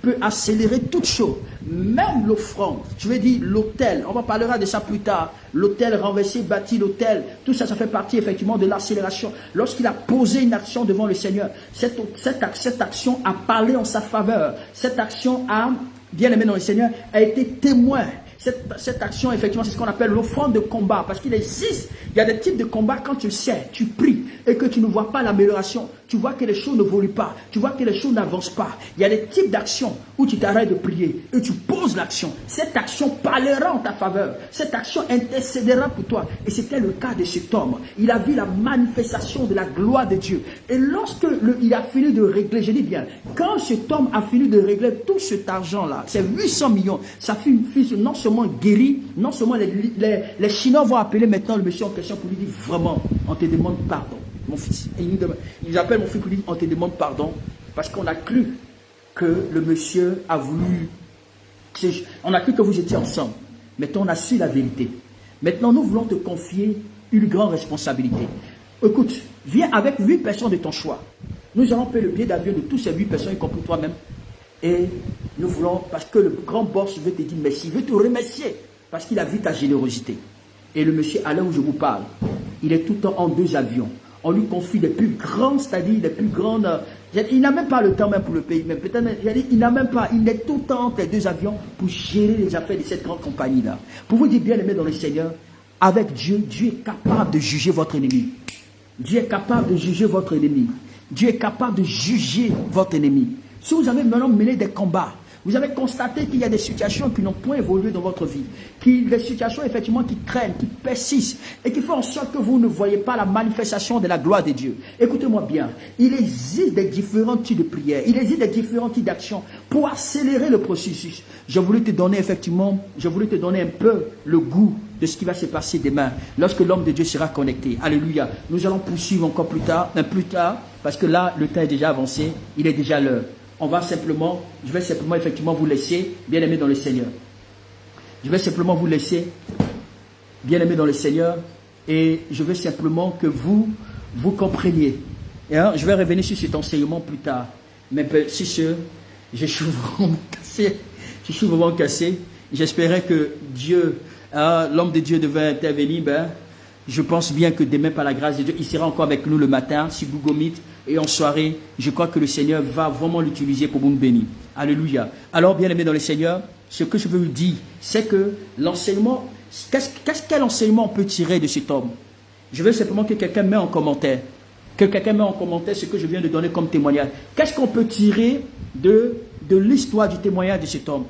Peut accélérer toutes choses. Même l'offrande. Je vais dire l'autel. On parlera de ça plus tard. L'autel renversé, bâti l'autel. Tout ça, ça fait partie effectivement de l'accélération. Lorsqu'il a posé une action devant le Seigneur, cette action a parlé en sa faveur. Cette action a... bien aimé dans le Seigneur, a été témoin. Cette action, effectivement, c'est ce qu'on appelle l'offrande de combat. Parce qu'il existe, il y a des types de combats, quand tu sais, tu pries et que tu ne vois pas l'amélioration, tu vois que les choses n'évoluent pas, tu vois que les choses n'avancent pas. Il y a des types d'actions où tu t'arrêtes de prier et tu poses l'action. Cette action parlera en ta faveur. Cette action intercédera pour toi. Et c'était le cas de cet homme. Il a vu la manifestation de la gloire de Dieu. Et lorsque il a fini de régler, je dis bien, quand cet homme a fini de régler tout cet argent-là, c'est 800 millions, sa fille non seulement guérie, non seulement les Chinois vont appeler maintenant le monsieur en question pour lui dire vraiment, on te demande pardon, mon fils. Et ils appellent mon fils pour lui dire, on te demande pardon, parce qu'on a cru que le monsieur a voulu, on a cru que vous étiez ensemble. Maintenant, on a su la vérité. Maintenant, nous voulons te confier une grande responsabilité. Écoute, viens avec 8 personnes de ton choix. Nous allons payer le billet d'avion de tous ces 8 personnes, y compris toi-même. Et nous voulons, parce que le grand boss veut te dire merci, il veut te remercier, parce qu'il a vu ta générosité. Et le monsieur, à l'heure où je vous parle, il est tout le temps en 2 avions. On lui confie les plus grandes, c'est-à-dire les plus grandes... Il n'a même pas le temps même pour le pays, mais peut-être, il n'a même pas, il est tout le temps entre les 2 avions pour gérer les affaires de cette grande compagnie-là. Pour vous dire, bien aimé dans le Seigneur, avec Dieu, Dieu est capable de juger votre ennemi. Dieu est capable de juger votre ennemi. Dieu est capable de juger votre ennemi. Si vous avez maintenant mené des combats, vous avez constaté qu'il y a des situations qui n'ont point évolué dans votre vie, des situations effectivement qui traînent, qui persistent et qui font en sorte que vous ne voyez pas la manifestation de la gloire de Dieu. Écoutez-moi bien, il existe des différents types de prières, il existe des différents types d'actions pour accélérer le processus. Je voulais te donner effectivement, je voulais te donner un peu le goût de ce qui va se passer demain, lorsque l'homme de Dieu sera connecté. Alléluia. Nous allons poursuivre encore plus tard, parce que là, le temps est déjà avancé, il est déjà l'heure. Je vais simplement effectivement vous laisser, bien aimé dans le Seigneur. Je vais simplement vous laisser, bien aimé dans le Seigneur, et je veux simplement que vous compreniez. Et hein, je vais revenir sur cet enseignement plus tard. Mais si je suis vraiment cassé. J'espérais que Dieu, l'homme de Dieu devait intervenir. Je pense bien que demain, par la grâce de Dieu, il sera encore avec nous le matin sur Google Meet. Et en soirée, je crois que le Seigneur va vraiment l'utiliser pour nous bénir. Alléluia. Alors, bien aimé dans le Seigneur, ce que je veux vous dire, c'est que l'enseignement, quel enseignement on peut tirer de cet homme? Je veux simplement que quelqu'un mette en commentaire. Que quelqu'un mette en commentaire ce que je viens de donner comme témoignage. Qu'est-ce qu'on peut tirer de l'histoire du témoignage de cet homme?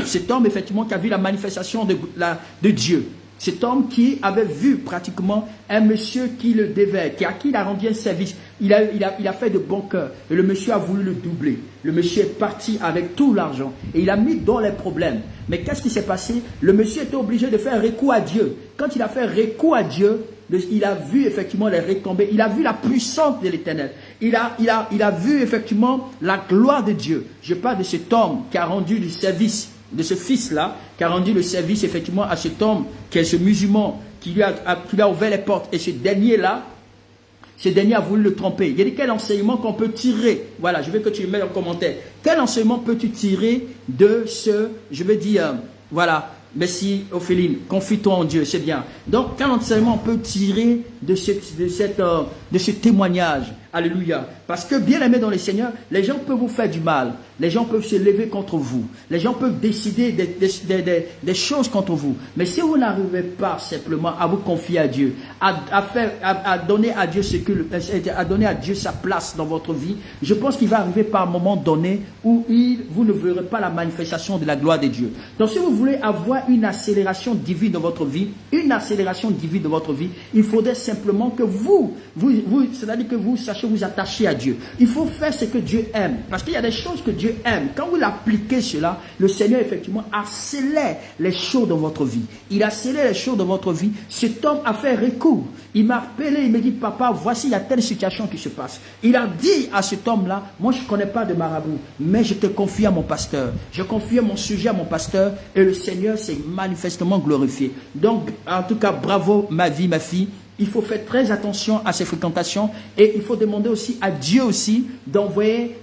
Cet homme, effectivement, qui a vu la manifestation de Dieu. Cet homme qui avait vu pratiquement un monsieur qui le devait, à qui il a rendu un service. Il a fait de bon cœur. Et le monsieur a voulu le doubler. Le monsieur est parti avec tout l'argent. Et il a mis dans les problèmes. Mais qu'est-ce qui s'est passé? Le monsieur était obligé de faire recours à Dieu. Quand il a fait recours à Dieu, il a vu effectivement les retombées. Il a vu la puissance de l'Éternel. Il a vu effectivement la gloire de Dieu. Je parle de cet homme qui a rendu du service, de ce fils-là, qui a rendu le service effectivement à cet homme, qui est ce musulman, qui lui a ouvert les portes. Et ce dernier-là, a voulu le tromper. Il y a dit, quel enseignement qu'on peut tirer? Voilà, je veux que tu le mettes en commentaire. Quel enseignement peux-tu tirer de ce, je veux dire, voilà, merci Ophéline, confie-toi en Dieu, c'est bien. Donc, quel enseignement on peut tirer de ce témoignage? Alléluia. Parce que bien aimé dans le Seigneur, les gens peuvent vous faire du mal. Les gens peuvent se lever contre vous. Les gens peuvent décider des choses contre vous. Mais si vous n'arrivez pas simplement à vous confier à Dieu, à donner à Dieu sa place dans votre vie, je pense qu'il va arriver par un moment donné où vous ne verrez pas la manifestation de la gloire de Dieu. Donc si vous voulez avoir une accélération divine dans votre vie, il faudrait simplement que c'est-à-dire que vous sachiez vous attacher à Dieu. Il faut faire ce que Dieu aime. Parce qu'il y a des choses que Dieu aime. Quand vous appliquez cela, le Seigneur effectivement accélère les choses dans votre vie. Il accélère les choses dans votre vie. Cet homme a fait recours. Il m'a appelé, il me dit, papa, voici, il y a telle situation qui se passe. Il a dit à cet homme-là, moi je ne connais pas de marabout, mais je te confie à mon pasteur. Je confie mon sujet à mon pasteur et le Seigneur s'est manifestement glorifié. Donc, en tout cas, bravo ma vie. Il faut faire très attention à ces fréquentations et il faut demander aussi à Dieu aussi de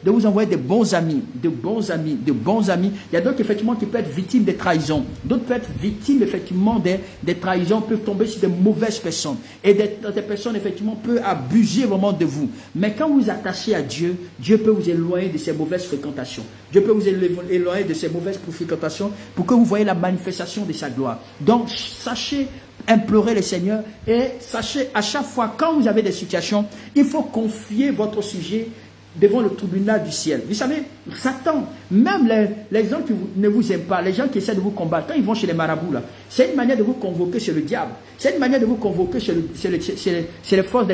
vous envoyer de bons amis. Il y a d'autres effectivement qui peuvent être victimes des trahisons. D'autres peuvent être victimes effectivement des trahisons, peuvent tomber sur de mauvaises personnes. Et des personnes effectivement peuvent abuser vraiment de vous. Mais quand vous attachez à Dieu, Dieu peut vous éloigner de ces mauvaises fréquentations. Dieu peut vous éloigner de ces mauvaises fréquentations pour que vous voyez la manifestation de sa gloire. Donc sachez Implorez le Seigneur et sachez, à chaque fois, quand vous avez des situations, il faut confier votre sujet devant le tribunal du ciel. Vous savez, Satan, même les gens qui ne vous aiment pas, les gens qui essaient de vous combattre, quand ils vont chez les marabouts, là, c'est une manière de vous convoquer chez le diable. C'est une manière de vous convoquer chez les forces,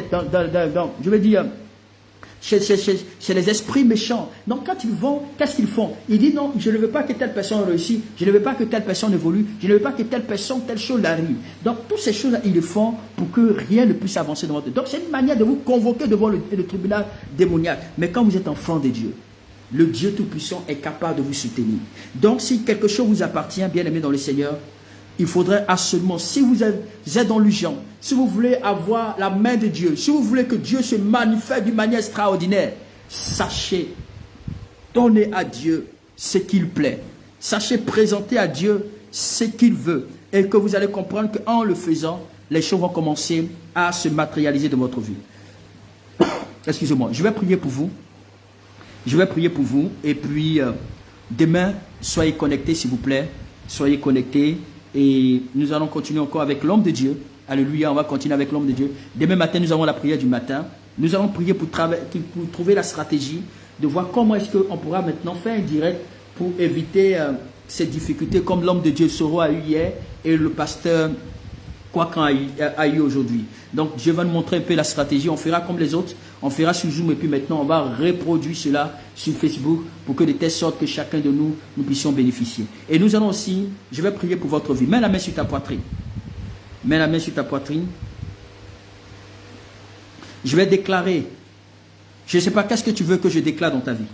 je veux dire, chez les esprits méchants. Donc quand ils vont, qu'est-ce qu'ils font? Ils disent non, je ne veux pas que telle personne réussisse, je ne veux pas que telle personne évolue, je ne veux pas que telle personne, telle chose arrive. Donc toutes ces choses-là, ils le font pour que rien ne puisse avancer devant eux. Donc c'est une manière de vous convoquer devant le tribunal démoniaque. Mais quand vous êtes enfant de Dieu, le Dieu Tout-Puissant est capable de vous soutenir. Donc si quelque chose vous appartient, bien aimé dans le Seigneur, il faudrait absolument, si vous êtes dans l'urgence, si vous voulez avoir la main de Dieu, si vous voulez que Dieu se manifeste d'une manière extraordinaire, sachez, donnez à Dieu ce qu'il plaît. Sachez présenter à Dieu ce qu'il veut. Et que vous allez comprendre qu'en le faisant, les choses vont commencer à se matérialiser dans votre vie. Excusez-moi, je vais prier pour vous. Je vais prier pour vous. Et puis, demain, soyez connectés, s'il vous plaît. Soyez connectés. Et nous allons continuer encore avec l'homme de Dieu. Alléluia, on va continuer avec l'homme de Dieu. Demain matin, nous avons la prière du matin. Nous allons prier pour trouver la stratégie, de voir comment est-ce qu'on pourra maintenant faire un direct pour éviter ces difficultés comme l'homme de Dieu Soro a eu hier et le pasteur Kwakan a eu aujourd'hui. Donc, Dieu va nous montrer un peu la stratégie. On fera comme les autres. On fera sur Zoom et puis maintenant, on va reproduire cela sur Facebook pour que de telle sorte que chacun de nous puissions bénéficier. Et nous allons aussi, je vais prier pour votre vie. Mets la main sur ta poitrine. Mets la main sur ta poitrine. Je vais déclarer. Je ne sais pas, qu'est-ce que tu veux que je déclare dans ta vie?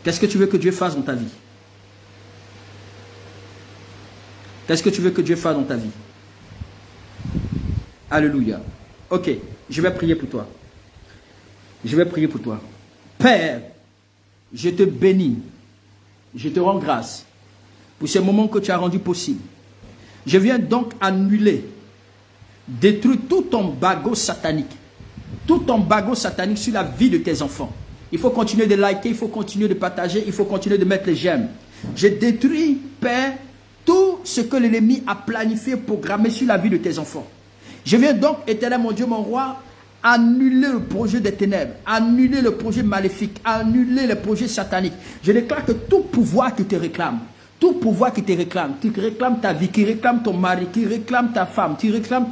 Qu'est-ce que tu veux que Dieu fasse dans ta vie? Qu'est-ce que tu veux que Dieu fasse dans ta vie? Alléluia. Ok, je vais prier pour toi. Je vais prier pour toi. Père, je te bénis. Je te rends grâce pour ce moment que tu as rendu possible. Je viens donc annuler, détruire tout ton embargo satanique. Tout embargo satanique sur la vie de tes enfants. Il faut continuer de liker, il faut continuer de partager, il faut continuer de mettre les j'aime. Je détruis, Père, tout ce que l'ennemi a planifié, programmé sur la vie de tes enfants. Je viens donc, éternel mon Dieu, mon roi, annuler le projet des ténèbres, annuler le projet maléfique, annuler le projet satanique. Je déclare que tout pouvoir qui te réclame, tout pouvoir qui te réclame, qui réclame ta vie, qui réclame ton mari, qui réclame ta femme, qui réclame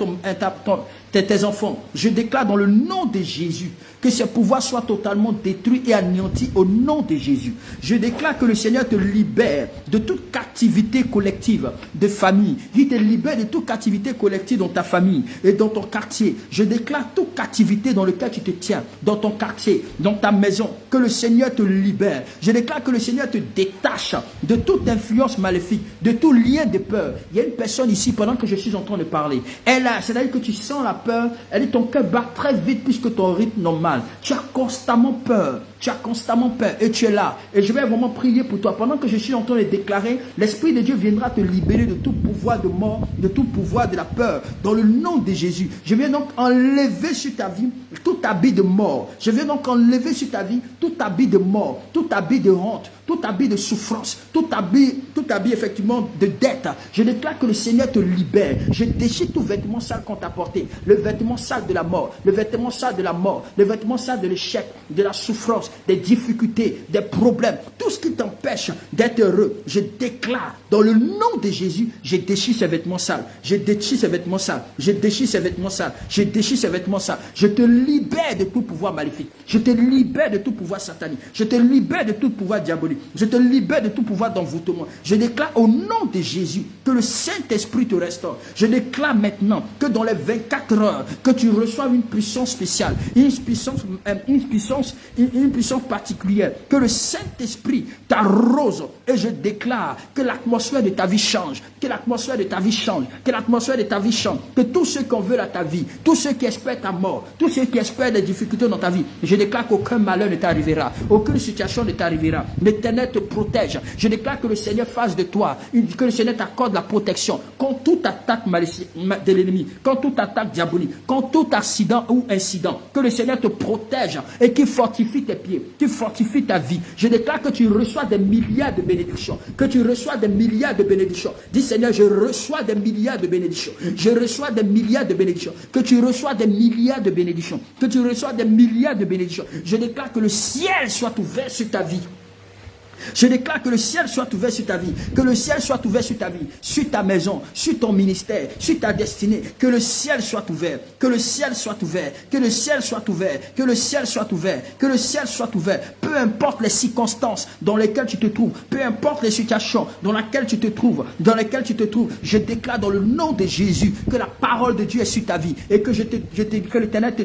tes enfants, je déclare dans le nom de Jésus que ce pouvoir soit totalement détruit et anéanti au nom de Jésus. Je déclare que le Seigneur te libère de toute captivité collective de famille. Il te libère de toute captivité collective dans ta famille et dans ton quartier. Je déclare toute captivité dans laquelle tu te tiens, dans ton quartier, dans ta maison, que le Seigneur te libère. Je déclare que le Seigneur te détache de toute influence maléfique, de tout lien de peur. Il y a une personne ici, pendant que je suis en train de parler, c'est-à-dire que tu sens la peur, elle dit ton cœur bat très vite puisque ton rythme normal. Tu as constamment peur. Tu as constamment peur et tu es là. Et je vais vraiment prier pour toi. Pendant que je suis en train de déclarer, l'Esprit de Dieu viendra te libérer de tout pouvoir de mort, de tout pouvoir de la peur. Dans le nom de Jésus. Je viens donc enlever sur ta vie tout habit de mort. Je viens donc enlever sur ta vie tout habit de mort, tout habit de honte, tout habit de souffrance, tout habit effectivement de dette. Je déclare que le Seigneur te libère. Je déchire tout vêtement sale qu'on t'a porté. Le vêtement sale de la mort, le vêtement sale de la mort, le vêtement sale de l'échec, de la souffrance, des difficultés, des problèmes, tout ce qui t'empêche d'être heureux. Je déclare dans le nom de Jésus, je déchire ces vêtements sales. Je déchire ces vêtements sales. Je déchire ces vêtements sales. Je déchire ces vêtements sales. Je te libère de tout pouvoir maléfique. Je te libère de tout pouvoir satanique. Je te libère de tout pouvoir diabolique. Je te libère de tout pouvoir d'envoûtement. Je déclare au nom de Jésus que le Saint-Esprit te restaure. Je déclare maintenant que dans les 24 heures, que tu reçoives une puissance spéciale, une puissance particulière, que le Saint-Esprit t'arrose. Et je déclare que l'atmosphère de ta vie change, que l'atmosphère de ta vie change, que l'atmosphère de ta vie change, que tous ceux qui en veulent à ta vie, tous ceux qui espèrent ta mort, tous ceux qui espèrent des difficultés dans ta vie, je déclare qu'aucun malheur ne t'arrivera, aucune situation ne t'arrivera. L'Éternel te protège. Je déclare que le Seigneur fasse de toi, que le Seigneur t'accorde la protection contre toute attaque de l'ennemi, contre toute attaque diabolique, contre tout accident ou incident, que le Seigneur te protège et qu'il fortifie tes pieds. pieds, qui fortifie ta vie. Je déclare que tu reçois des milliards de bénédictions, que tu reçois des milliards de bénédictions. Dis Seigneur, je reçois des milliards de bénédictions, je reçois des milliards de bénédictions, que tu reçois des milliards de bénédictions, que tu reçois des milliards de bénédictions. Je déclare que le ciel soit ouvert sur ta vie. Je déclare que le ciel soit ouvert sur ta vie, que le ciel soit ouvert sur ta vie, sur ta maison, sur ton ministère, sur ta destinée, que le ciel soit ouvert, que le ciel soit ouvert, que le ciel soit ouvert, que le ciel soit ouvert, que le ciel soit ouvert, peu importe les circonstances dans lesquelles tu te trouves, peu importe les situations dans lesquelles tu te trouves, je déclare dans le nom de Jésus que la parole de Dieu est sur ta vie et que que l'Éternel te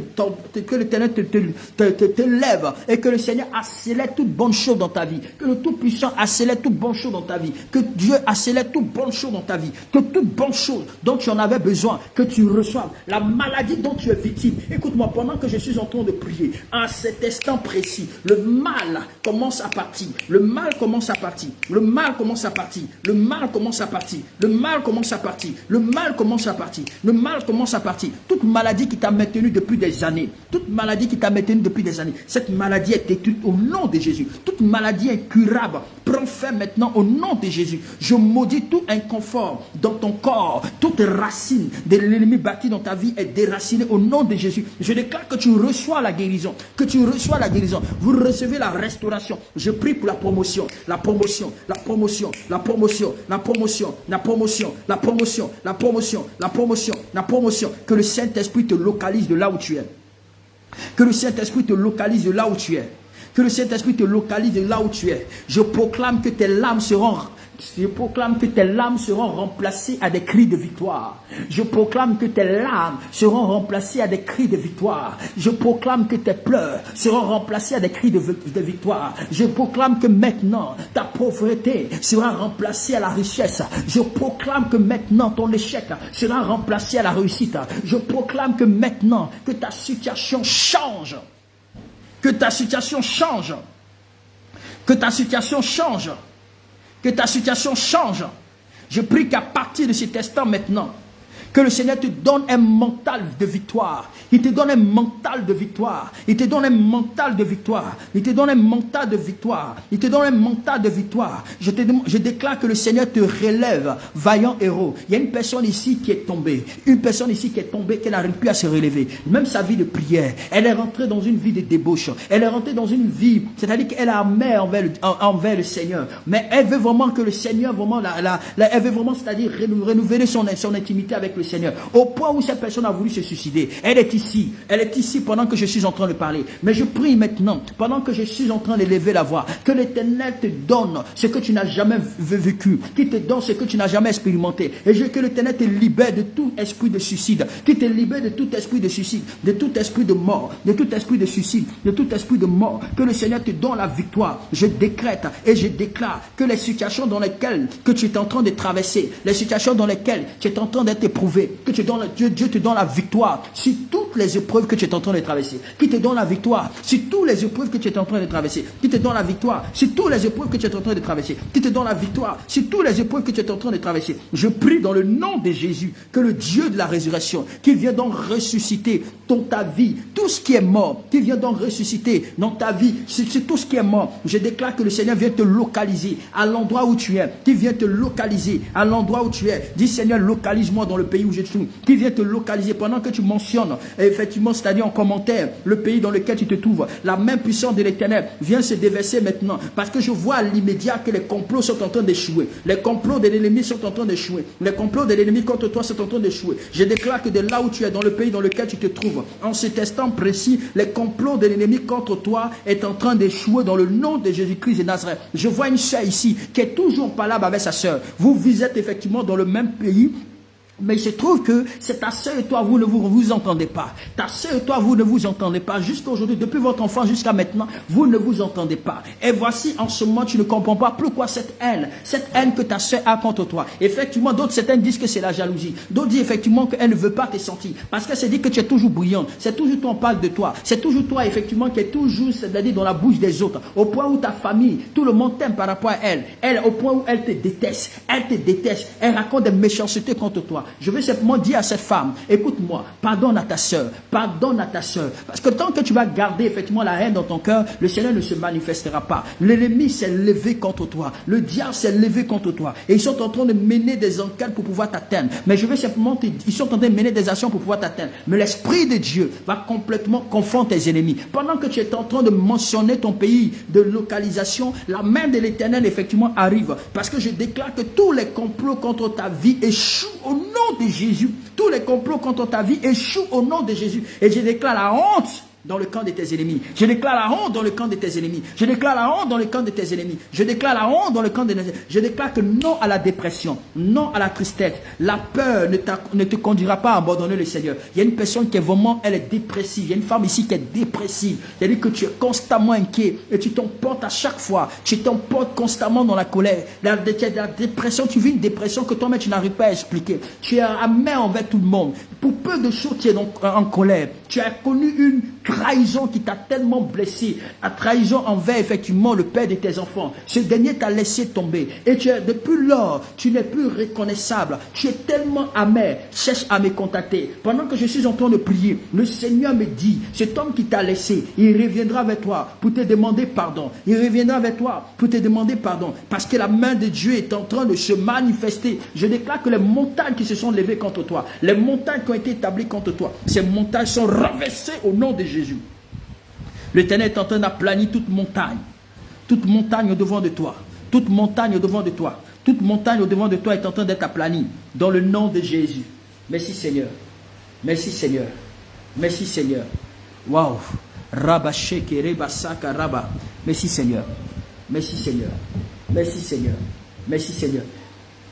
lève et que le Seigneur accélère toute bonne chose dans ta vie, que le Tout-Puissant accélère toute bonne chose dans ta vie, que Dieu accélère toute bonne chose dans ta vie, que toute bonne chose dont tu en avais besoin, que tu reçoives, la maladie dont tu es victime. Écoute-moi, pendant que je suis en train de prier, à cet instant précis, le mal commence à partir, le mal commence à partir, le mal commence à partir, le mal commence à partir, le mal commence à partir, le mal commence à partir, le mal commence à partir. Toute maladie qui t'a maintenu depuis des années, toute maladie qui t'a maintenu depuis des années, cette maladie est détruite au nom de Jésus. Toute maladie incurable prends fin maintenant au nom de Jésus. Je maudis tout inconfort dans ton corps. Toute racine de l'ennemi bâti dans ta vie est déracinée au nom de Jésus. Je déclare que tu reçois la guérison. Que tu reçois la guérison. Vous recevez la restauration. Je prie pour la promotion. La promotion. La promotion. La promotion. La promotion. La promotion. La promotion. La promotion. La promotion. La promotion. Que le Saint-Esprit te localise de là où tu es. Que le Saint-Esprit te localise de là où tu es. Que le Saint-Esprit te localise de là où tu es. Je proclame que tes larmes seront remplacées à des cris de victoire. Je proclame que tes larmes seront remplacées à des cris de victoire. Je proclame que tes pleurs seront remplacés à des cris de victoire. Je proclame que maintenant ta pauvreté sera remplacée à la richesse. Je proclame que maintenant ton échec sera remplacé à la réussite. Je proclame que maintenant que ta situation change. Que ta situation change. Que ta situation change. Que ta situation change. Je prie qu'à partir de cet instant maintenant, que le Seigneur te donne un mental de victoire. Il te donne un mental de victoire. Il te donne un mental de victoire. Il te donne un mental de victoire. Il te donne un mental de victoire. Je déclare que le Seigneur te relève, vaillant héros. Il y a une personne ici qui est tombée. Une personne ici qui est tombée, qui n'arrive plus à se relever. Même sa vie de prière. Elle est rentrée dans une vie de débauche. Elle est rentrée dans une vie, c'est-à-dire qu'elle a amère envers le Seigneur. Mais elle veut vraiment que le Seigneur, vraiment, elle veut vraiment, c'est-à-dire renouveler son intimité avec le Seigneur. Au point où cette personne a voulu se suicider. Elle est ici pendant que je suis en train de parler. Mais je prie maintenant, pendant que je suis en train d'élever la voix, que l'Éternel te donne ce que tu n'as jamais vécu, qu'il te donne ce que tu n'as jamais expérimenté. Et que l'Éternel te libère de tout esprit de suicide, qu'il te libère de tout esprit de suicide, de tout esprit de mort, de tout esprit de suicide, de tout esprit de mort. Que le Seigneur te donne la victoire. Je décrète et je déclare que les situations dans lesquelles que tu es en train de traverser, les situations dans lesquelles tu es en train d'être éprouvé, que Dieu te donne la victoire sur toutes les épreuves que tu es en train de traverser. Qui te donne la victoire sur toutes les épreuves que tu es en train de traverser. Qui te donne la victoire sur toutes les épreuves que tu es en train de traverser. Qui te donne la victoire sur toutes les épreuves que tu es en train de traverser. Je prie dans le nom de Jésus que le Dieu de la résurrection, qui vient donc ressusciter dans ta vie, tout ce qui est mort, qui vient donc ressusciter dans ta vie, c'est tout ce qui est mort. Je déclare que le Seigneur vient te localiser à l'endroit où tu es. Qui vient te localiser à l'endroit où tu es. Dis Seigneur, localise-moi dans le pays où je suis. Qui vient te localiser pendant que tu mentionnes, effectivement, c'est-à-dire en commentaire, le pays dans lequel tu te trouves. La main puissante de l'Éternel vient se déverser maintenant. Parce que je vois à l'immédiat que les complots sont en train d'échouer. Les complots de l'ennemi sont en train d'échouer. Les complots de l'ennemi contre toi sont en train d'échouer. Je déclare que de là où tu es, dans le pays dans lequel tu te trouves, en cet instant précis, les complots de l'ennemi contre toi est en train d'échouer dans le nom de Jésus-Christ de Nazareth. Je vois une sœur ici qui est toujours palable avec sa sœur. Vous êtes effectivement dans le même pays. Mais il se trouve que c'est ta soeur et toi, vous ne vous entendez pas. Ta soeur et toi, vous ne vous entendez pas. Jusqu'à aujourd'hui, depuis votre enfance jusqu'à maintenant, vous ne vous entendez pas. Et voici, en ce moment, tu ne comprends pas pourquoi cette haine que ta soeur a contre toi. Effectivement, d'autres, certains disent que c'est la jalousie. D'autres disent effectivement qu'elle ne veut pas te sentir. Parce qu'elle se dit que tu es toujours bruyante. C'est toujours toi, on parle de toi. C'est toujours toi, effectivement, qui est toujours, c'est-à-dire dans la bouche des autres. Au point où ta famille, tout le monde t'aime par rapport à elle. Elle, au point où elle te déteste. Elle te déteste. Elle raconte des méchancetés contre toi. Je veux simplement dire à cette femme, écoute-moi, pardonne à ta soeur, pardonne à ta soeur. Parce que tant que tu vas garder effectivement la haine dans ton cœur, le Seigneur ne se manifestera pas. L'ennemi s'est levé contre toi. Le diable s'est levé contre toi. Et ils sont en train de mener des enquêtes pour pouvoir t'atteindre. Mais je veux simplement te dire, ils sont en train de mener des actions pour pouvoir t'atteindre. Mais l'Esprit de Dieu va complètement confondre tes ennemis. Pendant que tu es en train de mentionner ton pays de localisation, la main de l'Éternel effectivement arrive. Parce que je déclare que tous les complots contre ta vie échouent au nom de Jésus. Tous les complots contre ta vie échouent au nom de Jésus. Et je déclare la honte dans le camp de tes ennemis. Je déclare la honte dans le camp de tes ennemis. Je déclare la honte dans le camp de tes ennemis. Je déclare la honte dans le camp de tes ennemis. Je déclare que non à la dépression, non à la tristesse. La peur ne te conduira pas à abandonner le Seigneur. Il y a une personne qui est vraiment, elle est dépressive. Il y a une femme ici qui est dépressive. C'est-à-dire que tu es constamment inquiet et tu t'emportes à chaque fois. Tu t'emportes constamment dans la colère. La dépression, tu vis une dépression que toi-même tu n'arrives pas à expliquer. Tu es amer envers tout le monde. Pour peu de choses, tu es donc en colère. Tu as connu une trahison qui t'a tellement blessé, la trahison envers effectivement le père de tes enfants. Ce dernier t'a laissé tomber et depuis lors, tu n'es plus reconnaissable. Tu es tellement amer. Cherche à me contacter. Pendant que je suis en train de prier, le Seigneur me dit, cet homme qui t'a laissé, il reviendra vers toi pour te demander pardon. Il reviendra vers toi pour te demander pardon parce que la main de Dieu est en train de se manifester. Je déclare que les montagnes qui se sont levées contre toi, les montagnes qui ont été établies contre toi, ces montagnes sont renversées au nom de Jésus. L'Éternel est en train d'aplanir toute montagne au devant de toi, toute montagne au devant de toi, toute montagne au devant de toi est en train d'être aplanie dans le nom de Jésus. Merci Seigneur, merci Seigneur, merci Seigneur. Waouh, Rabasheke Rebasaka Raba. Merci Seigneur, merci Seigneur, merci Seigneur, merci Seigneur.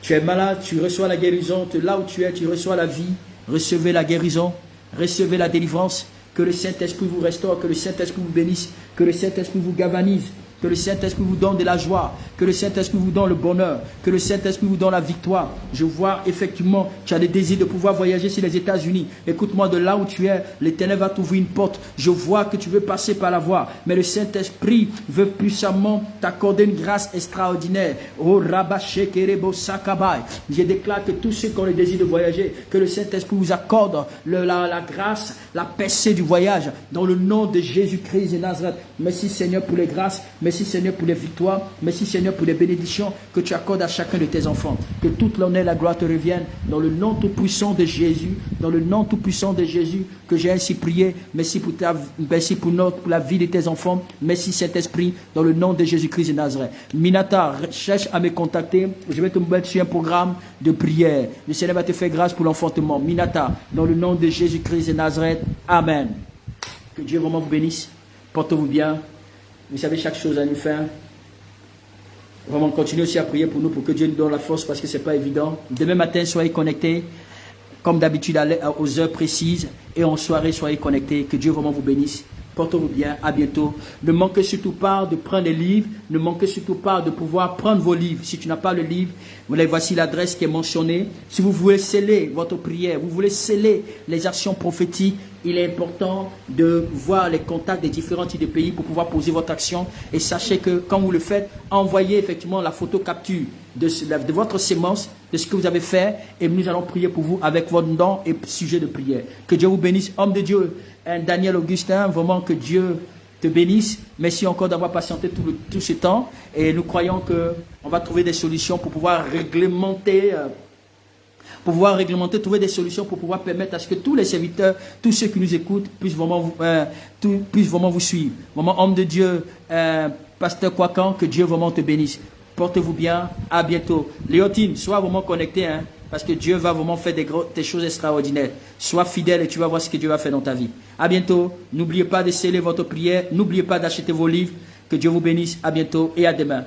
Tu es malade, tu reçois la guérison. Là où tu es, tu reçois la vie. Recevez la guérison, recevez la délivrance. Que le Saint-Esprit vous restaure, que le Saint-Esprit vous bénisse, que le Saint-Esprit vous galvanise, que le Saint-Esprit vous donne de la joie, que le Saint-Esprit vous donne le bonheur, que le Saint-Esprit vous donne la victoire. Je vois effectivement, tu as des désirs de pouvoir voyager sur les États-Unis. Écoute-moi, de là où tu es, l'Éternel va t'ouvrir une porte. Je vois que tu veux passer par la voie, mais le Saint-Esprit veut puissamment t'accorder une grâce extraordinaire. Oh, Rabashekerebo Sakabai. Je déclare que tous ceux qui ont le désir de voyager, que le Saint-Esprit vous accorde la grâce, la percée du voyage, dans le nom de Jésus-Christ de Nazareth. Merci Seigneur pour les grâces. Merci Seigneur pour les victoires. Merci Seigneur pour les bénédictions que tu accordes à chacun de tes enfants. Que toute l'honneur et la gloire te reviennent dans le nom tout-puissant de Jésus. Dans le nom tout-puissant de Jésus que j'ai ainsi prié. Merci pour la vie de tes enfants. Merci Saint-Esprit dans le nom de Jésus-Christ de Nazareth. Minata, cherche à me contacter. Je vais te mettre sur un programme de prière. Le Seigneur va te faire grâce pour l'enfantement. Minata, dans le nom de Jésus-Christ de Nazareth. Amen. Que Dieu vraiment vous bénisse. Portez-vous bien. Vous savez, chaque chose à nous faire. Vraiment, continuez aussi à prier pour nous, pour que Dieu nous donne la force, parce que ce n'est pas évident. Demain matin, soyez connectés, comme d'habitude, aux heures précises. Et en soirée, soyez connectés. Que Dieu vraiment vous bénisse. Portez-vous bien. À bientôt. Ne manquez surtout pas de prendre les livres. Ne manquez surtout pas de pouvoir prendre vos livres. Si tu n'as pas le livre, voici l'adresse qui est mentionnée. Si vous voulez sceller votre prière, vous voulez sceller les actions prophétiques, il est important de voir les contacts des différents types de pays pour pouvoir poser votre action. Et sachez que quand vous le faites, envoyez effectivement la photo capture de votre sémence, de ce que vous avez fait. Et nous allons prier pour vous avec votre nom et sujet de prière. Que Dieu vous bénisse. Homme de Dieu, Daniel Augustin, vraiment que Dieu te bénisse. Merci encore d'avoir patienté tout ce temps. Et nous croyons qu'on va trouver des solutions pour pouvoir réglementer... trouver des solutions pour pouvoir permettre à ce que tous les serviteurs, tous ceux qui nous écoutent, puissent vraiment vous suivre. Vraiment, homme de Dieu, pasteur Kwakan, que Dieu vraiment te bénisse. Portez-vous bien, à bientôt. Léotine, sois vraiment connecté, parce que Dieu va vraiment faire des choses extraordinaires. Sois fidèle et tu vas voir ce que Dieu va faire dans ta vie. À bientôt. N'oubliez pas de sceller votre prière. N'oubliez pas d'acheter vos livres. Que Dieu vous bénisse. À bientôt et à demain.